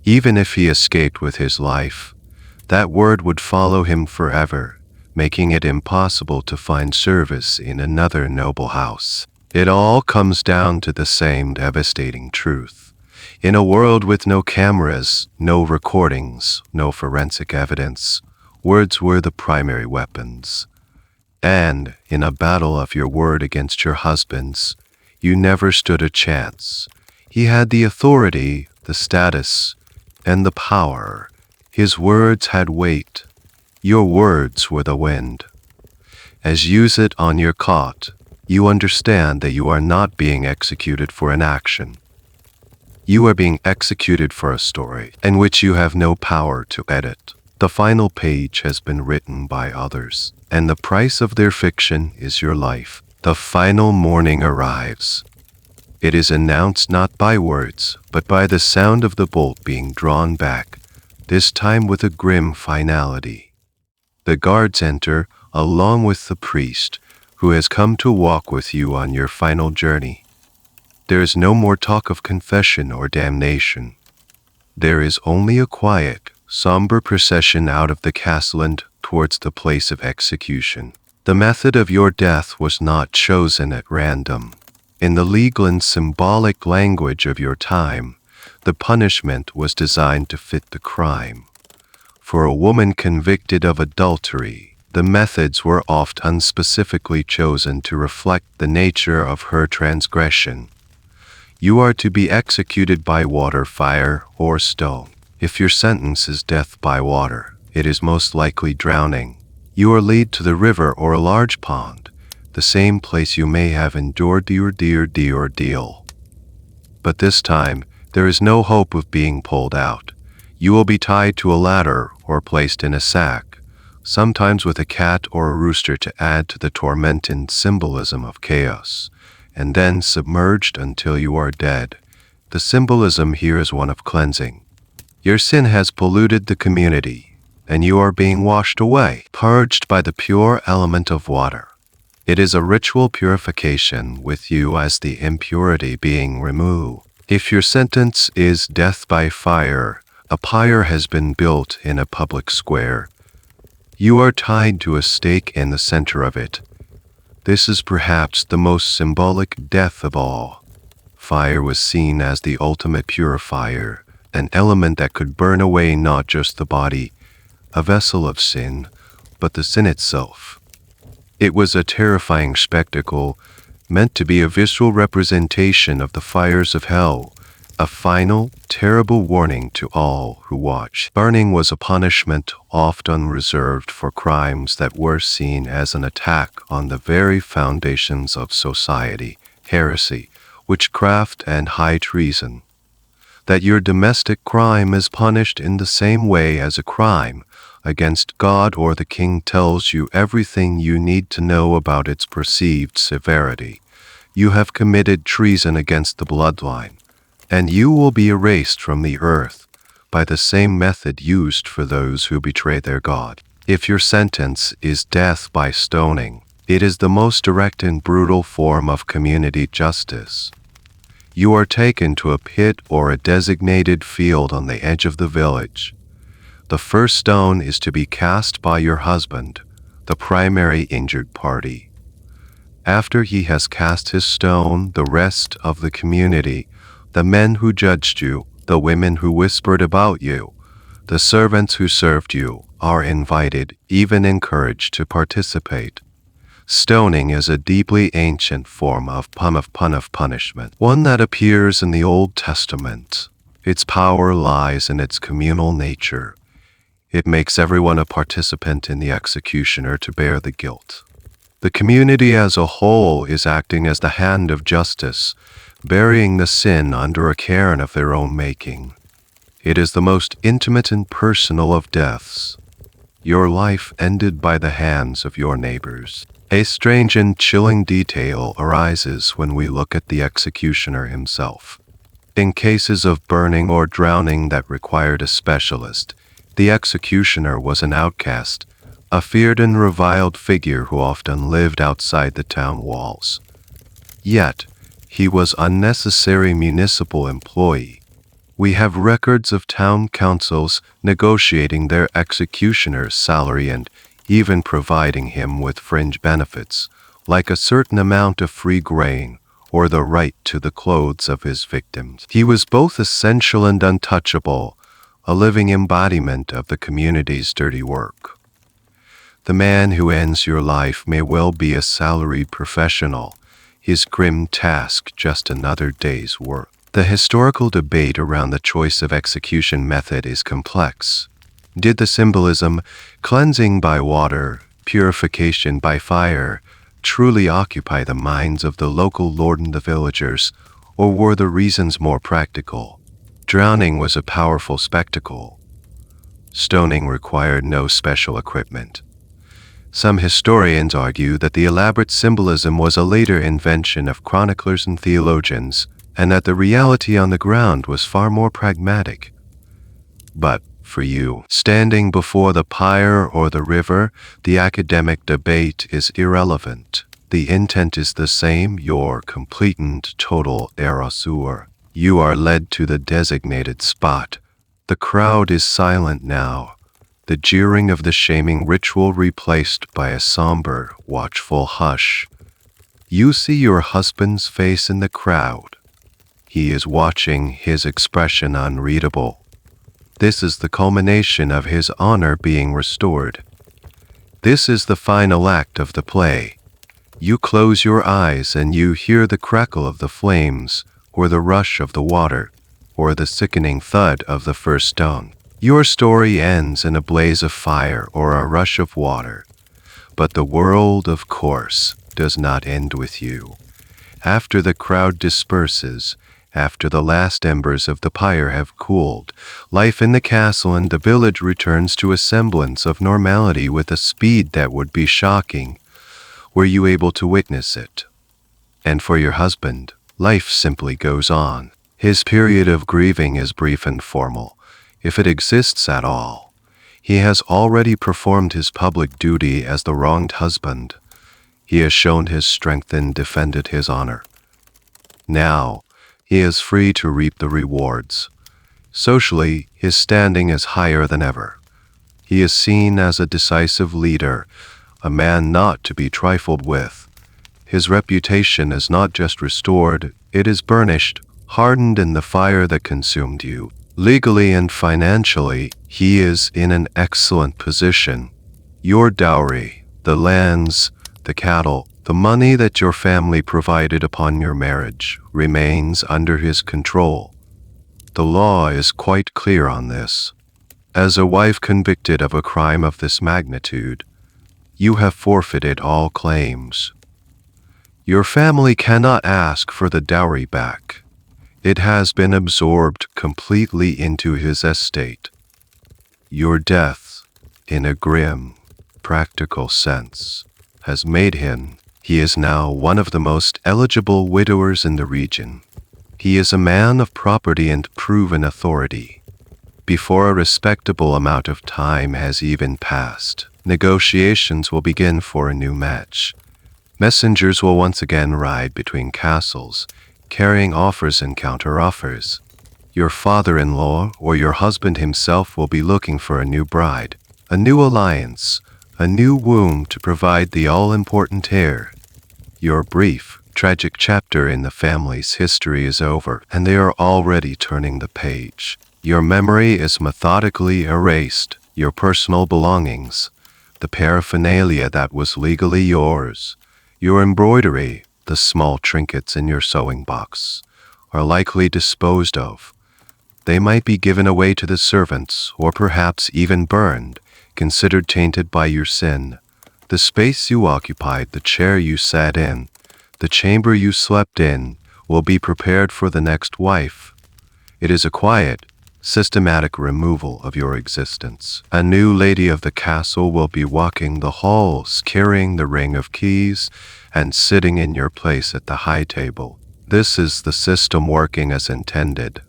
Even if he escaped with his life, that word would follow him forever, making it impossible to find service in another noble house. It all comes down to the same devastating truth. In a world with no cameras, no recordings, no forensic evidence, words were the primary weapons. And, in a battle of your word against your husband's, you never stood a chance. He had the authority, the status, and the power. His words had weight. Your words were the wind. As you sit on your cot, you understand that you are not being executed for an action. You are being executed for a story, in which you have no power to edit. The final page has been written by others, and the price of their fiction is your life. The final morning arrives. It is announced not by words, but by the sound of the bolt being drawn back, this time with a grim finality. The guards enter, along with the priest, who has come to walk with you on your final journey. There is no more talk of confession or damnation. There is only a quiet, somber procession out of the castle and towards the place of execution. The method of your death was not chosen at random. In the legal and symbolic language of your time, the punishment was designed to fit the crime. For a woman convicted of adultery, the methods were oft unspecifically chosen to reflect the nature of her transgression. You are to be executed by water, fire, or stone. If your sentence is death by water, it is most likely drowning. You are led to the river or a large pond, the same place you may have endured the ordeal. But this time, there is no hope of being pulled out. You will be tied to a ladder or placed in a sack, sometimes with a cat or a rooster to add to the tormenting symbolism of chaos, and then submerged until you are dead. The symbolism here is one of cleansing. Your sin has polluted the community, and you are being washed away, purged by the pure element of water. It is a ritual purification with you as the impurity being removed. If your sentence is death by fire, a pyre has been built in a public square. You are tied to a stake in the center of it. This is perhaps the most symbolic death of all. Fire was seen as the ultimate purifier, an element that could burn away not just the body, a vessel of sin, but the sin itself. It was a terrifying spectacle, meant to be a visual representation of the fires of hell, a final, terrible warning to all who watch. Burning was a punishment often reserved for crimes that were seen as an attack on the very foundations of society, heresy, witchcraft, and high treason. That your domestic crime is punished in the same way as a crime against God or the king tells you everything you need to know about its perceived severity. You have committed treason against the bloodline, and you will be erased from the earth by the same method used for those who betray their God. If your sentence is death by stoning, it is the most direct and brutal form of community justice. You are taken to a pit or a designated field on the edge of the village. The first stone is to be cast by your husband, the primary injured party. After he has cast his stone, the rest of the community, the men who judged you, the women who whispered about you, the servants who served you, are invited, even encouraged to participate. Stoning is a deeply ancient form of punishment, one that appears in the Old Testament. Its power lies in its communal nature. It makes everyone a participant in the executioner to bear the guilt. The community as a whole is acting as the hand of justice, burying the sin under a cairn of their own making. It is the most intimate and personal of deaths. Your life ended by the hands of your neighbors. A strange and chilling detail arises when we look at the executioner himself. In cases of burning or drowning that required a specialist, the executioner was an outcast, a feared and reviled figure who often lived outside the town walls. Yet, he was an unnecessary municipal employee. We have records of town councils negotiating their executioner's salary and even providing him with fringe benefits, like a certain amount of free grain or the right to the clothes of his victims. He was both essential and untouchable, a living embodiment of the community's dirty work. The man who ends your life may well be a salaried professional, his grim task just another day's work. The historical debate around the choice of execution method is complex. Did the symbolism, cleansing by water, purification by fire, truly occupy the minds of the local lord and the villagers, or were the reasons more practical? Drowning was a powerful spectacle. Stoning required no special equipment. Some historians argue that the elaborate symbolism was a later invention of chroniclers and theologians, and that the reality on the ground was far more pragmatic. But for you, standing before the pyre or the river, the academic debate is irrelevant. The intent is the same, your complete and total erasure. You are led to the designated spot. The crowd is silent now, the jeering of the shaming ritual replaced by a somber, watchful hush. You see your husband's face in the crowd. He is watching, his expression unreadable. This is the culmination of his honor being restored. This is the final act of the play. You close your eyes and you hear the crackle of the flames, or the rush of the water, or the sickening thud of the first stone. Your story ends in a blaze of fire or a rush of water. But the world, of course, does not end with you. After the crowd disperses, after the last embers of the pyre have cooled, life in the castle and the village returns to a semblance of normality with a speed that would be shocking. Were you able to witness it? And for your husband, life simply goes on. His period of grieving is brief and formal, if it exists at all. He has already performed his public duty as the wronged husband. He has shown his strength and defended his honor. Now, he is free to reap the rewards. Socially, his standing is higher than ever. He is seen as a decisive leader, a man not to be trifled with. His reputation is not just restored, it is burnished, hardened in the fire that consumed you. Legally and financially, he is in an excellent position. Your dowry, the lands, the cattle, the money that your family provided upon your marriage, remains under his control. The law is quite clear on this. As a wife convicted of a crime of this magnitude, you have forfeited all claims. Your family cannot ask for the dowry back. It has been absorbed completely into his estate. Your death, in a grim, practical sense, has made him. He is now one of the most eligible widowers in the region. He is a man of property and proven authority. Before a respectable amount of time has even passed, negotiations will begin for a new match. Messengers will once again ride between castles, carrying offers and counter-offers. Your father-in-law or your husband himself will be looking for a new bride, a new alliance, a new womb to provide the all-important heir. Your brief, tragic chapter in the family's history is over, and they are already turning the page. Your memory is methodically erased, your personal belongings, the paraphernalia that was legally yours, your embroidery, the small trinkets in your sewing box, are likely disposed of. They might be given away to the servants, or perhaps even burned, considered tainted by your sin. The space you occupied, the chair you sat in, the chamber you slept in, will be prepared for the next wife. It is a quiet, systematic removal of your existence. A new lady of the castle will be walking the halls, carrying the ring of keys, and sitting in your place at the high table. This is the system working as intended.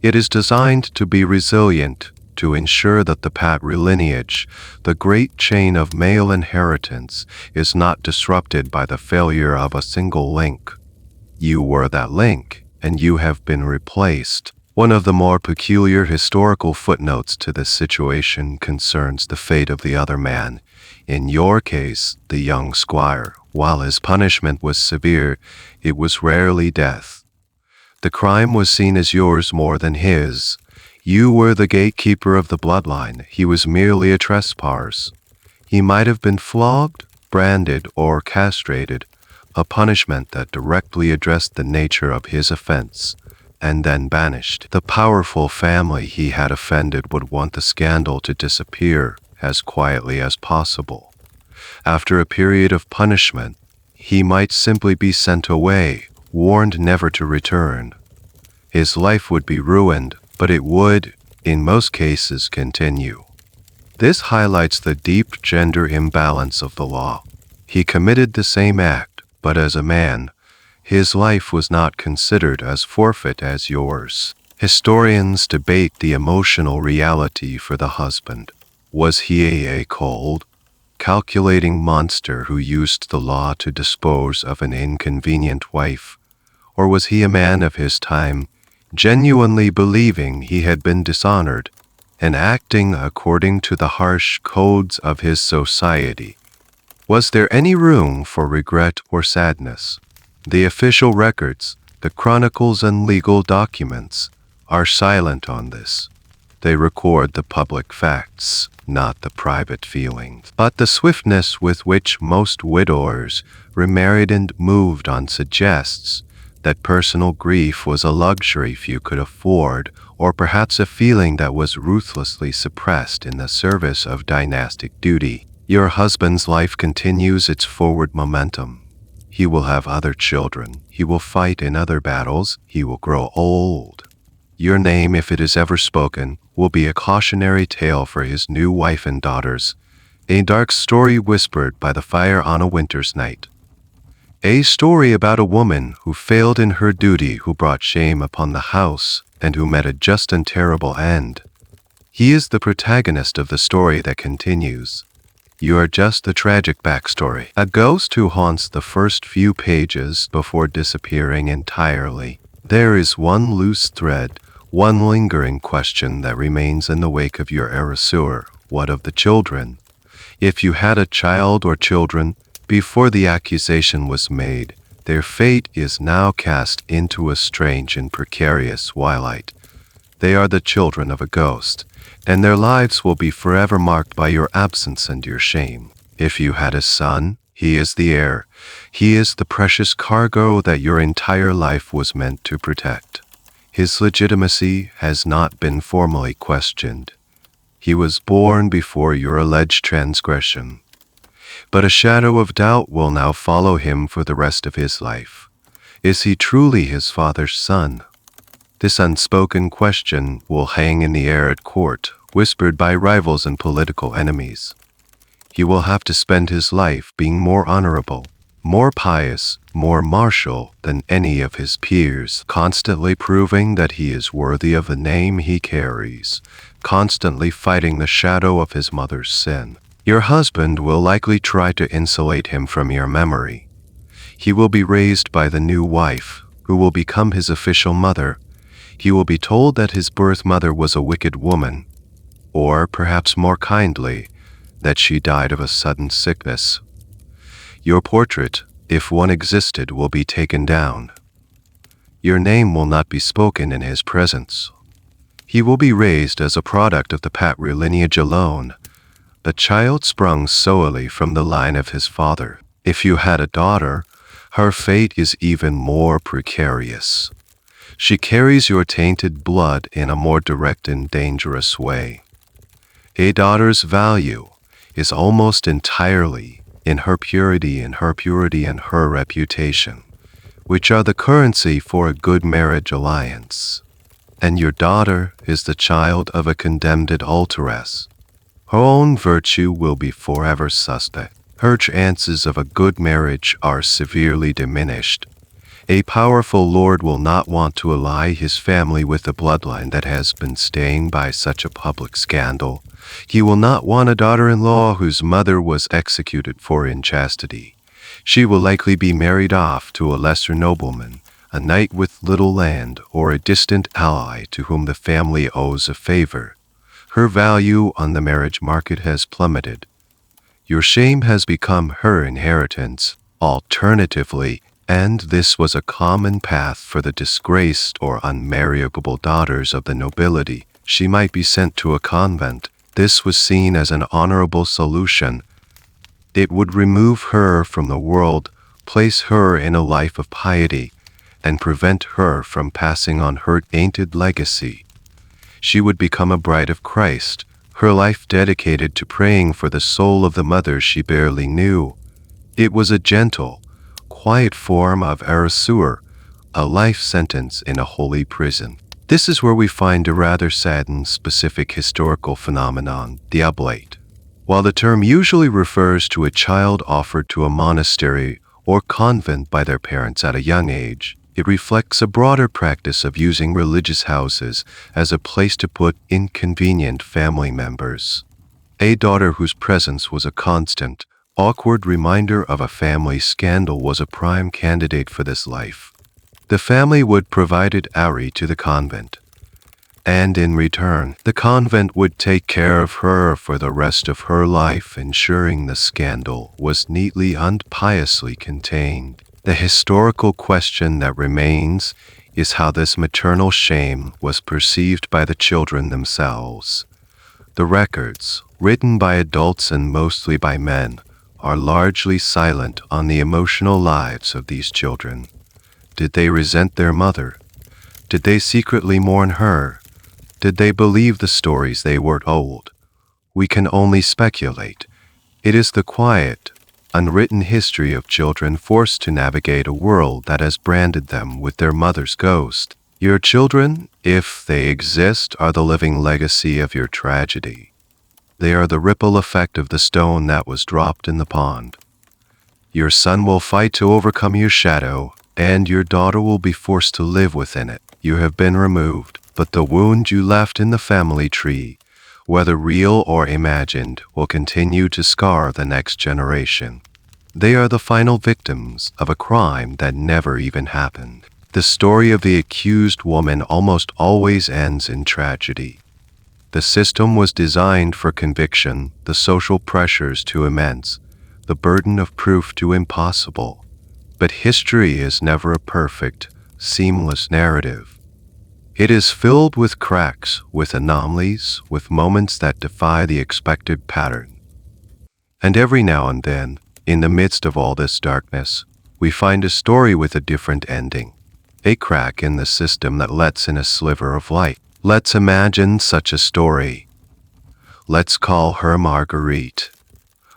It is designed to be resilient, to ensure that the patrilineage, the great chain of male inheritance, is not disrupted by the failure of a single link. You were that link, and you have been replaced. One of the more peculiar historical footnotes to this situation concerns the fate of the other man. In your case, the young squire. While his punishment was severe, it was rarely death. The crime was seen as yours more than his. You were the gatekeeper of the bloodline. He was merely a trespasser. He might have been flogged, branded, or castrated, a punishment that directly addressed the nature of his offense, and then banished. The powerful family he had offended would want the scandal to disappear as quietly as possible. After a period of punishment, he might simply be sent away, warned never to return. His life would be ruined, but it would, in most cases, continue. This highlights the deep gender imbalance of the law. He committed the same act, but as a man, his life was not considered as forfeit as yours. Historians debate the emotional reality for the husband. Was he a cold, calculating monster who used the law to dispose of an inconvenient wife? Or was he a man of his time, genuinely believing he had been dishonored, and acting according to the harsh codes of his society? Was there any room for regret or sadness? The official records, the chronicles and legal documents, are silent on this. They record the public facts, not the private feelings. But the swiftness with which most widowers remarried and moved on suggests that personal grief was a luxury few could afford, or perhaps a feeling that was ruthlessly suppressed in the service of dynastic duty. Your husband's life continues its forward momentum. He will have other children. He will fight in other battles. He will grow old. Your name, if it is ever spoken, will be a cautionary tale for his new wife and daughters, a dark story whispered by the fire on a winter's night. A story about a woman who failed in her duty, who brought shame upon the house, and who met a just and terrible end. He is the protagonist of the story that continues. You are just the tragic backstory, a ghost who haunts the first few pages before disappearing entirely. There is one loose thread, one lingering question that remains in the wake of your erasure. What of the children? If you had a child or children before the accusation was made, their fate is now cast into a strange and precarious twilight. They are the children of a ghost, and their lives will be forever marked by your absence and your shame. If you had a son, he is the heir. He is the precious cargo that your entire life was meant to protect. His legitimacy has not been formally questioned. He was born before your alleged transgression. But a shadow of doubt will now follow him for the rest of his life. Is he truly his father's son? This unspoken question will hang in the air at court, whispered by rivals and political enemies. He will have to spend his life being more honorable, more pious, more martial than any of his peers, constantly proving that he is worthy of the name he carries, constantly fighting the shadow of his mother's sin. Your husband will likely try to insulate him from your memory. He will be raised by the new wife, who will become his official mother. He will be told that his birth mother was a wicked woman, or perhaps more kindly, that she died of a sudden sickness. Your portrait, if one existed, will be taken down. Your name will not be spoken in his presence. He will be raised as a product of the patrilineage alone, a child sprung solely from the line of his father. If you had a daughter, her fate is even more precarious. She carries your tainted blood in a more direct and dangerous way. A daughter's value is almost entirely in her purity and her reputation, which are the currency for a good marriage alliance. And your daughter is the child of a condemned adulteress. Her own virtue will be forever suspect. Her chances of a good marriage are severely diminished. A powerful lord will not want to ally his family with a bloodline that has been stained by such a public scandal. He will not want a daughter-in-law whose mother was executed for inchastity. She will likely be married off to a lesser nobleman, a knight with little land, or a distant ally to whom the family owes a favor. Her value on the marriage market has plummeted. Your shame has become her inheritance. Alternatively, and this was a common path for the disgraced or unmarriageable daughters of the nobility, she might be sent to a convent. This was seen as an honorable solution. It would remove her from the world, place her in a life of piety, and prevent her from passing on her tainted legacy. She would become a bride of Christ, her life dedicated to praying for the soul of the mother she barely knew. It was a gentle, quiet form of erasure, a life sentence in a holy prison. This is where we find a rather sad and specific historical phenomenon, the oblate. While the term usually refers to a child offered to a monastery or convent by their parents at a young age, it reflects a broader practice of using religious houses as a place to put inconvenient family members. A daughter whose presence was a constant, awkward reminder of a family scandal was a prime candidate for this life. The family would provide Ari to the convent, and in return, the convent would take care of her for the rest of her life, ensuring the scandal was neatly and piously contained. The historical question that remains is how this maternal shame was perceived by the children themselves. The records, written by adults and mostly by men, are largely silent on the emotional lives of these children. Did they resent their mother? Did they secretly mourn her? Did they believe the stories they were told? We can only speculate. It is the quiet, unwritten history of children forced to navigate a world that has branded them with their mother's ghost. Your children, if they exist, are the living legacy of your tragedy. They are the ripple effect of the stone that was dropped in the pond. Your son will fight to overcome your shadow, and your daughter will be forced to live within it. You have been removed, but the wound you left in the family tree, whether real or imagined, will continue to scar the next generation. They are the final victims of a crime that never even happened. The story of the accused woman almost always ends in tragedy. The system was designed for conviction, the social pressures too immense, the burden of proof too impossible. But history is never a perfect, seamless narrative. It is filled with cracks, with anomalies, with moments that defy the expected pattern. And every now and then, in the midst of all this darkness, we find a story with a different ending, a crack in the system that lets in a sliver of light. Let's imagine such a story. Let's call her Marguerite.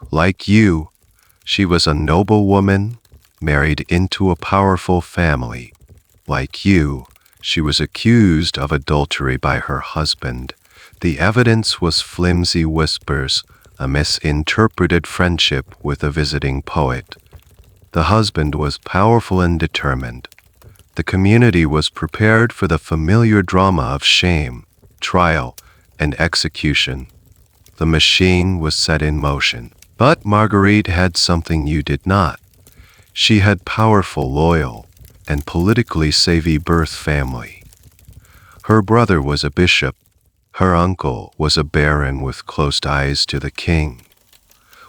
Like you, she was a noblewoman, married into a powerful family. Like you, she was accused of adultery by her husband. The evidence was flimsy whispers, a misinterpreted friendship with a visiting poet. The husband was powerful and determined. The community was prepared for the familiar drama of shame, trial, and execution. The machine was set in motion. But Marguerite had something you did not. She had powerful, loyal, and politically savvy birth family. Her brother was a bishop. Her uncle was a baron with close ties to the king.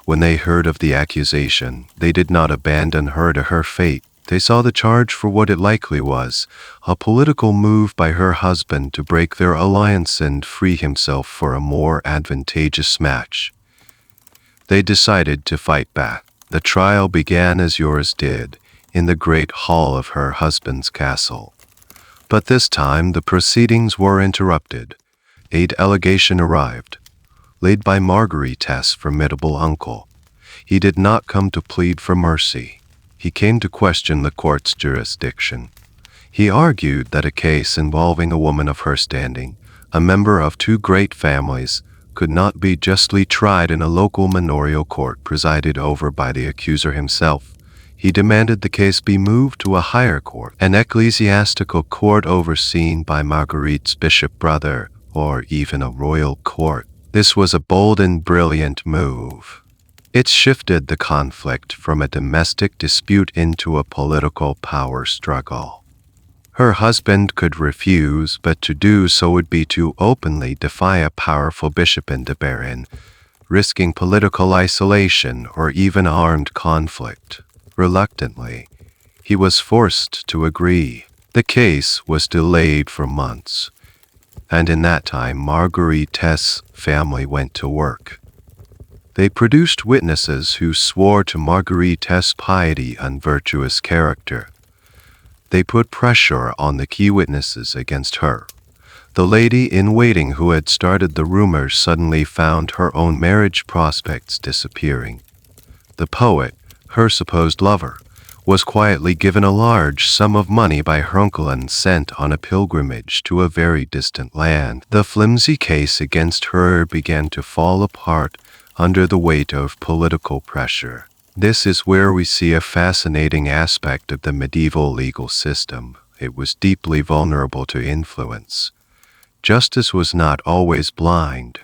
When they heard of the accusation, they did not abandon her to her fate. They saw the charge for what it likely was, a political move by her husband to break their alliance and free himself for a more advantageous match. They decided to fight back. The trial began as yours did, in the great hall of her husband's castle. But this time the proceedings were interrupted. A delegation arrived, led by Marguerite's formidable uncle. He did not come to plead for mercy. He came to question the court's jurisdiction. He argued that a case involving a woman of her standing, a member of two great families, could not be justly tried in a local manorial court presided over by the accuser himself. He demanded the case be moved to a higher court, an ecclesiastical court overseen by Marguerite's bishop brother, or even a royal court. This was a bold and brilliant move. It shifted the conflict from a domestic dispute into a political power struggle. Her husband could refuse, but to do so would be to openly defy a powerful bishop and a baron, risking political isolation or even armed conflict. Reluctantly, he was forced to agree. The case was delayed for months, and in that time Marguerite's family went to work. They produced witnesses who swore to Marguerite's piety and virtuous character. They put pressure on the key witnesses against her. The lady-in-waiting who had started the rumors suddenly found her own marriage prospects disappearing. The poet, her supposed lover, was quietly given a large sum of money by her uncle and sent on a pilgrimage to a very distant land. The flimsy case against her began to fall apart under the weight of political pressure. This is where we see a fascinating aspect of the medieval legal system. It was deeply vulnerable to influence. Justice was not always blind.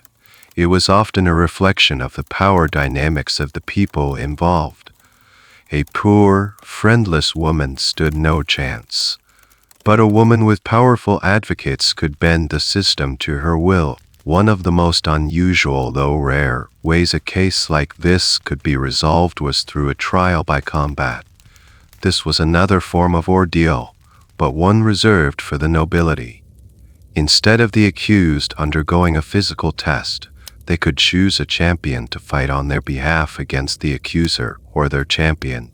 It was often a reflection of the power dynamics of the people involved. A poor, friendless woman stood no chance. But a woman with powerful advocates could bend the system to her will. One of the most unusual, though rare, ways a case like this could be resolved was through a trial by combat. This was another form of ordeal, but one reserved for the nobility. Instead of the accused undergoing a physical test, they could choose a champion to fight on their behalf against the accuser or their champion.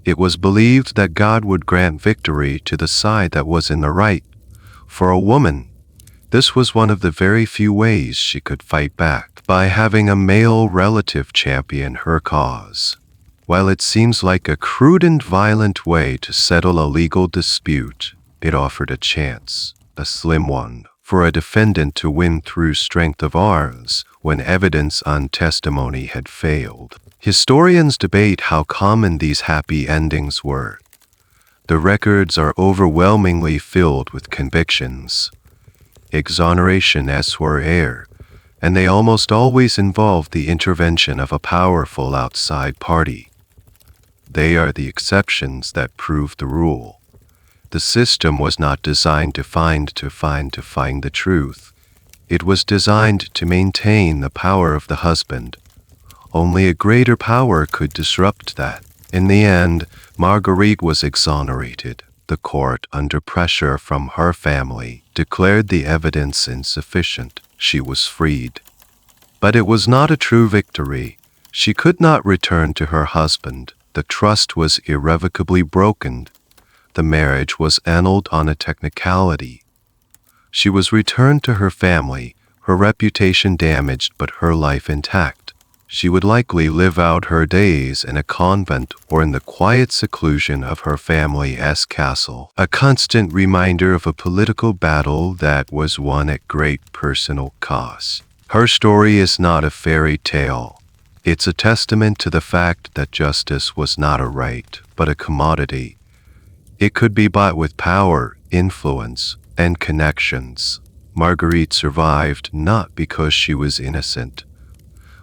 It was believed that God would grant victory to the side that was in the right. For a woman, this was one of the very few ways she could fight back, by having a male relative champion her cause. While it seems like a crude and violent way to settle a legal dispute, it offered a chance, a slim one, for a defendant to win through strength of arms when evidence on testimony had failed. Historians debate how common these happy endings were. The records are overwhelmingly filled with convictions, exoneration as were rare, and they almost always involve the intervention of a powerful outside party. They are the exceptions that prove the rule. The system was not designed to find the truth. It was designed to maintain the power of the husband. Only a greater power could disrupt that. In the end, Marguerite was exonerated. The court, under pressure from her family, declared the evidence insufficient. She was freed. But it was not a true victory. She could not return to her husband. The trust was irrevocably broken. The marriage was annulled on a technicality. She was returned to her family, her reputation damaged but her life intact. She would likely live out her days in a convent or in the quiet seclusion of her family's castle, a constant reminder of a political battle that was won at great personal cost. Her story is not a fairy tale. It's a testament to the fact that justice was not a right, but a commodity. It could be bought with power, influence, and connections. Marguerite survived not because she was innocent,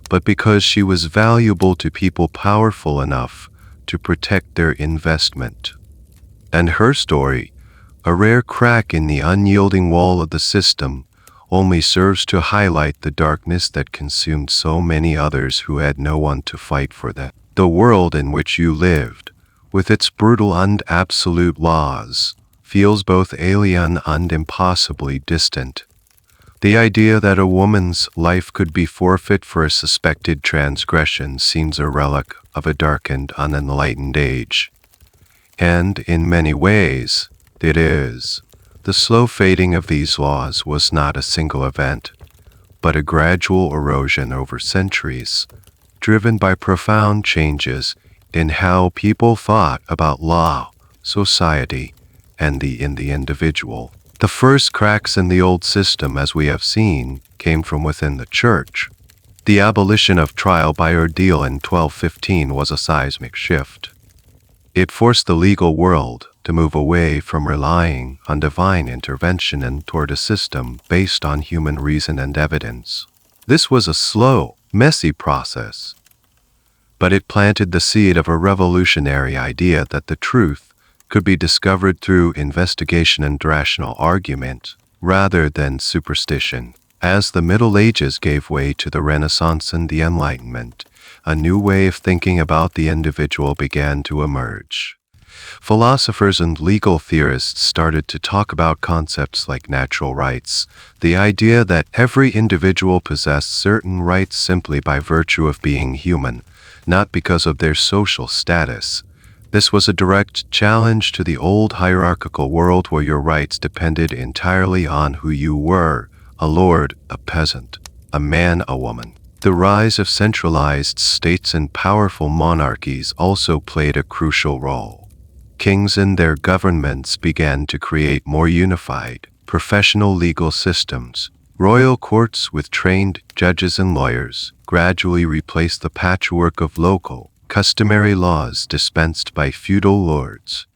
but because she was valuable to people powerful enough to protect their investment. And her story, a rare crack in the unyielding wall of the system, only serves to highlight the darkness that consumed so many others who had no one to fight for them. The world in which you lived, with its brutal and absolute laws, feels both alien and impossibly distant. The idea that a woman's life could be forfeit for a suspected transgression seems a relic of a darkened, unenlightened age. And, in many ways, it is. The slow fading of these laws was not a single event, but a gradual erosion over centuries, driven by profound changes in how people thought about law, society, and the individual. The first cracks in the old system, as we have seen, came from within the church. The abolition of trial by ordeal in 1215 was a seismic shift. It forced the legal world to move away from relying on divine intervention and toward a system based on human reason and evidence. This was a slow, messy process, but it planted the seed of a revolutionary idea that the truth could be discovered through investigation and rational argument, rather than superstition. As the Middle Ages gave way to the Renaissance and the Enlightenment, a new way of thinking about the individual began to emerge. Philosophers and legal theorists started to talk about concepts like natural rights, the idea that every individual possessed certain rights simply by virtue of being human, not because of their social status. This was a direct challenge to the old hierarchical world where your rights depended entirely on who you were, a lord, a peasant, a man, a woman. The rise of centralized states and powerful monarchies also played a crucial role. Kings and their governments began to create more unified, professional legal systems. Royal courts with trained judges and lawyers gradually replaced the patchwork of local, customary laws dispensed by feudal lords.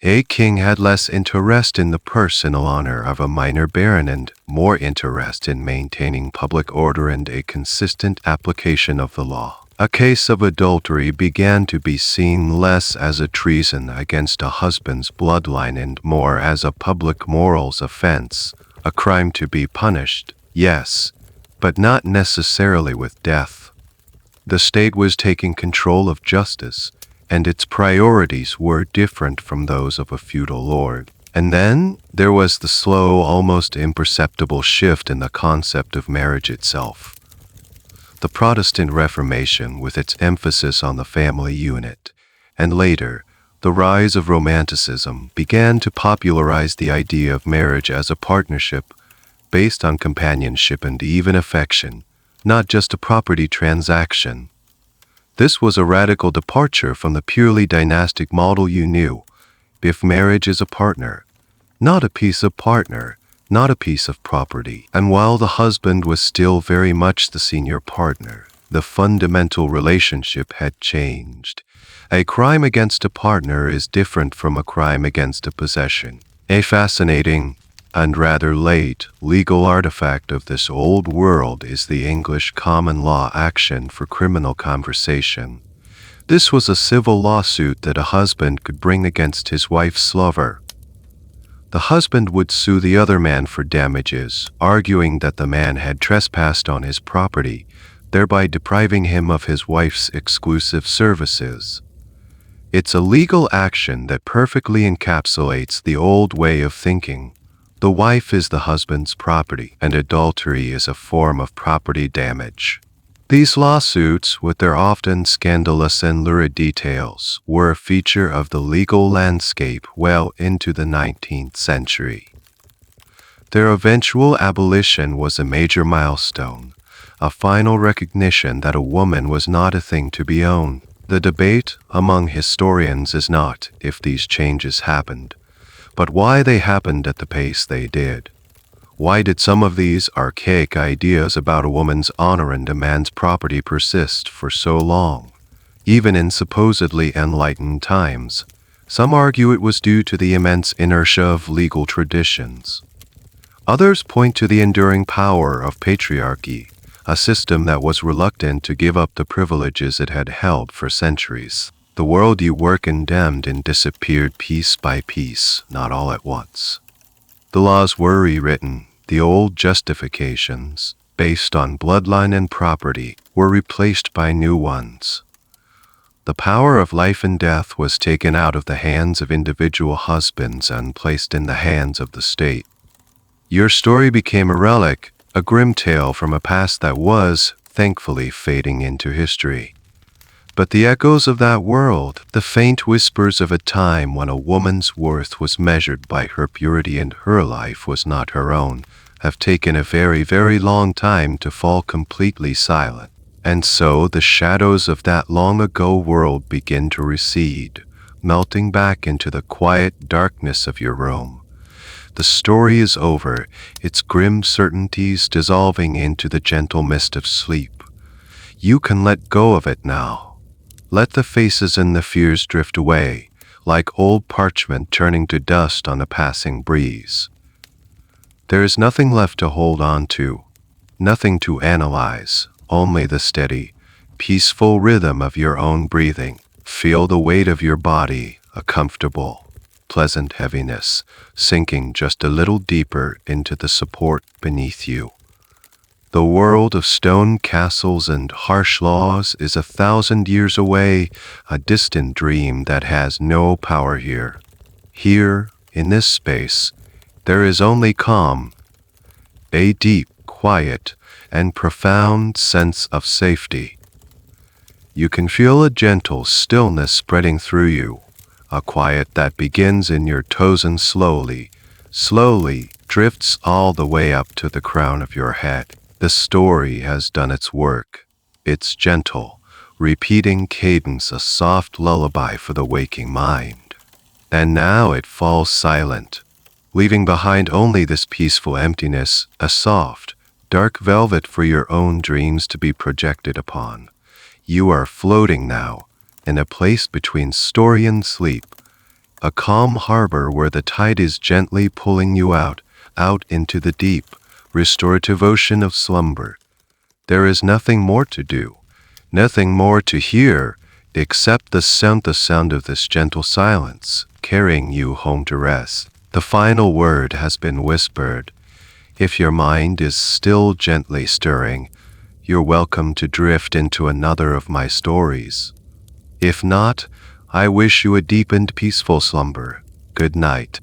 A king had less interest in the personal honor of a minor baron and more interest in maintaining public order and a consistent application of the law. A case of adultery began to be seen less as a treason against a husband's bloodline and more as a public morals offense, a crime to be punished, yes, but not necessarily with death. The state was taking control of justice, and its priorities were different from those of a feudal lord. And then there was the slow, almost imperceptible shift in the concept of marriage itself. The Protestant Reformation, with its emphasis on the family unit, and later, the rise of Romanticism, began to popularize the idea of marriage as a partnership based on companionship and even affection, not just a property transaction. This was a radical departure from the purely dynastic model you knew. If marriage is a partner, not a piece of partner, not a piece of property. And while the husband was still very much the senior partner, the fundamental relationship had changed. A crime against a partner is different from a crime against a possession. A fascinating, and rather late, legal artifact of this old world is the English common law action for criminal conversation. This was a civil lawsuit that a husband could bring against his wife's lover. The husband would sue the other man for damages, arguing that the man had trespassed on his property, thereby depriving him of his wife's exclusive services. It's a legal action that perfectly encapsulates the old way of thinking. The wife is the husband's property, and adultery is a form of property damage. These lawsuits, with their often scandalous and lurid details, were a feature of the legal landscape well into the 19th century. Their eventual abolition was a major milestone, a final recognition that a woman was not a thing to be owned. The debate among historians is not if these changes happened, but why they happened at the pace they did. Why did some of these archaic ideas about a woman's honor and a man's property persist for so long? Even in supposedly enlightened times, some argue it was due to the immense inertia of legal traditions. Others point to the enduring power of patriarchy, a system that was reluctant to give up the privileges it had held for centuries. The world you were condemned and disappeared piece by piece, not all at once. The laws were rewritten, The old justifications, based on bloodline and property, were replaced by new ones. The power of life and death was taken out of the hands of individual husbands and placed in the hands of the state. Your story became a relic, a grim tale from a past that was, thankfully, fading into history. But the echoes of that world, the faint whispers of a time when a woman's worth was measured by her purity and her life was not her own, have taken a very, very long time to fall completely silent. And so the shadows of that long ago world begin to recede, melting back into the quiet darkness of your room. The story is over, its grim certainties dissolving into the gentle mist of sleep. You can let go of it now. Let the faces and the fears drift away, like old parchment turning to dust on a passing breeze. There is nothing left to hold on to, nothing to analyze, only the steady, peaceful rhythm of your own breathing. Feel the weight of your body, a comfortable, pleasant heaviness, sinking just a little deeper into the support beneath you. The world of stone castles and harsh laws is 1,000 years away, a distant dream that has no power here. Here, in this space, there is only calm, a deep, quiet, and profound sense of safety. You can feel a gentle stillness spreading through you, a quiet that begins in your toes and slowly drifts all the way up to the crown of your head. The story has done its work. Its gentle, repeating cadence a soft lullaby for the waking mind. And now it falls silent, leaving behind only this peaceful emptiness, a soft, dark velvet for your own dreams to be projected upon. You are floating now, in a place between story and sleep, a calm harbor where the tide is gently pulling you out into the deep, restorative ocean of slumber. There is nothing more to do, nothing more to hear, except the sound of this gentle silence, carrying you home to rest. The final word has been whispered. If your mind is still gently stirring, you're welcome to drift into another of my stories. If not, I wish you a deep and peaceful slumber. Good night.